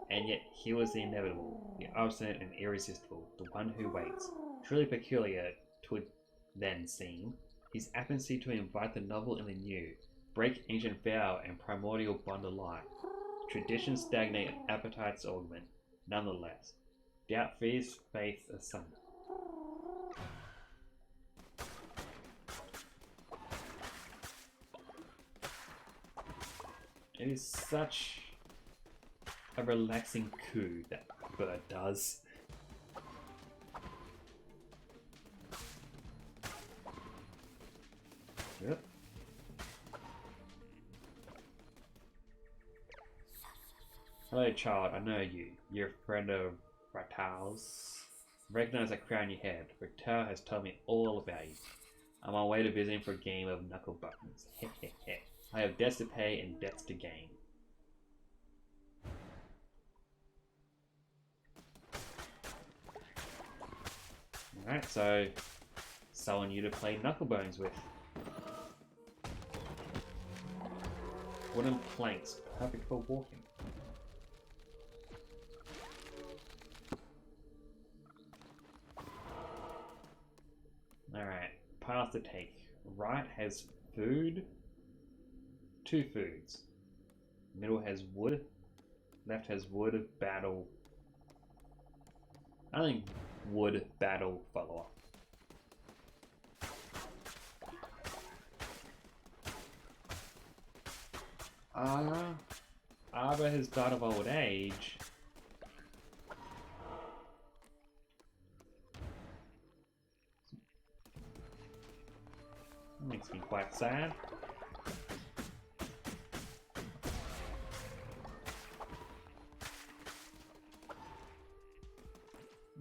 And yet he was the inevitable, the obstinate and irresistible, the one who waits. Truly peculiar twould then seem, his apathy to invite the novel and the new, break ancient vow and primordial bond alike. Traditions stagnate and appetites augment, nonetheless. Doubt fears, faith asunder. It is such a relaxing coo that bird does. Yep. Hello child, I know you. You're a friend of Ratal's. Recognize that crown you head. Ratal has told me all about you. I'm on my way to visit him for a game of knuckle buttons. I have debts to pay and debts to gain. Alright, so someone you to play knucklebones with. Wooden planks, perfect for walking. Alright, path to take. Right has food. 2 foods. Middle has wood. Left has wood, battle. I think wood, battle, follower. Arbor has died of old age. Makes me quite sad.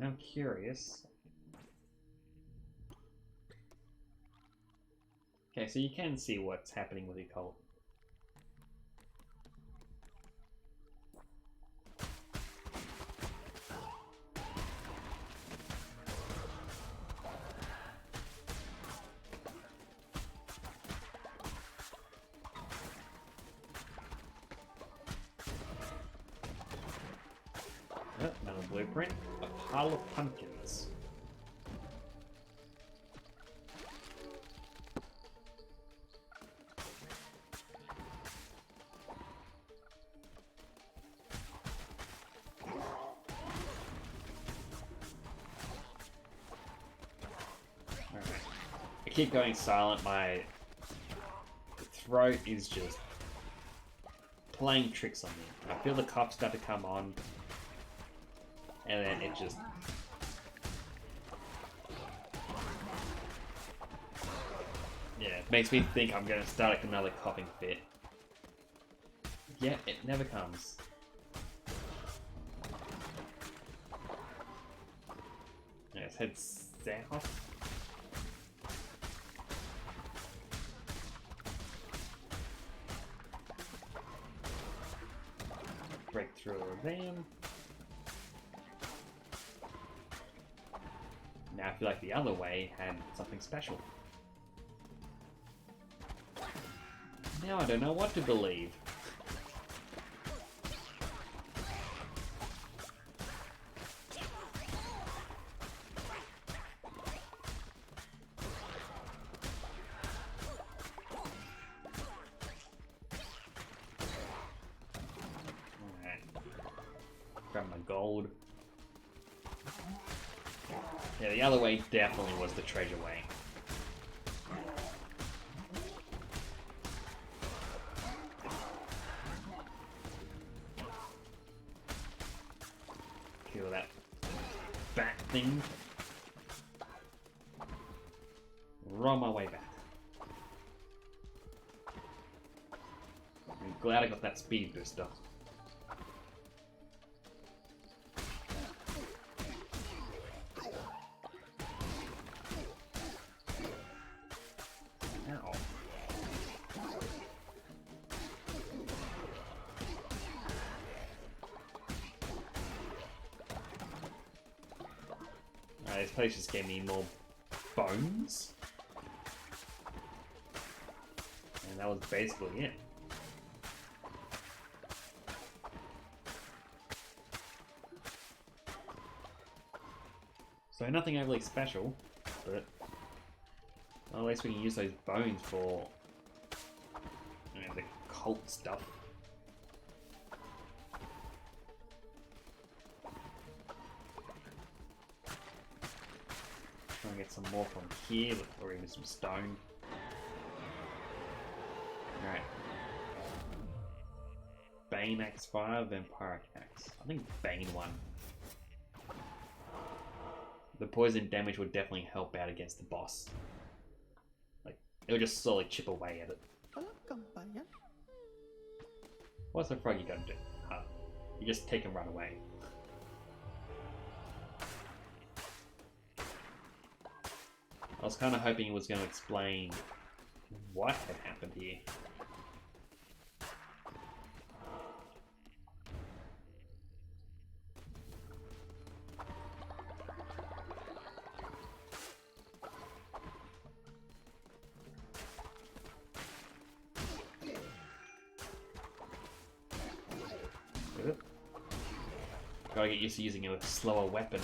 I'm curious. Okay, so you can see what's happening with the cult. Oh, another blueprint. A pile of pumpkins. Alright. I keep going silent, my throat is just playing tricks on me. I feel the cops start to come on, and then it just... Yeah, it makes me think I'm gonna start like another coughing fit. Yeah, it never comes. Yeah, let's head south. Break through a van. Now I feel like the other way had something special. Now I don't know what to believe. Alright. Grab my gold. Yeah, the other way definitely was the treasure way. Kill that bat thing. Roll my way back. I'm glad I got that speed booster. Ow. This place just gave me more bones. And that was basically it. So nothing overly special, but well, at least we can use those bones for, you know, the cult stuff. Try and get some more from here, or even some stone. Alright. Bane Axe Fire, Vampiric Axe. I think Bane won. The poison damage would definitely help out against the boss. Like, it would just slowly chip away at it. What's the frog you gotta do? You just take and run away. I was kind of hoping it was going to explain what had happened here. Good. Gotta get used to using a slower weapon.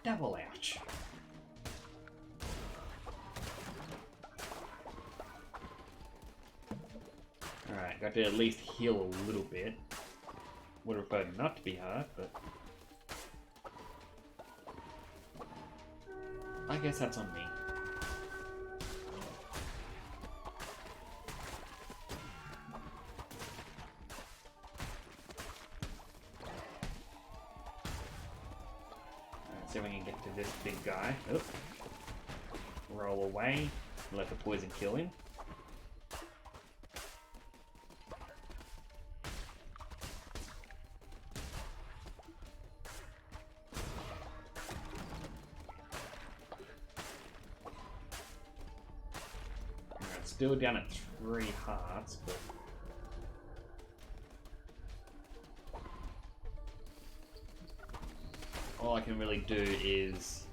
Double ouch. Alright, got to at least heal a little bit. Would have preferred not to be hurt, but I guess that's on me. See if we can get to this big guy. Oop. Roll away. Let the poison kill him. Alright, still down at 3 hearts, but all I can really do is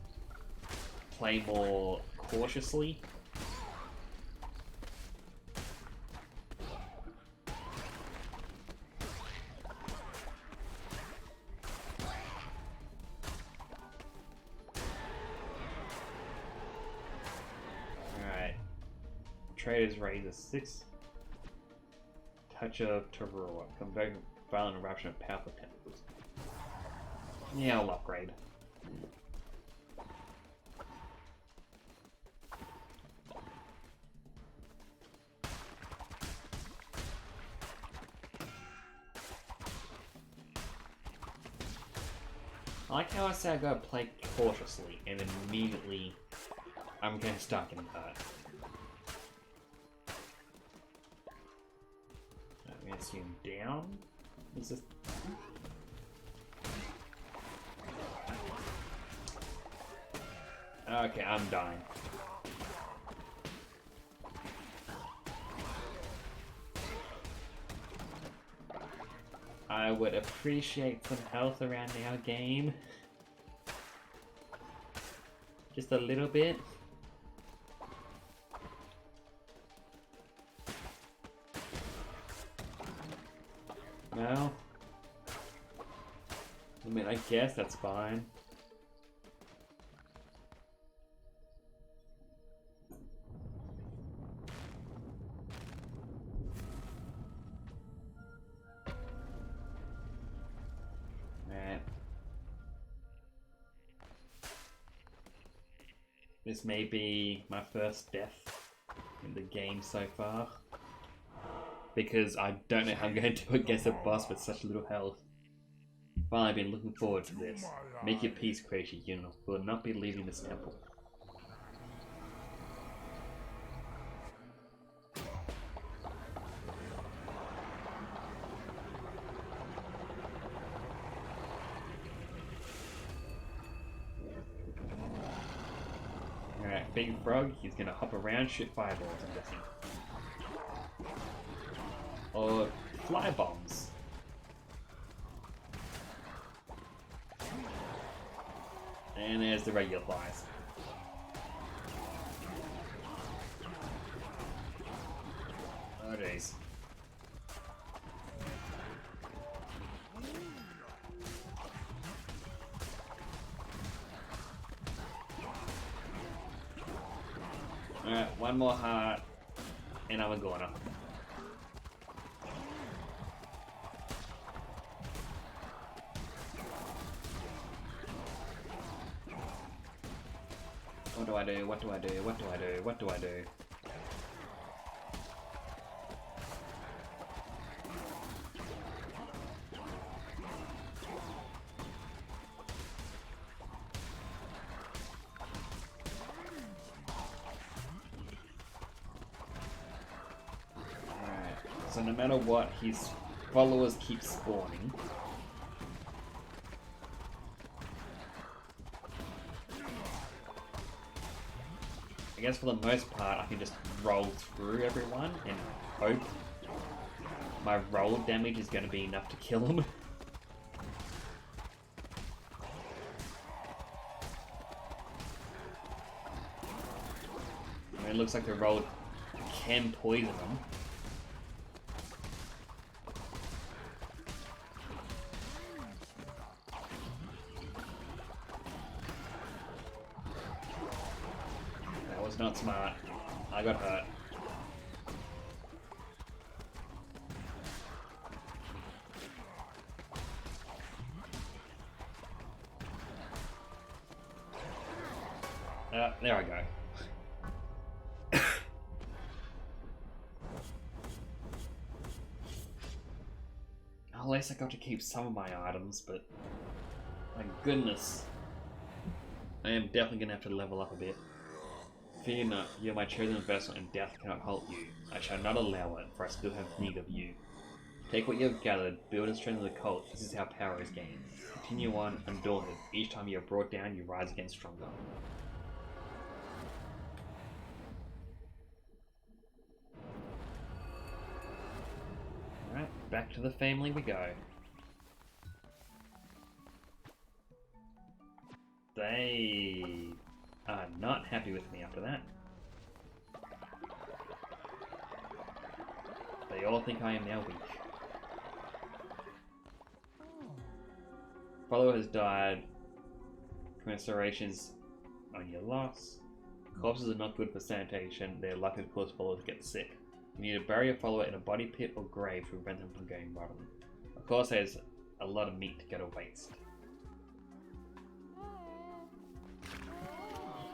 play more cautiously. Alright. Trader's Razor 6. Touch of Terror. Convey violent eruption of powerful tentacles. Yeah, I'll upgrade. I like how I say I gotta play cautiously, and immediately I'm gonna start getting hurt. I'm gonna assume down. Is this? Okay, I'm dying. I would appreciate some health around our game. Just a little bit. No. I mean, I guess that's fine. Alright. This may be my first death in the game so far. Because I don't know how I'm going to do against a boss with such little health. Well, I've been looking forward to this. Make your peace, crazy unit. Will not be leaving this temple. Alright, Big Frog, he's gonna hop around, shoot fireballs, I'm guessing. Or fly bombs. And there's the regular flies. Oh jeez. Alright, one more heart, and I'm a goner. What do I do? What do I do? What do I do? What do I do? Alright, so no matter what, his followers keep spawning. I guess for the most part I can just roll through everyone and hope my roll damage is going to be enough to kill them. I mean, it looks like the roll can poison them. Not smart. I got hurt. There I go. At least I got to keep some of my items, but my goodness. I am definitely going to have to level up a bit. Fear not, you are my chosen vessel and death cannot halt you. I shall not allow it, for I still have need of you. Take what you have gathered, build and strengthen the cult, this is how power is gained. Continue on, undaunted. Each time you are brought down, you rise again stronger. Alright, back to the family we go. They are not happy with me after that. They all think I am now weak. Follower has died. Commiserations on your loss. Corpses are not good for sanitation. They are likely to cause followers to get sick. You need to bury a follower in a body pit or grave to prevent them from going rotten. Of course, there's a lot of meat to go to waste.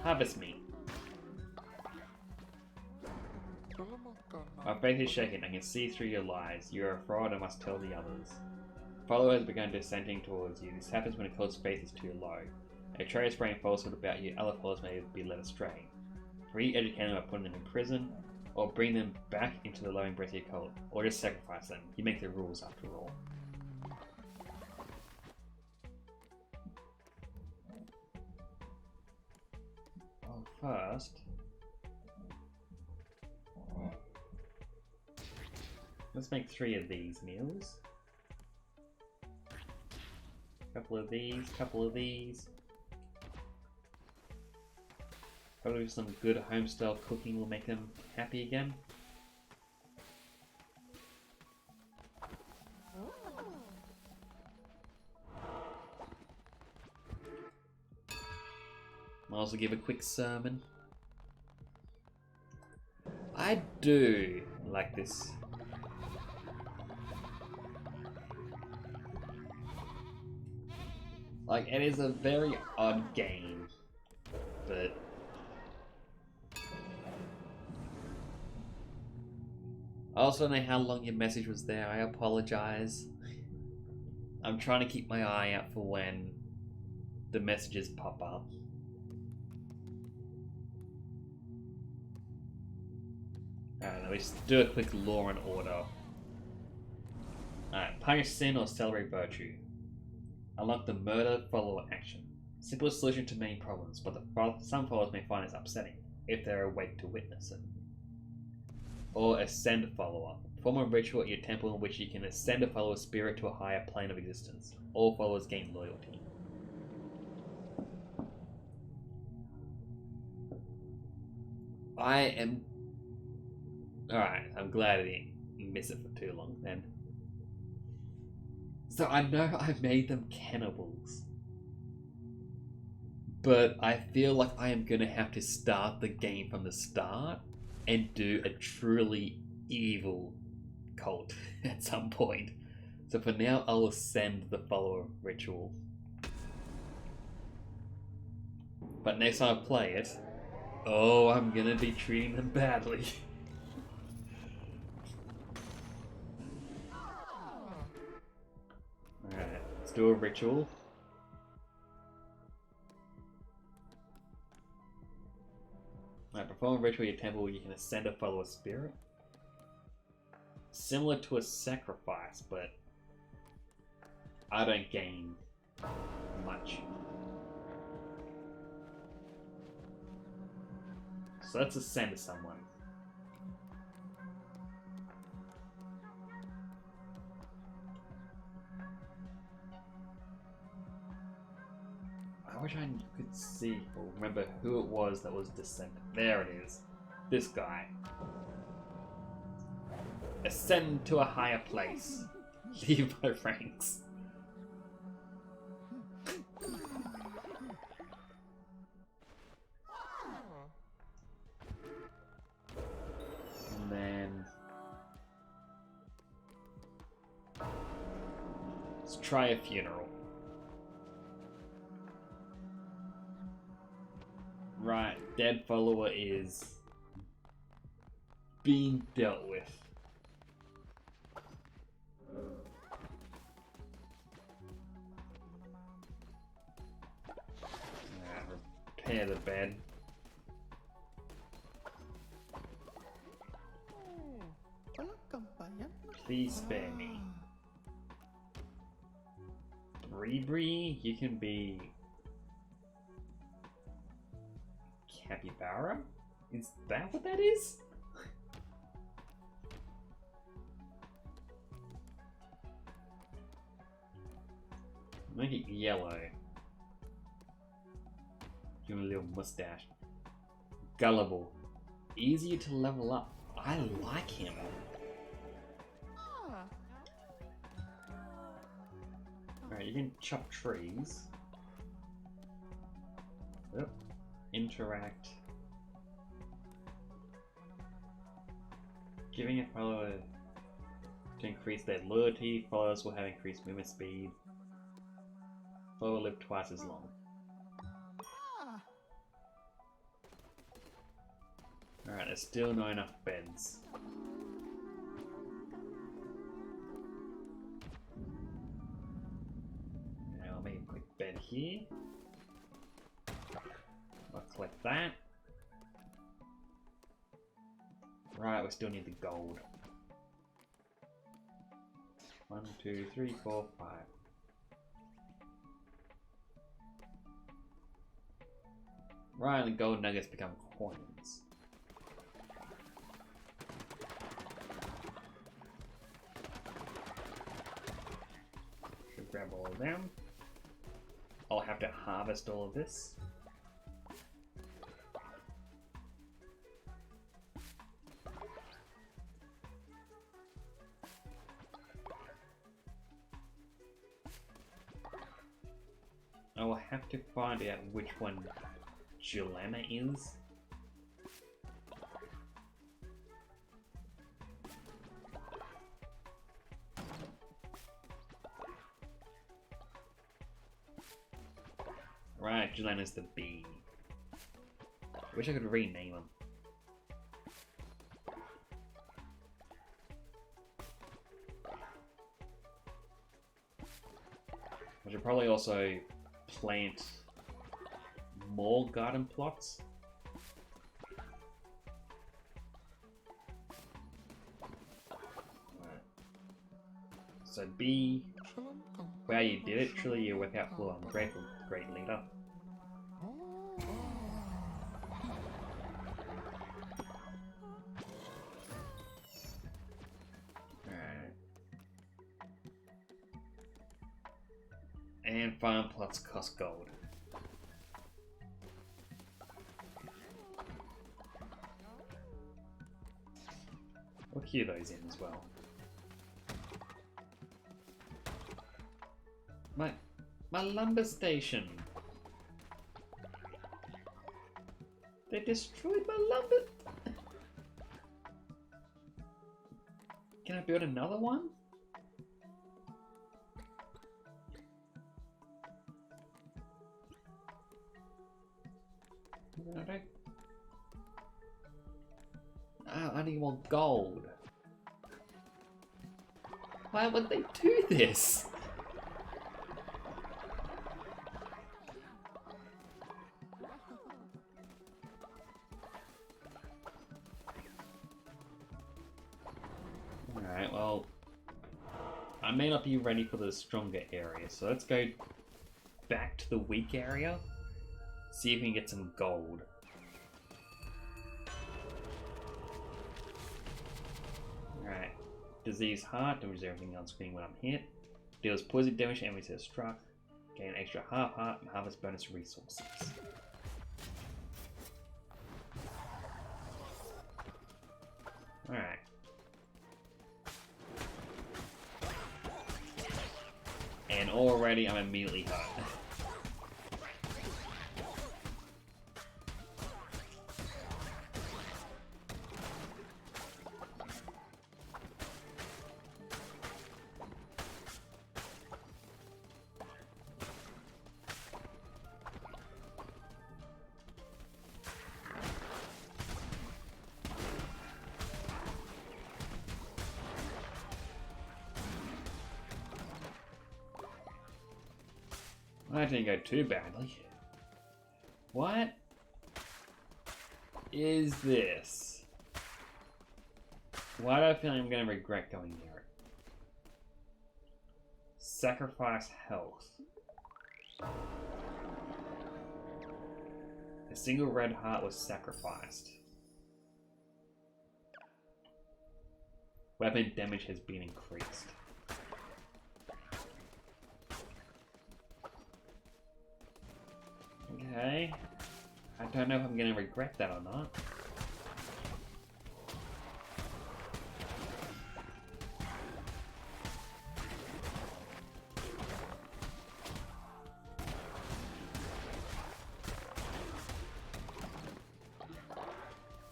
Harvest meat. My faith is shaken. I can see through your lies. You are a fraud and must tell the others. Follower has begun descending towards you. This happens when a cult's faith is too low. A trader spreading falsehood about you, other followers may be led astray. Re-educate them by putting them in prison, or bring them back into the loving breath of your cult, or just sacrifice them. You make the rules after all. Well, first, let's make 3 of these meals. Couple of these, couple of these. Probably some good home-style cooking will make them happy again. I'll also give a quick sermon. I do like this. Like, it is a very odd game, but I also don't know how long your message was there. I apologize. I'm trying to keep my eye out for when the messages pop up. Alright, let's do a quick law and order. Alright, punish sin or celebrate virtue. Unlock the murder follower action. Simplest solution to many problems, but some followers may find this upsetting if they're awake to witness it. Or ascend a follower. Perform a ritual at your temple in which you can ascend a follower's spirit to a higher plane of existence. All followers gain loyalty. I am... Alright, I'm glad I didn't miss it for too long then. So I know I made them cannibals, but I feel like I am going to have to start the game from the start and do a truly evil cult at some point. So for now, I'll ascend the follower ritual. But next time I play it, oh, I'm going to be treating them badly. Alright, let's do a ritual. Alright, perform a ritual at your temple where you can ascend a follower spirit. Similar to a sacrifice, but I don't gain much. So let's ascend someone. I wish I could see or remember who it was that was descended. There it is. This guy. Ascend to a higher place. Leave my ranks. And then let's try a funeral. Right, dead follower is being dealt with. Repair the bed. Please spare me. Bree, you can be capybara? Is that what that is? Make it yellow. Give him a little mustache. Gullible. Easier to level up. I like him. Alright, you can chop trees. Yep. Interact. Giving a follower to increase their loyalty. Followers will have increased movement speed. Follower will live twice as long. Alright, there's still not enough beds. over here. I'll collect that. Right, we still need the gold. 1, 2, 3, 4, 5. Right, and the gold nuggets become coins. Should grab all of them. I'll have to harvest all of this. I will have to find out which one Joanna is. Right, Joanna's the bee. Wish I could rename him. I should probably also plant more garden plots. Right. So B, wow, you did it. Truly you work out full. I'm grateful, great leader. Alright. And farm plots cost gold. We'll queue those in as well. My lumber station. They destroyed my lumber. Can I build another one? I need more gold. Why would they do this? Alright, well, I may not be ready for the stronger area, so let's go back to the weak area, see if we can get some gold. Alright, disease heart, damages everything on screen when I'm hit, deals poison damage to enemies that are struck, gain extra half heart and harvest bonus resources. Alright. And already I'm immediately hurt. That didn't go too badly. What is this? Why do I feel like I'm going to regret going near it? Sacrifice health. A single red heart was sacrificed. Weapon damage has been increased. Okay. I don't know if I'm going to regret that or not.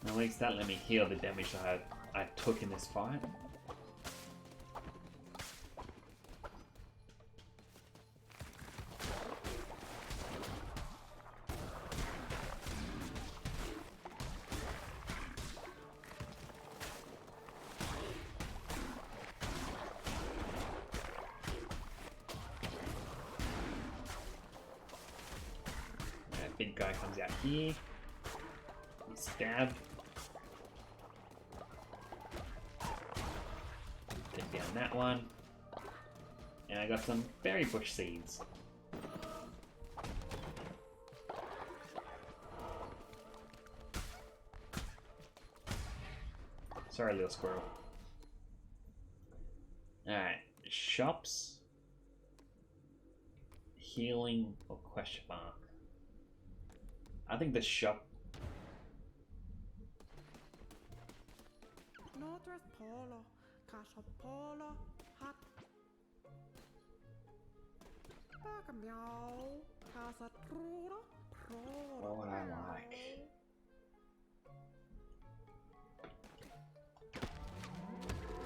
At least that let me heal the damage that I took in this fight. big guy comes out here. We stab. Take down that one. And I got some berry bush seeds. Sorry, little squirrel. Alright, shops. Healing or question mark? I think the shop. What would I like?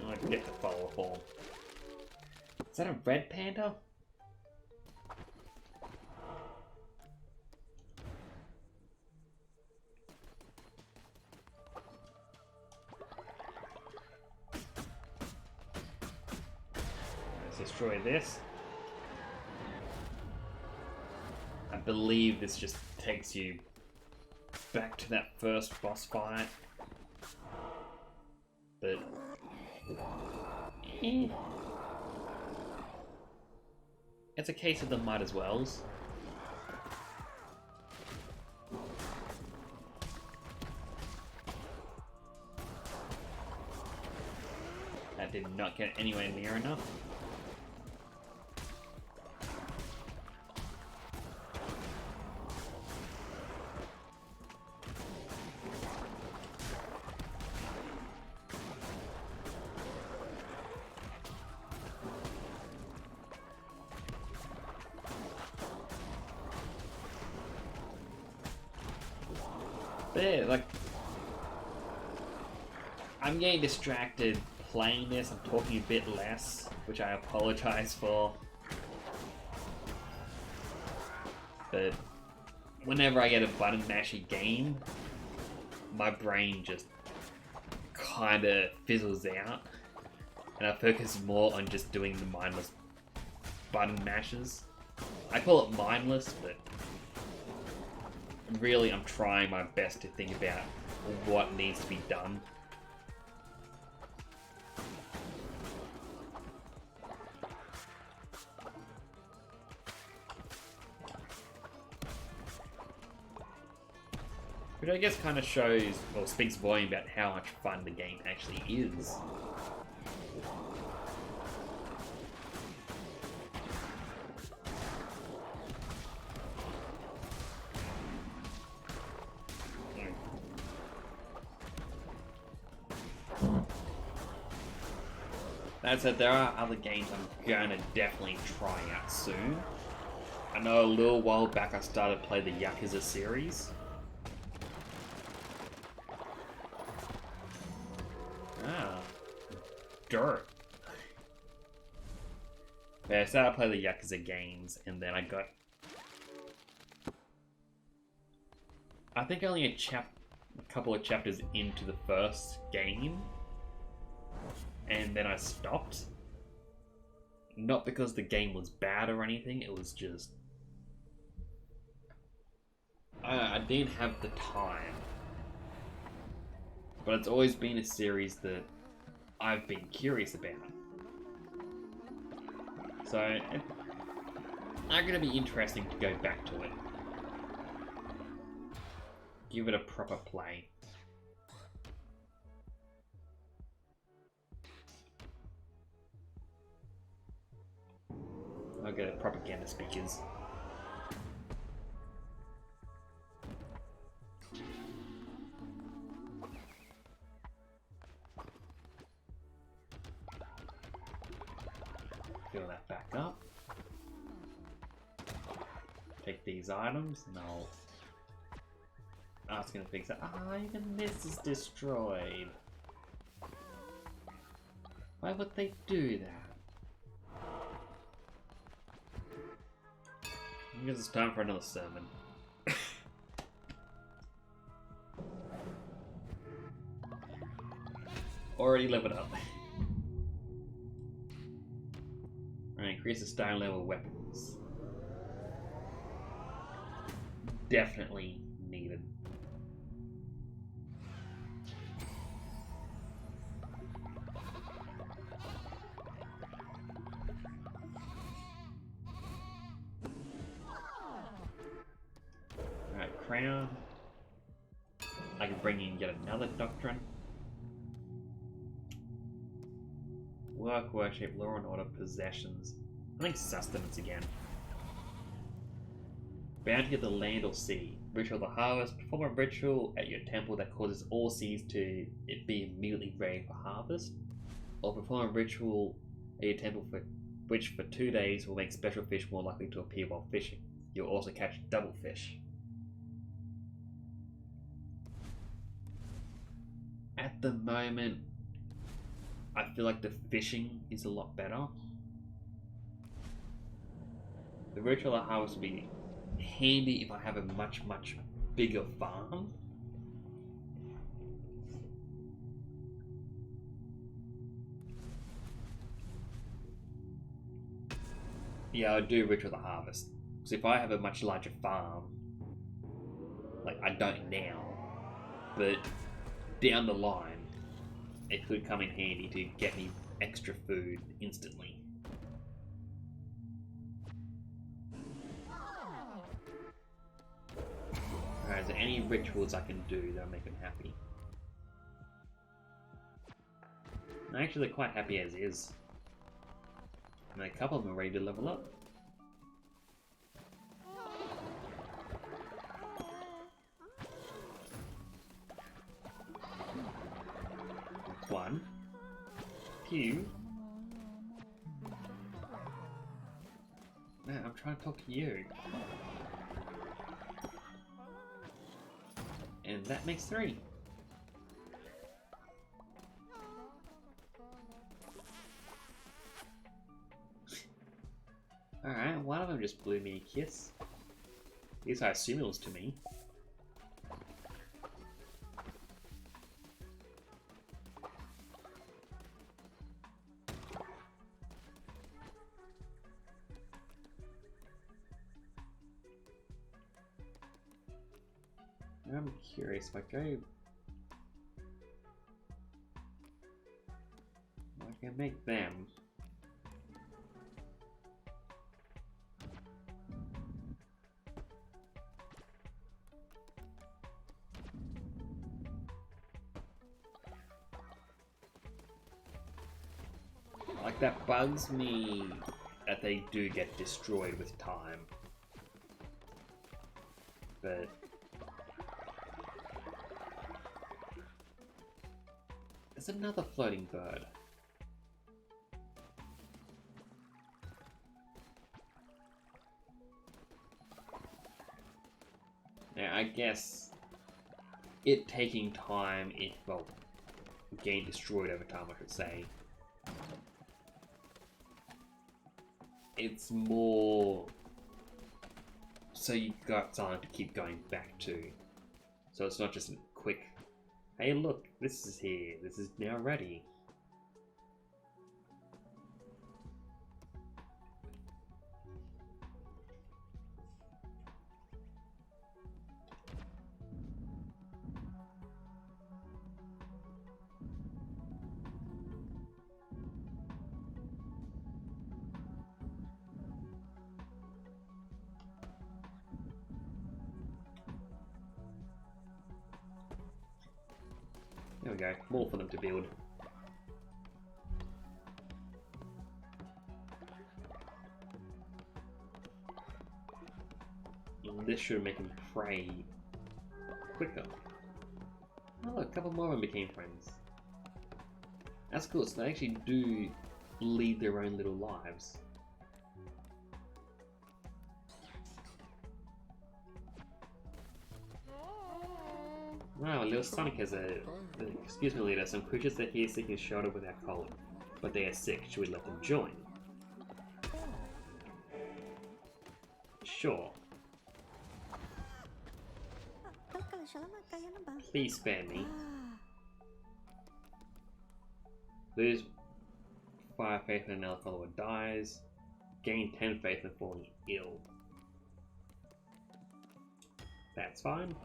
I get the follow form. Is that a red panda? Let's destroy this. I believe this just takes you back to that first boss fight. But it's a case of the might as wells. That did not get anywhere near enough. Yeah, like, I'm getting distracted playing this. I'm talking a bit less, which I apologize for. But whenever I get a button mashy game, my brain just kind of fizzles out, and I focus more on just doing the mindless button mashes. I call it mindless, but really, I'm trying my best to think about what needs to be done. Which I guess kind of shows, or speaks volume about how much fun the game actually is. That said, there are other games I'm gonna definitely try out soon. I know a little while back I started playing the Yakuza series. Ah, dirt. Yeah, I started playing the Yakuza games, and then I got, I think only a couple of chapters into the first game. And then I stopped. Not because the game was bad or anything, it was just I didn't have the time. But it's always been a series that I've been curious about. So it's not going to be interesting to go back to it. Give it a proper play. I'll get propaganda speakers. Fill that back up. Take these items and I'll... I was gonna fix that. Ah, even this is destroyed. Why would they do that? I guess it's time for another sermon. Already leveled up. Alright, increase the style level weapons. definitely needed. Alright, crown. I can bring in yet another doctrine. Work, worship, law and order, possessions. I think sustenance again. Bounty of the land or sea. Ritual of the harvest. Perform a ritual at your temple that causes all seeds to be immediately ready for harvest. Or perform a ritual at your temple which for 2 days will make special fish more likely to appear while fishing. You'll also catch double fish. At the moment, I feel like the fishing is a lot better. The ritual of harvest will be handy if I have a much bigger farm. Yeah, I'll do ritual of the harvest. So if I have a much larger farm, like I don't now, but down the line, it could come in handy to get me extra food instantly. Alright, is there any rituals I can do that'll make them happy? I'm actually quite happy as is. And a couple of them are ready to level up. That's one. Two. Man, I'm trying to talk to you. And that makes 3. Alright, one of them just blew me a kiss. At least I assume it was to me. I'm curious, if I go... I can make them. Like, that bugs me that they do get destroyed with time. But... there's another floating bird. Now, I guess it taking time, well, getting destroyed over time, I should say. It's more so you've got something to keep going back to. So it's not just a quick, hey look, this is here, this is now ready. There we go, more for them to build. And this should make them prey quicker. Oh look, a couple more of them became friends. That's cool, so they actually do lead their own little lives. Wow, little Sonic has excuse me leader, some creatures that here seeking shelter with our cult, but they are sick, should we let them join? Sure. Please spare me. Lose 5 faith and another follower dies. Gain 10 faith and falling ill. That's fine.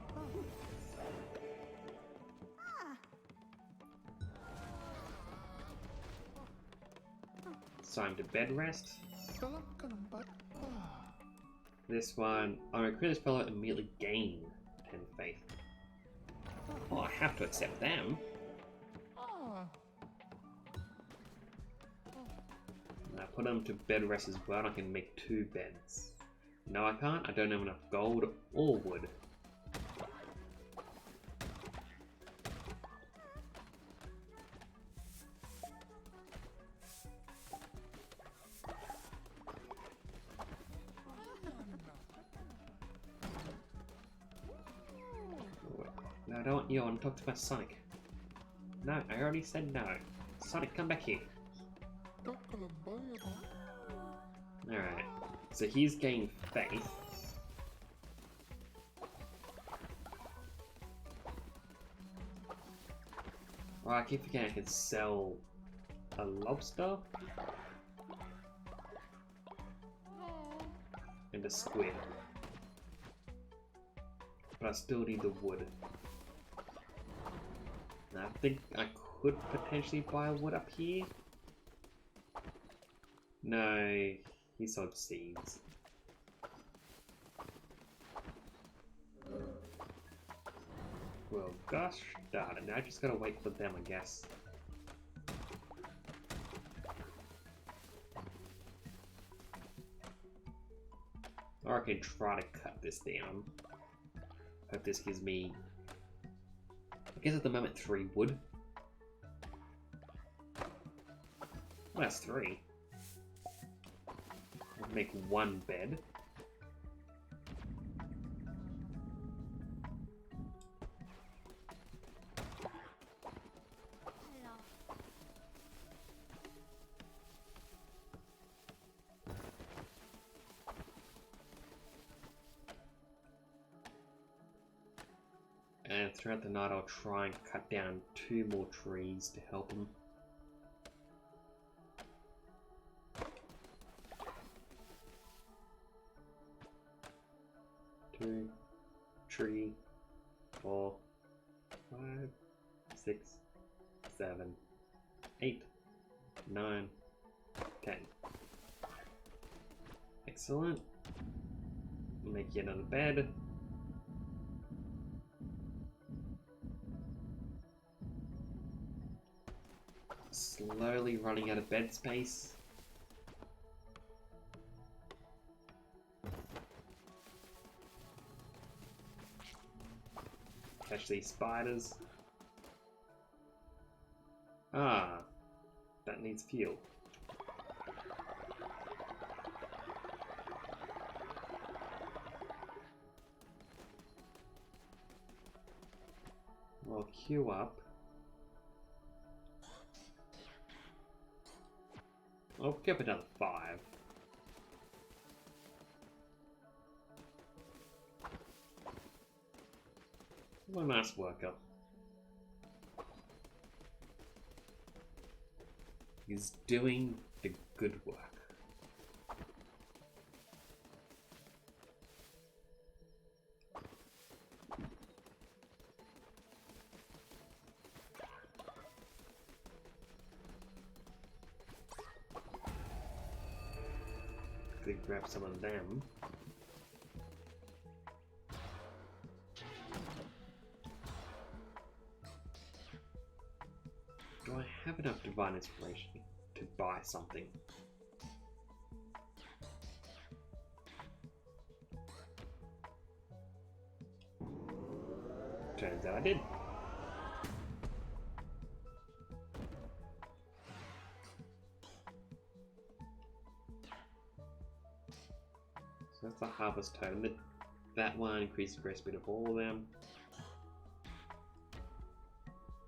It's time to bed rest. This one, I recruit this fellow immediately gain 10 faith. Oh, I have to accept them. And I put them to bed rest as well, and I can make 2 beds. No, I can't. I don't have enough gold or wood. No, I don't want you. I want to talk to my Sonic. No, I already said no. Sonic, come back here. Alright, so he's gained faith. Oh, I keep forgetting I can sell a lobster and a squid. But I still need the wood. And I think I could potentially buy wood up here. No, he sold seeds. Well, gosh darn it, now I just gotta wait for them, I guess. Or I can try to cut this down. Hope this gives me, I guess at the moment, 3 wood. Well, that's 3. I'll make 1 bed. And throughout the night I'll try and cut down 2 more trees to help them. Two, 3, 4, 5, 6, 7, 8, 9, 10. Excellent. Make yet another bed. Slowly running out of bed space. Catch these spiders. Ah, that needs fuel. I'll queue up. I'll pick up another 5. One last worker. He's doing the good work. Could grab some of them. Do I have enough divine inspiration to buy something? Turns out I did. So that's the harvest totem. That one increases the growth speed of all of them.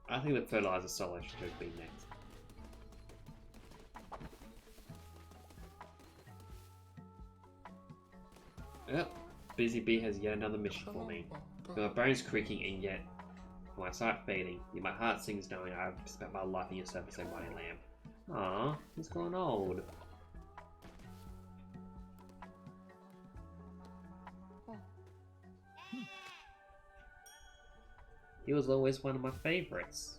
I think the fertilizer solo should be next. Oh, Busy Bee has yet another mission for me. My bones creaking, and yet, when I start fading, my heart sings knowing I've spent my life in your service, and mighty lamb. Ah, he's gone old. He was always one of my favorites.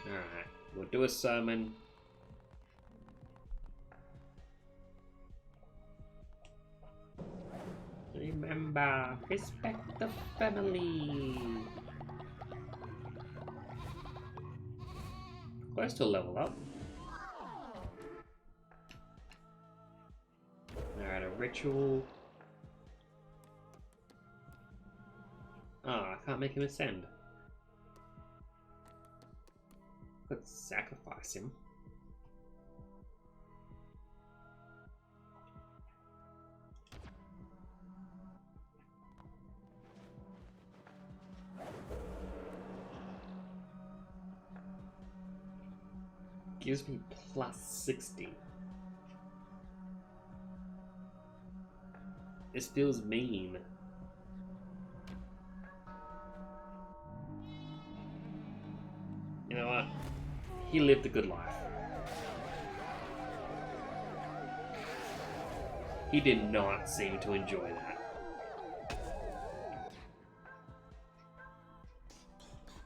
Alright, we'll do a sermon. Remember, respect the family. Close to level up. Alright, a ritual. Oh, I can't make him ascend. Let's sacrifice him. Gives me plus 60. This feels mean. You know what? He lived a good life. He did not seem to enjoy that.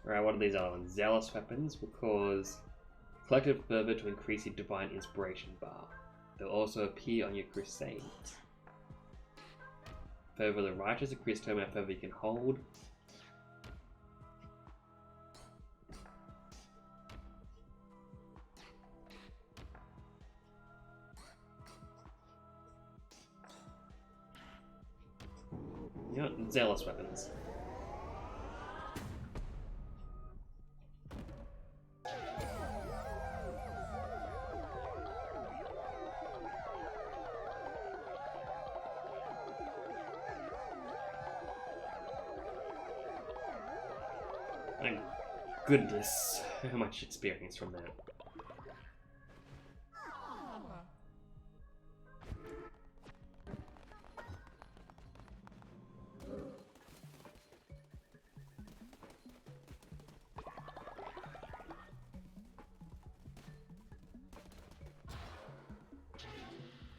Alright, what are these other ones? Zealous weapons will cause collective fervor to increase your divine inspiration bar. They'll also appear on your crusades. Fervor of the righteous, increase the amount of fervor you can hold. You know what? Zealous weapons. Thank goodness, how much experience from that.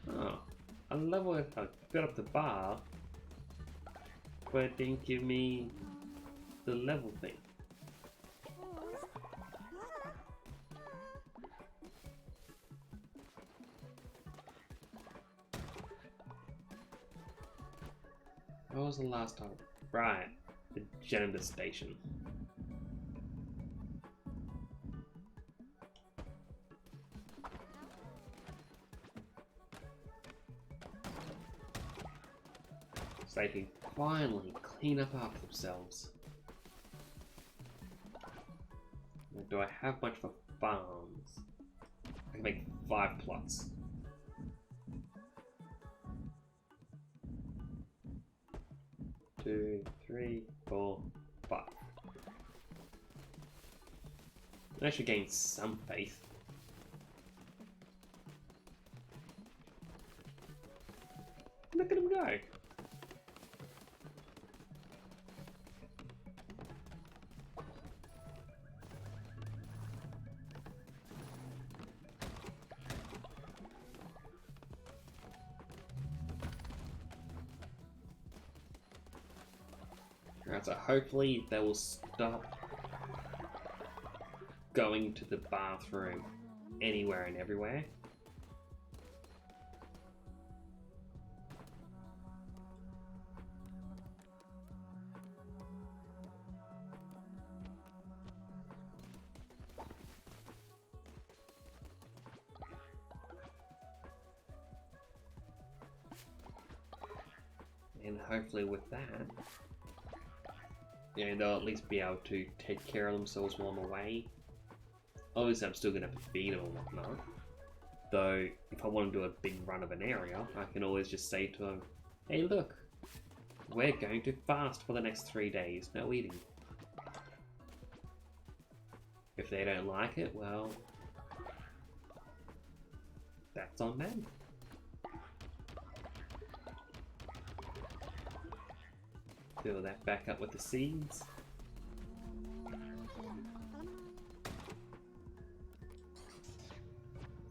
Oh, I love it. I built up the bar, but it didn't give me the level thing. What was the last time? Right, the janitor station. So they can finally clean up after themselves. Now, do I have much for farms? I can make 5 plots. Two, three, 4, 5. I should gain some faith. Look at him go. Alright, so hopefully they will stop going to the bathroom anywhere and everywhere. And hopefully with that, you know, they'll at least be able to take care of themselves while I'm away. Obviously, I'm still going to have to feed them and whatnot. Though, if I want to do a big run of an area, I can always just say to them, hey look, we're going to fast for the next 3 days, no eating. If they don't like it, well, that's on them. Fill that back up with the seeds.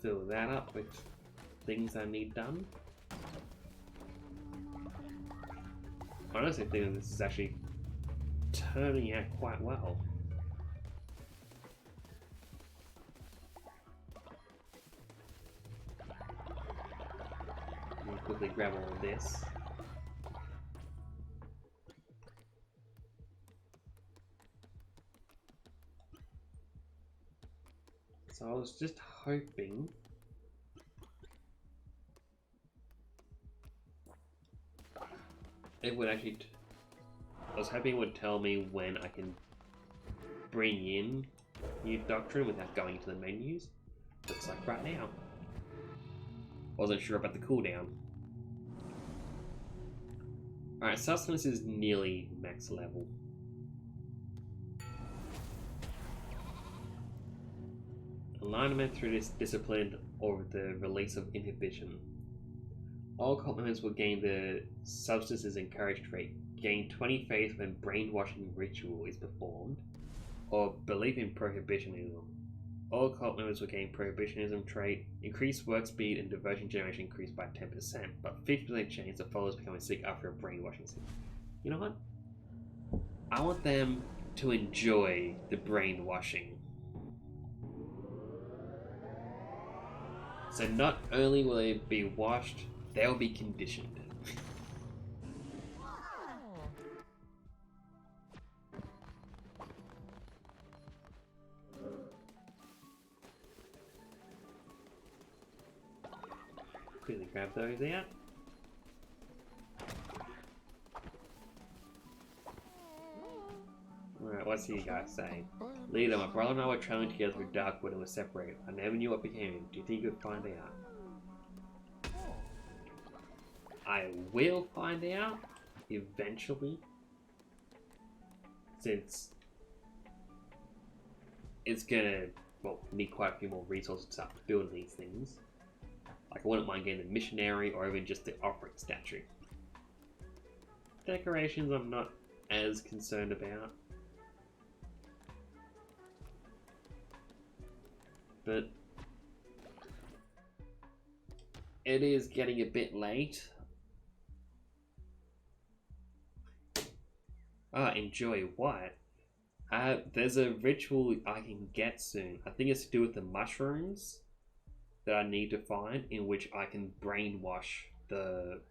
fill that up with things I need done. I honestly think that this is actually turning out quite well. Let me quickly grab all of this. So I was just hoping it would actually. I was hoping it would tell me when I can bring in new doctrine without going to the menus. Looks like right now. Wasn't sure about the cooldown. Alright, sustenance is nearly max level. Alignment through this discipline or the release of inhibition. All cult members will gain the substances encouraged trait. Gain 20 faith when brainwashing ritual is performed, or believe in prohibitionism. All cult members will gain prohibitionism trait. Increased work speed and devotion generation increased by 10%, but 50% chance of followers becoming sick after a brainwashing scene. You know what? I want them to enjoy the brainwashing. So not only will they be washed, they'll be conditioned. Quickly grab those out. Alright, what's you guys saying? Leader, my brother and I were traveling together through Darkwood and were separated. I never knew what became of him. Do you think you'd find out? I will find out eventually, since it's gonna, well, need quite a few more resources to start building these things. Like, I wouldn't mind getting the missionary or even just the offering statue. Decorations I'm not as concerned about. But it is getting a bit late. Enjoy what? There's a ritual I can get soon. I think it's to do with the mushrooms that I need to find, in which I can brainwash the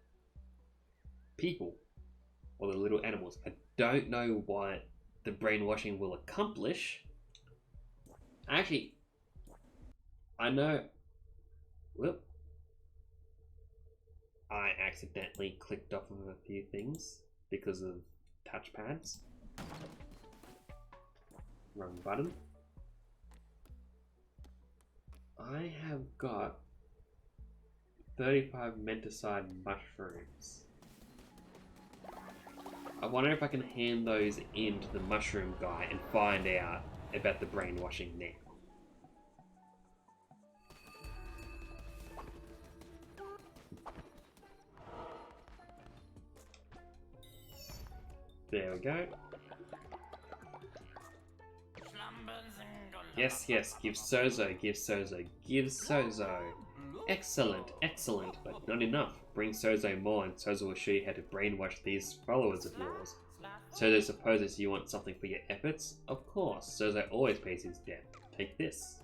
people or the little animals. I don't know what the brainwashing will accomplish. Actually, I know. Whoop. I accidentally clicked off of a few things because of touchpads. Wrong button. I have got 35 menticide mushrooms. I wonder if I can hand those in to the mushroom guy and find out about the brainwashing now. There we go. Yes, yes, give Sozo, give Sozo, give Sozo. Excellent, excellent, but not enough. Bring Sozo more and Sozo will show you how to brainwash these followers of yours. Sozo supposes you want something for your efforts? Of course, Sozo always pays his debt. Take this.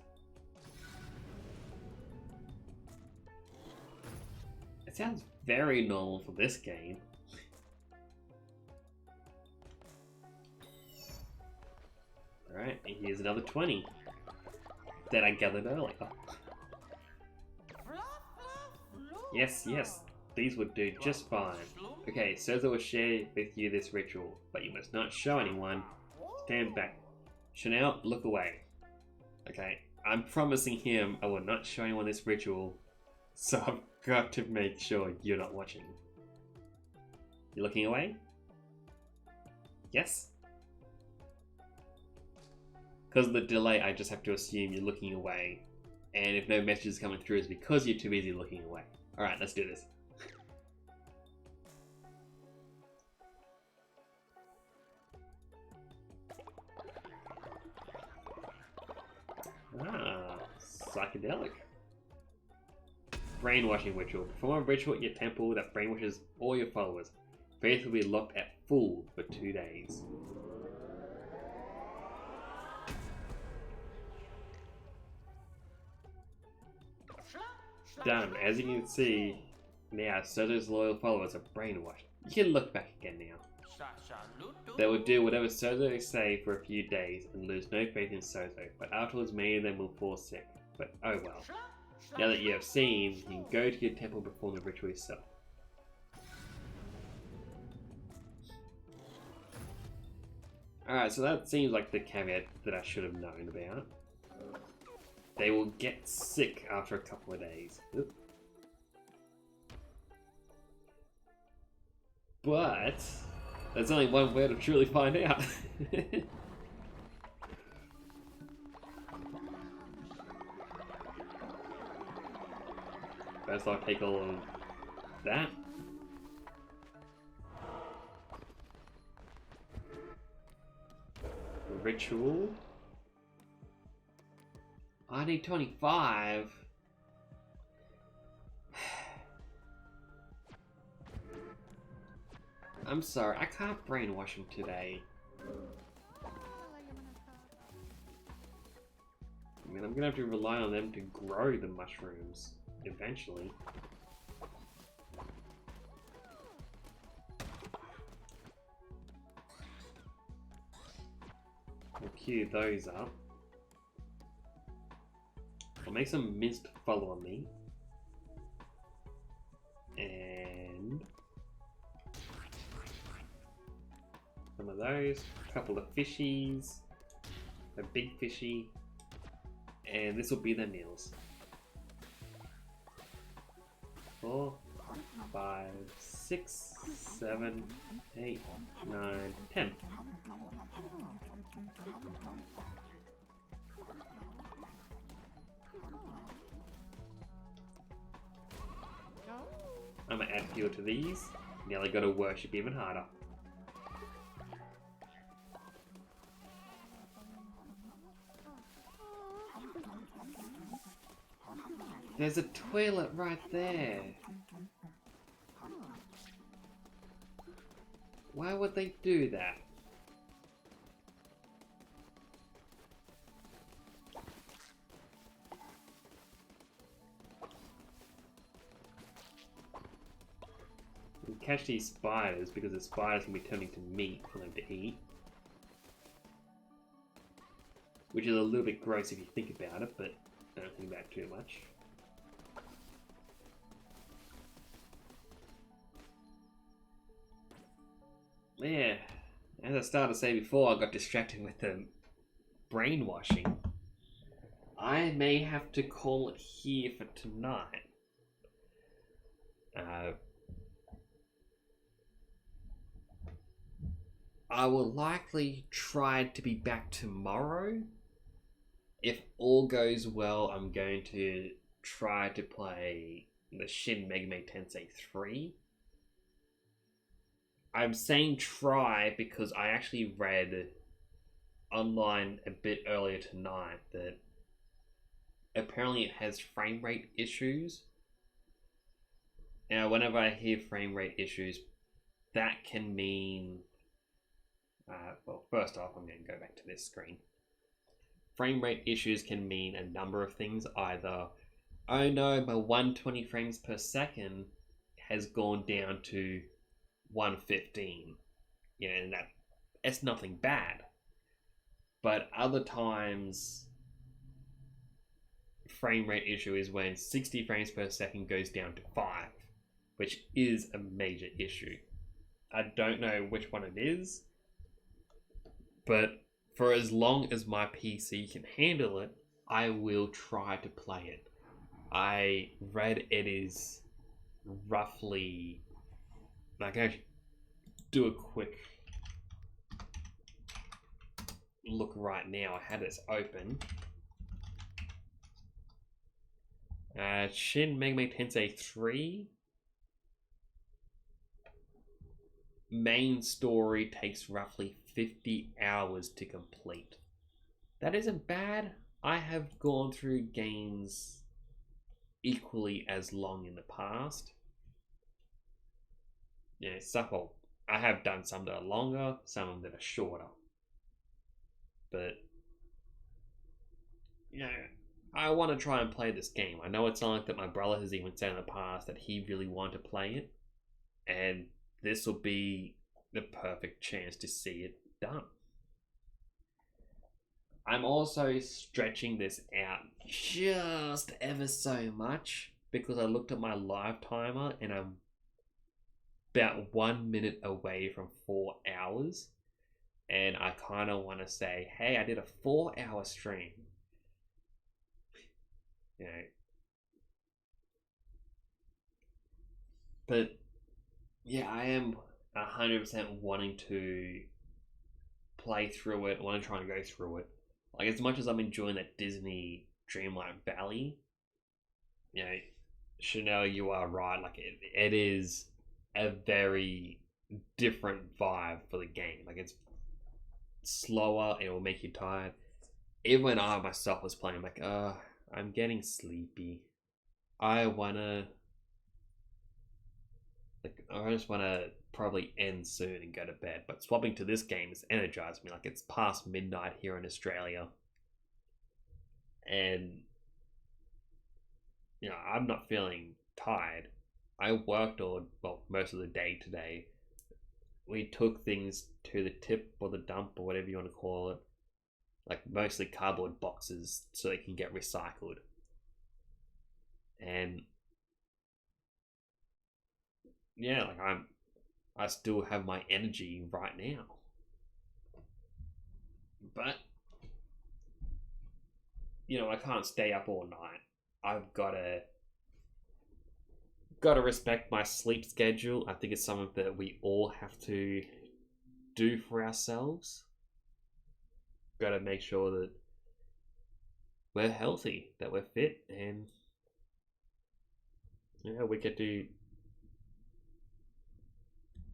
It sounds very normal for this game. Alright, and here's another 20 that I gathered earlier. Yes, yes, these would do just fine. Okay, Sozo will share with you this ritual, but you must not show anyone. Stand back. Chanel, look away. Okay, I'm promising him I will not show anyone this ritual, so I've got to make sure you're not watching. You looking away? Yes? Because of the delay, I just have to assume you're looking away. And if no message is coming through, it's because you're too busy looking away. Alright, let's do this. Ah, psychedelic. Brainwashing ritual. Perform a ritual at your temple that brainwashes all your followers. Faith will be locked at full for 2 days. Done. As you can see, now Sozo's loyal followers are brainwashed. You can look back again now. They will do whatever Sozo say for a few days and lose no faith in Sozo, but afterwards many of them will fall sick. But oh well. Now that you have seen, you can go to your temple and perform the ritual yourself. Alright, so that seems like the caveat that I should have known about. They will get sick after a couple of days. Oop. But there's only one way to truly find out. First I'll take all of that. Ritual. I need 25. I'm sorry, I can't brainwash him today. I mean, I'm gonna have to rely on them to grow the mushrooms eventually. We'll queue those up. I'll make some minced follow on me. And some of those, a couple of fishies, a big fishy, and this will be their meals. 4, 5, 6, 7, 8, 9, 10. I'm gonna add fuel to these. Now they gotta worship even harder. There's a toilet right there. Why would they do that? We catch these spiders because the spiders can be turning to meat for them to eat. Which is a little bit gross if you think about it, but don't think about it too much. Yeah, as I started to say before, I got distracted with the brainwashing. I may have to call it here for tonight. I will likely try to be back tomorrow. If all goes well, I'm going to try to play the Shin Megami Tensei 3. I'm saying try because I actually read online a bit earlier tonight that apparently it has frame rate issues. Now, whenever I hear frame rate issues, that can mean... well, first off, I'm going to go back to this screen. Frame rate issues can mean a number of things. Either, oh no, my 120 frames per second has gone down to 115. Yeah, and that's nothing bad. But other times, frame rate issue is when 60 frames per second goes down to 5, which is a major issue. I don't know which one it is, but for as long as my PC can handle it, I will try to play it. I read it is roughly... I can actually do a quick look right now. I had this open. Shin Megami Tensei 3. Main story takes roughly 50 hours to complete. That isn't bad. I have gone through games equally as long in the past. Yeah, well, I have done some that are longer, some that are shorter. But, you know, I want to try and play this game. I know it's not like that my brother has even said in the past that he really wanted to play it. And this will be the perfect chance to see it done. I'm also stretching this out just ever so much because I looked at my live timer and I'm about 1 minute away from 4 hours. And I kind of want to say, hey, I did a 4-hour stream. You know. But yeah, I am 100% wanting to play through it. I want to try and go through it. Like, as much as I'm enjoying that Disney Dreamlight Valley, you know, Chanel, you are right. Like, it is a very different vibe for the game. Like, it's slower, it will make you tired. Even when I myself was playing, I'm like, I'm getting sleepy. I just wanna probably end soon and go to bed. But swapping to this game has energized me. Like, it's past midnight here in Australia. And, you know, I'm not feeling tired. I worked most of the day today. We took things to the tip or the dump or whatever you want to call it. Like, mostly cardboard boxes so they can get recycled. And yeah, like I still have my energy right now. But you know, I can't stay up all night. I've gotta respect my sleep schedule. I think it's something that we all have to do for ourselves. Gotta make sure that we're healthy, that we're fit, and you know, we get to, you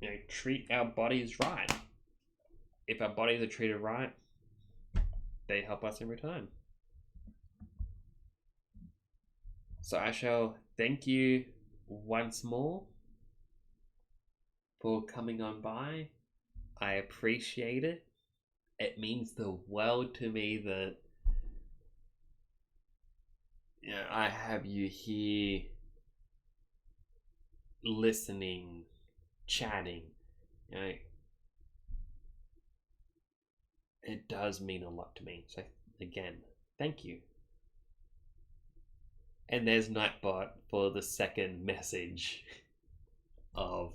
know, treat our bodies right. If our bodies are treated right, they help us in return. So I shall thank you once more for coming on by. I appreciate it. It means the world to me that, you know, I have you here listening, chatting. You know, it does mean a lot to me. So again, thank you. And there's Nightbot for the second message of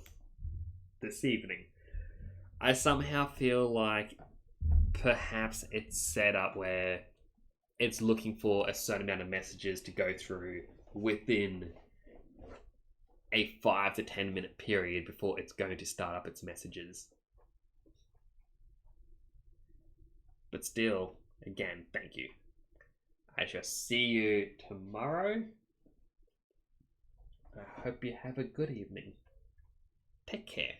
this evening. I somehow feel like perhaps it's set up where it's looking for a certain amount of messages to go through within a 5 to 10 minute period before it's going to start up its messages. But still, again, thank you. I shall see you tomorrow. I hope you have a good evening. Take care.